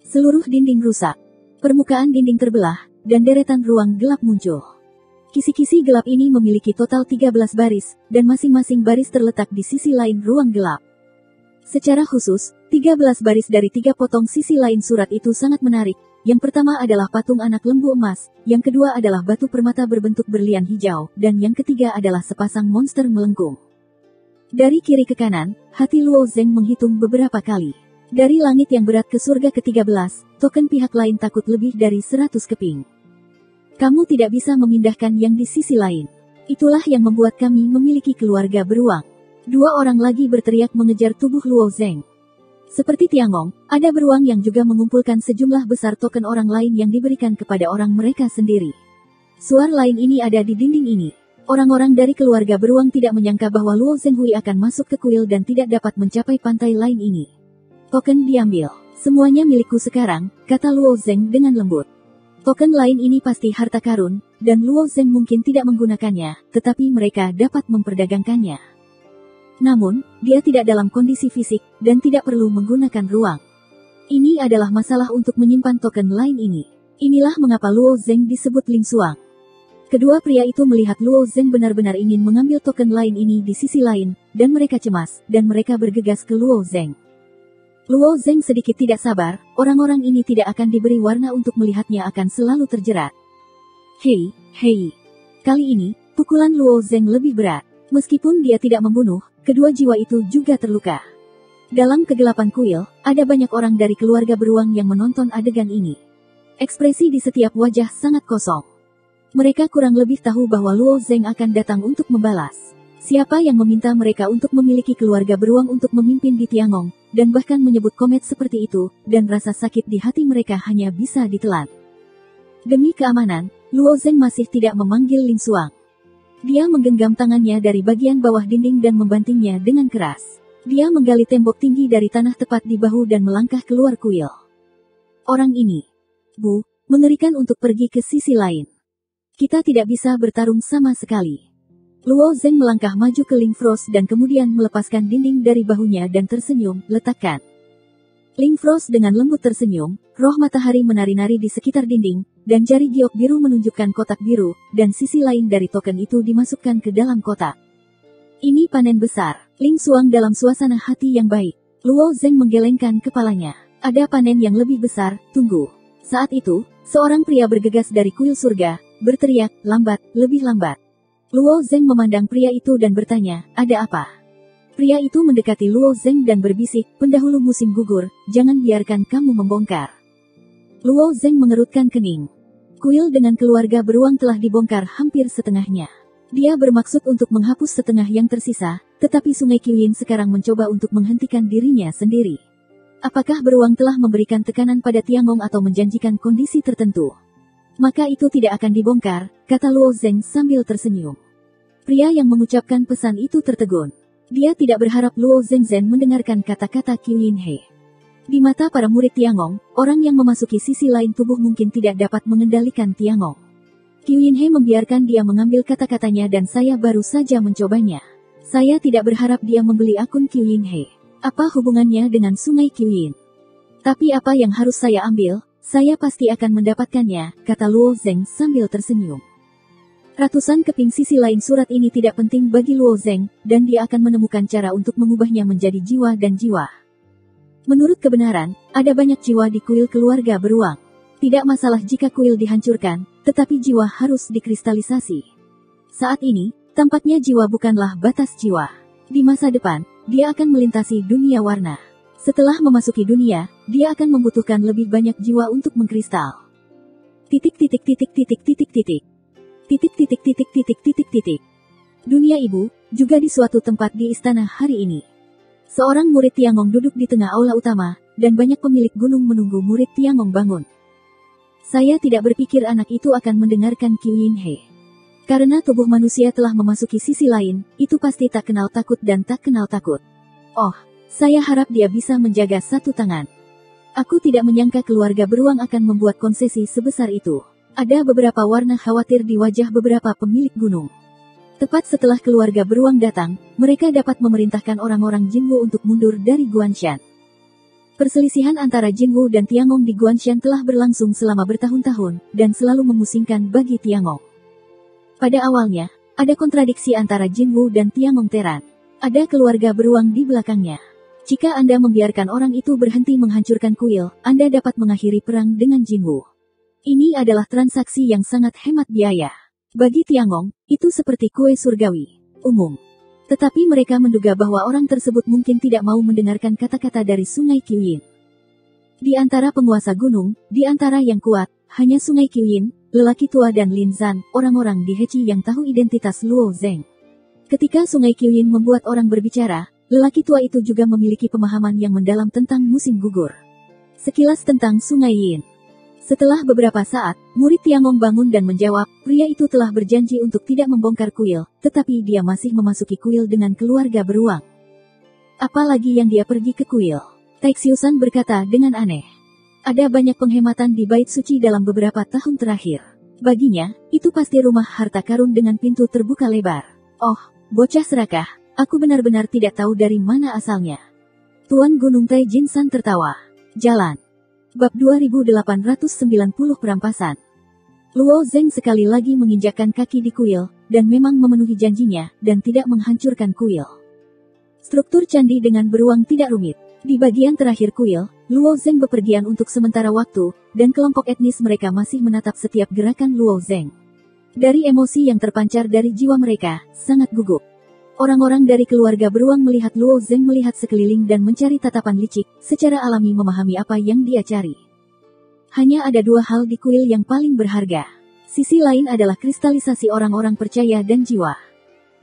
Seluruh dinding rusak. Permukaan dinding terbelah, dan deretan ruang gelap muncul. Kisi-kisi gelap ini memiliki total 13 baris, dan masing-masing baris terletak di sisi lain ruang gelap. Secara khusus, 13 baris dari 3 potong sisi lain surat itu sangat menarik. Yang pertama adalah patung anak lembu emas, yang kedua adalah batu permata berbentuk berlian hijau, dan yang ketiga adalah sepasang monster melengkung. Dari kiri ke kanan, hati Luo Zeng menghitung beberapa kali. Dari langit yang berat ke surga ke-13, token pihak lain takut lebih dari 100 keping. Kamu tidak bisa memindahkan yang di sisi lain. Itulah yang membuat kami memiliki keluarga beruang. 2 orang lagi berteriak mengejar tubuh Luo Zeng. Seperti Tiangong, ada beruang yang juga mengumpulkan sejumlah besar token orang lain yang diberikan kepada orang mereka sendiri. Suar lain ini ada di dinding ini. Orang-orang dari keluarga beruang tidak menyangka bahwa Luo Zenghui akan masuk ke kuil dan tidak dapat mencapai pantai lain ini. Token diambil. Semuanya milikku sekarang, kata Luo Zeng dengan lembut. Token lain ini pasti harta karun, dan Luo Zeng mungkin tidak menggunakannya, tetapi mereka dapat memperdagangkannya. Namun, dia tidak dalam kondisi fisik, dan tidak perlu menggunakan ruang. Ini adalah masalah untuk menyimpan token lain ini. Inilah mengapa Luo Zeng disebut Ling Suang. Kedua pria itu melihat Luo Zeng benar-benar ingin mengambil token lain ini di sisi lain, dan mereka cemas, dan mereka bergegas ke Luo Zeng. Luo Zeng sedikit tidak sabar, orang-orang ini tidak akan diberi warna untuk melihatnya akan selalu terjerat. Hei, hei. Kali ini, pukulan Luo Zeng lebih berat. Meskipun dia tidak membunuh, kedua jiwa itu juga terluka. Dalam kegelapan kuil, ada banyak orang dari keluarga beruang yang menonton adegan ini. Ekspresi di setiap wajah sangat kosong. Mereka kurang lebih tahu bahwa Luo Zeng akan datang untuk membalas. Siapa yang meminta mereka untuk memiliki keluarga beruang untuk memimpin di Tiangong, dan bahkan menyebut komet seperti itu, dan rasa sakit di hati mereka hanya bisa ditelan. Demi keamanan, Luo Zeng masih tidak memanggil Ling Suang. Dia menggenggam tangannya dari bagian bawah dinding dan membantingnya dengan keras. Dia menggali tembok tinggi dari tanah tepat di bahu dan melangkah keluar kuil. Orang ini, Bu, mengerikan untuk pergi ke sisi lain. Kita tidak bisa bertarung sama sekali. Luo Zeng melangkah maju ke Ling Frost dan kemudian melepaskan dinding dari bahunya dan tersenyum, letakkan. Ling Frost dengan lembut tersenyum, roh matahari menari-nari di sekitar dinding, dan jari giok biru menunjukkan kotak biru, dan sisi lain dari token itu dimasukkan ke dalam kotak. Ini panen besar. Ling Suang dalam suasana hati yang baik. Luo Zeng menggelengkan kepalanya. Ada panen yang lebih besar, tunggu. Saat itu, seorang pria bergegas dari kuil surga, berteriak, lambat, lebih lambat. Luo Zeng memandang pria itu dan bertanya, ada apa? Pria itu mendekati Luo Zeng dan berbisik, pendahulu musim gugur, jangan biarkan kamu membongkar. Luo Zeng mengerutkan kening. Kuil dengan keluarga beruang telah dibongkar hampir setengahnya. Dia bermaksud untuk menghapus setengah yang tersisa, tetapi Sungai Qiyin sekarang mencoba untuk menghentikan dirinya sendiri. Apakah beruang telah memberikan tekanan pada Tiangong atau menjanjikan kondisi tertentu? Maka itu tidak akan dibongkar, kata Luo Zeng sambil tersenyum. Pria yang mengucapkan pesan itu tertegun. Dia tidak berharap Luo Zengzhen mendengarkan kata-kata Qiyin He. Di mata para murid Tiangong, orang yang memasuki sisi lain tubuh mungkin tidak dapat mengendalikan Tiangong. Qiyin He membiarkan dia mengambil kata-katanya dan saya baru saja mencobanya. Saya tidak berharap dia membeli akun Qiyin He. Apa hubungannya dengan Sungai Qiyin? Tapi apa yang harus saya ambil, saya pasti akan mendapatkannya, kata Luo Zeng sambil tersenyum. Ratusan keping sisi lain surat ini tidak penting bagi Luo Zeng, dan dia akan menemukan cara untuk mengubahnya menjadi jiwa dan jiwa. Menurut kebenaran, ada banyak jiwa di kuil keluarga beruang. Tidak masalah jika kuil dihancurkan, tetapi jiwa harus dikristalisasi. Saat ini, tampaknya jiwa bukanlah batas jiwa. Di masa depan, dia akan melintasi dunia warna. Setelah memasuki dunia, dia akan membutuhkan lebih banyak jiwa untuk mengkristal. Dunia ibu, juga di suatu tempat di istana hari ini. Seorang murid Tiangong duduk di tengah aula utama, dan banyak pemilik gunung menunggu murid Tiangong bangun. Saya tidak berpikir anak itu akan mendengarkan Qiyin He. Karena tubuh manusia telah memasuki sisi lain, itu pasti tak kenal takut dan tak kenal takut. Oh, saya harap dia bisa menjaga satu tangan. Aku tidak menyangka keluarga beruang akan membuat konsesi sebesar itu. Ada beberapa warna khawatir di wajah beberapa pemilik gunung. Tepat setelah keluarga beruang datang, mereka dapat memerintahkan orang-orang Jinwu untuk mundur dari Guanshan. Perselisihan antara Jinwu dan Tiangong di Guanshan telah berlangsung selama bertahun-tahun, dan selalu memusingkan bagi Tiangong. Pada awalnya, ada kontradiksi antara Jinwu dan Tiangong Teran. Ada keluarga beruang di belakangnya. Jika Anda membiarkan orang itu berhenti menghancurkan kuil, Anda dapat mengakhiri perang dengan Jinwu. Ini adalah transaksi yang sangat hemat biaya. Bagi Tiangong, itu seperti kue surgawi, umum. Tetapi mereka menduga bahwa orang tersebut mungkin tidak mau mendengarkan kata-kata dari Sungai Qiyin. Di antara penguasa gunung, di antara yang kuat, hanya Sungai Qiyin, lelaki tua dan Lin Zan, orang-orang di Hechi yang tahu identitas Luo Zeng. Ketika Sungai Qiyin membuat orang berbicara, lelaki tua itu juga memiliki pemahaman yang mendalam tentang musim gugur. Sekilas tentang Sungai Yin. Setelah beberapa saat, murid Tiangong bangun dan menjawab, pria itu telah berjanji untuk tidak membongkar kuil, tetapi dia masih memasuki kuil dengan keluarga beruang. Apalagi yang dia pergi ke kuil? Taixiusan berkata dengan aneh. Ada banyak penghematan di bait suci dalam beberapa tahun terakhir. Baginya, itu pasti rumah harta karun dengan pintu terbuka lebar. Oh, bocah serakah, aku benar-benar tidak tahu dari mana asalnya. Tuan Gunung Tai Jinsan tertawa. Jalan. Bab 2890 Perampasan. Luo Zeng sekali lagi menginjakkan kaki di kuil, dan memang memenuhi janjinya, dan tidak menghancurkan kuil. Struktur candi dengan beruang tidak rumit. Di bagian terakhir kuil, Luo Zeng bepergian untuk sementara waktu, dan kelompok etnis mereka masih menatap setiap gerakan Luo Zeng. Dari emosi yang terpancar dari jiwa mereka, sangat gugup. Orang-orang dari keluarga beruang melihat Luo Zeng melihat sekeliling dan mencari tatapan licik, secara alami memahami apa yang dia cari. Hanya ada dua hal di kuil yang paling berharga. Sisi lain adalah kristalisasi orang-orang percaya dan jiwa.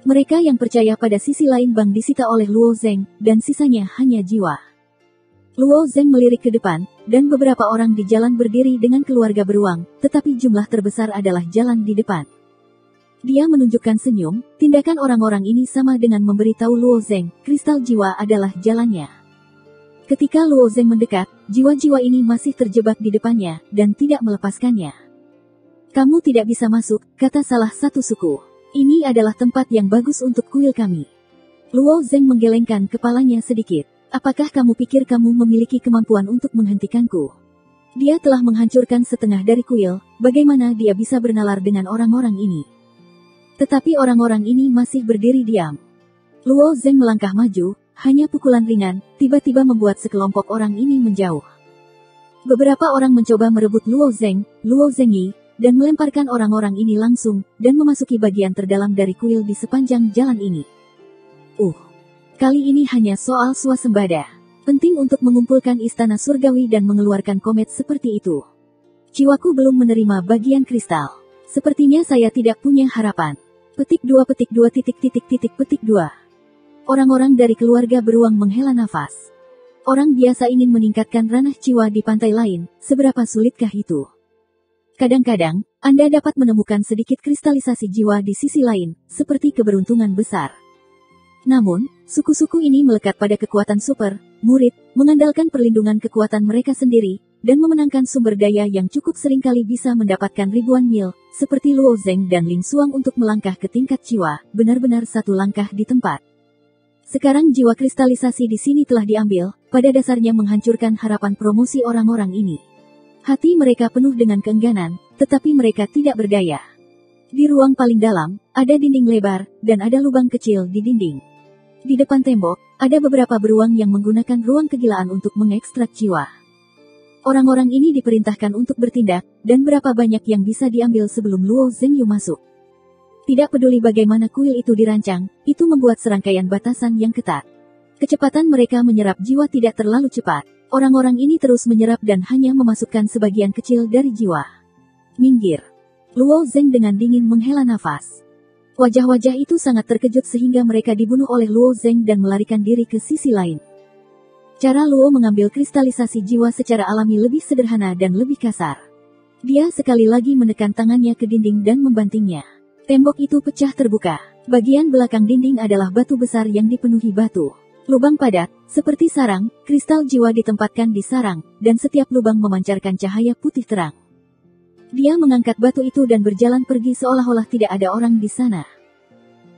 Mereka yang percaya pada sisi lain bang disita oleh Luo Zeng, dan sisanya hanya jiwa. Luo Zeng melirik ke depan, dan beberapa orang di jalan berdiri dengan keluarga beruang, tetapi jumlah terbesar adalah jalan di depan. Dia menunjukkan senyum, tindakan orang-orang ini sama dengan memberitahu Luo Zeng, kristal jiwa adalah jalannya. Ketika Luo Zeng mendekat, jiwa-jiwa ini masih terjebak di depannya, dan tidak melepaskannya. Kamu tidak bisa masuk, kata salah satu suku. Ini adalah tempat yang bagus untuk kuil kami. Luo Zeng menggelengkan kepalanya sedikit. Apakah kamu pikir kamu memiliki kemampuan untuk menghentikanku? Dia telah menghancurkan setengah dari kuil, bagaimana dia bisa bernalar dengan orang-orang ini? Tetapi orang-orang ini masih berdiri diam. Luo Zeng melangkah maju, hanya pukulan ringan, tiba-tiba membuat sekelompok orang ini menjauh. Beberapa orang mencoba merebut Luo Zengyi, dan melemparkan orang-orang ini langsung, dan memasuki bagian terdalam dari kuil di sepanjang jalan ini. Kali ini hanya soal swasembada. Penting untuk mengumpulkan istana surgawi dan mengeluarkan komet seperti itu. Jiwaku belum menerima bagian kristal. Sepertinya saya tidak punya harapan. Petik 2 petik 2. Orang-orang dari keluarga beruang menghela nafas. Orang biasa ingin meningkatkan ranah jiwa di pantai lain, seberapa sulitkah itu? Kadang-kadang, Anda dapat menemukan sedikit kristalisasi jiwa di sisi lain, seperti keberuntungan besar. Namun, suku-suku ini melekat pada kekuatan super, murid, mengandalkan perlindungan kekuatan mereka sendiri, dan memenangkan sumber daya yang cukup seringkali bisa mendapatkan ribuan mil, seperti Luo Zeng dan Ling Xuang untuk melangkah ke tingkat jiwa, benar-benar satu langkah di tempat. Sekarang jiwa kristalisasi di sini telah diambil, pada dasarnya menghancurkan harapan promosi orang-orang ini. Hati mereka penuh dengan keengganan, tetapi mereka tidak berdaya. Di ruang paling dalam, ada dinding lebar, dan ada lubang kecil di dinding. Di depan tembok, ada beberapa beruang yang menggunakan ruang kegilaan untuk mengekstrak jiwa. Orang-orang ini diperintahkan untuk bertindak, dan berapa banyak yang bisa diambil sebelum Luo Zengyu masuk. Tidak peduli bagaimana kuil itu dirancang, itu membuat serangkaian batasan yang ketat. Kecepatan mereka menyerap jiwa tidak terlalu cepat. Orang-orang ini terus menyerap dan hanya memasukkan sebagian kecil dari jiwa. Minggir. Luo Zeng dengan dingin menghela nafas. Wajah-wajah itu sangat terkejut sehingga mereka dibunuh oleh Luo Zeng dan melarikan diri ke sisi lain. Cara Luo mengambil kristalisasi jiwa secara alami lebih sederhana dan lebih kasar. Dia sekali lagi menekan tangannya ke dinding dan membantingnya. Tembok itu pecah terbuka. Bagian belakang dinding adalah batu besar yang dipenuhi batu. Lubang padat, seperti sarang, kristal jiwa ditempatkan di sarang, dan setiap lubang memancarkan cahaya putih terang. Dia mengangkat batu itu dan berjalan pergi seolah-olah tidak ada orang di sana.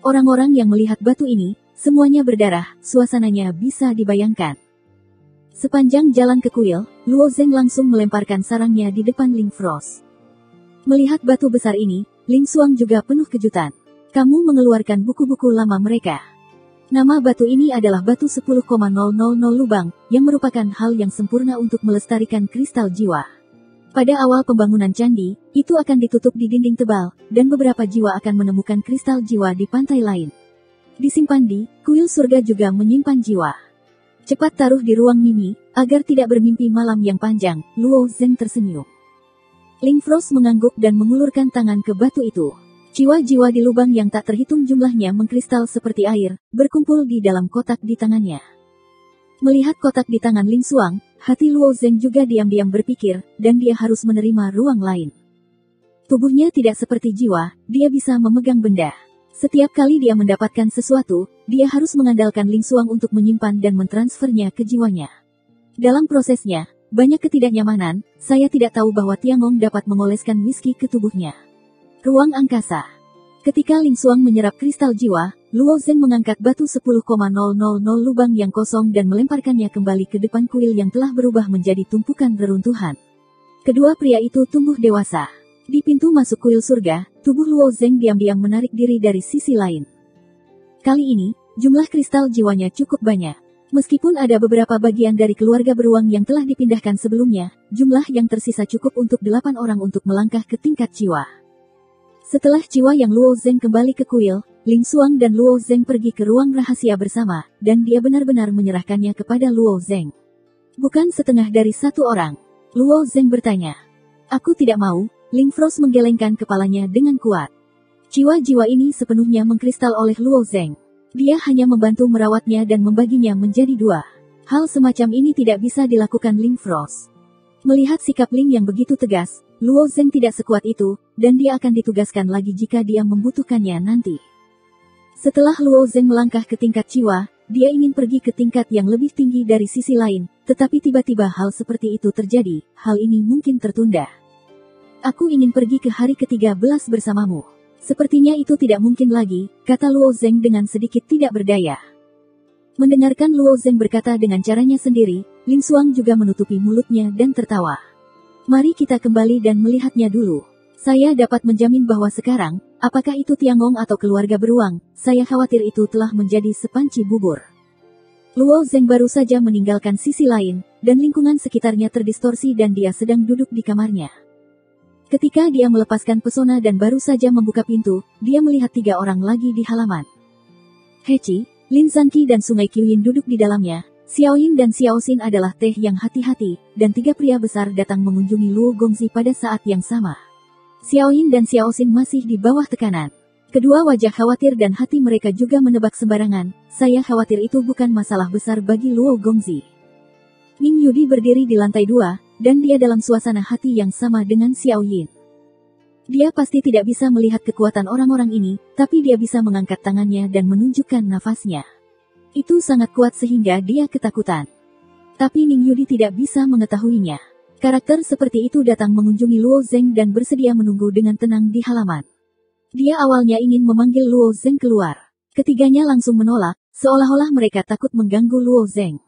Orang-orang yang melihat batu ini, semuanya berdarah, suasananya bisa dibayangkan. Sepanjang jalan ke kuil, Luo Zeng langsung melemparkan sarangnya di depan Ling Frost. Melihat batu besar ini, Ling Xuang juga penuh kejutan. Kamu mengeluarkan buku-buku lama mereka. Nama batu ini adalah batu 10,000 lubang, yang merupakan hal yang sempurna untuk melestarikan kristal jiwa. Pada awal pembangunan candi, itu akan ditutup di dinding tebal, dan beberapa jiwa akan menemukan kristal jiwa di pantai lain. Disimpan di kuil surga juga menyimpan jiwa. Cepat taruh di ruang mimi, agar tidak bermimpi malam yang panjang, Luo Zeng tersenyum. Ling Frost mengangguk dan mengulurkan tangan ke batu itu. Jiwa-jiwa di lubang yang tak terhitung jumlahnya mengkristal seperti air, berkumpul di dalam kotak di tangannya. Melihat kotak di tangan Ling Xuang, hati Luo Zeng juga diam-diam berpikir, dan dia harus menerima ruang lain. Tubuhnya tidak seperti jiwa, dia bisa memegang benda. Setiap kali dia mendapatkan sesuatu, dia harus mengandalkan Ling Xuang untuk menyimpan dan mentransfernya ke jiwanya. Dalam prosesnya, banyak ketidaknyamanan, saya tidak tahu bahwa Tiangong dapat mengoleskan whisky ke tubuhnya. Ruang angkasa. Ketika Ling Xuang menyerap kristal jiwa, Luo Zeng mengangkat batu 10,000 lubang yang kosong dan melemparkannya kembali ke depan kuil yang telah berubah menjadi tumpukan reruntuhan. Kedua pria itu tumbuh dewasa. Di pintu masuk kuil surga, tubuh Luo Zeng diam-diam menarik diri dari sisi lain. Kali ini, jumlah kristal jiwanya cukup banyak. Meskipun ada beberapa bagian dari keluarga beruang yang telah dipindahkan sebelumnya, jumlah yang tersisa cukup untuk 8 orang untuk melangkah ke tingkat jiwa. Setelah jiwa yang Luo Zeng kembali ke kuil, Ling Xuang dan Luo Zeng pergi ke ruang rahasia bersama, dan dia benar-benar menyerahkannya kepada Luo Zeng. Bukan setengah dari satu orang. Luo Zeng bertanya. Aku tidak mau. Ling Frost menggelengkan kepalanya dengan kuat. Jiwa-jiwa ini sepenuhnya mengkristal oleh Luo Zeng. Dia hanya membantu merawatnya dan membaginya menjadi 2. Hal semacam ini tidak bisa dilakukan Ling Frost. Melihat sikap Ling yang begitu tegas, Luo Zeng tidak sekuat itu, dan dia akan ditugaskan lagi jika dia membutuhkannya nanti. Setelah Luo Zeng melangkah ke tingkat jiwa, dia ingin pergi ke tingkat yang lebih tinggi dari sisi lain, tetapi tiba-tiba hal seperti itu terjadi, hal ini mungkin tertunda. Aku ingin pergi ke hari ke-13 bersamamu. Sepertinya itu tidak mungkin lagi, kata Luo Zeng dengan sedikit tidak berdaya. Mendengarkan Luo Zeng berkata dengan caranya sendiri, Ling Xuang juga menutupi mulutnya dan tertawa. Mari kita kembali dan melihatnya dulu. Saya dapat menjamin bahwa sekarang, apakah itu Tiangong atau keluarga beruang, saya khawatir itu telah menjadi sepanci bubur. Luo Zeng baru saja meninggalkan sisi lain, dan lingkungan sekitarnya terdistorsi dan dia sedang duduk di kamarnya. Ketika dia melepaskan pesona dan baru saja membuka pintu, dia melihat 3 orang lagi di halaman. Hechi, Lin Zhanqi dan Sungai Qiuyin duduk di dalamnya. Xiaoyin dan Xiaoxin adalah teh yang hati-hati, dan 3 pria besar datang mengunjungi Luo Gongzi pada saat yang sama. Xiao Yin dan Xiao Xin masih di bawah tekanan. Kedua wajah khawatir dan hati mereka juga menebak sembarangan, saya khawatir itu bukan masalah besar bagi Luo Gongzi. Ning Yudi berdiri di lantai 2, dan dia dalam suasana hati yang sama dengan Xiao Yin. Dia pasti tidak bisa melihat kekuatan orang-orang ini, tapi dia bisa mengangkat tangannya dan menunjukkan nafasnya. Itu sangat kuat sehingga dia ketakutan. Tapi Ning Yudi tidak bisa mengetahuinya. Karakter seperti itu datang mengunjungi Luo Zeng dan bersedia menunggu dengan tenang di halaman. Dia awalnya ingin memanggil Luo Zeng keluar. Ketiganya langsung menolak, seolah-olah mereka takut mengganggu Luo Zeng.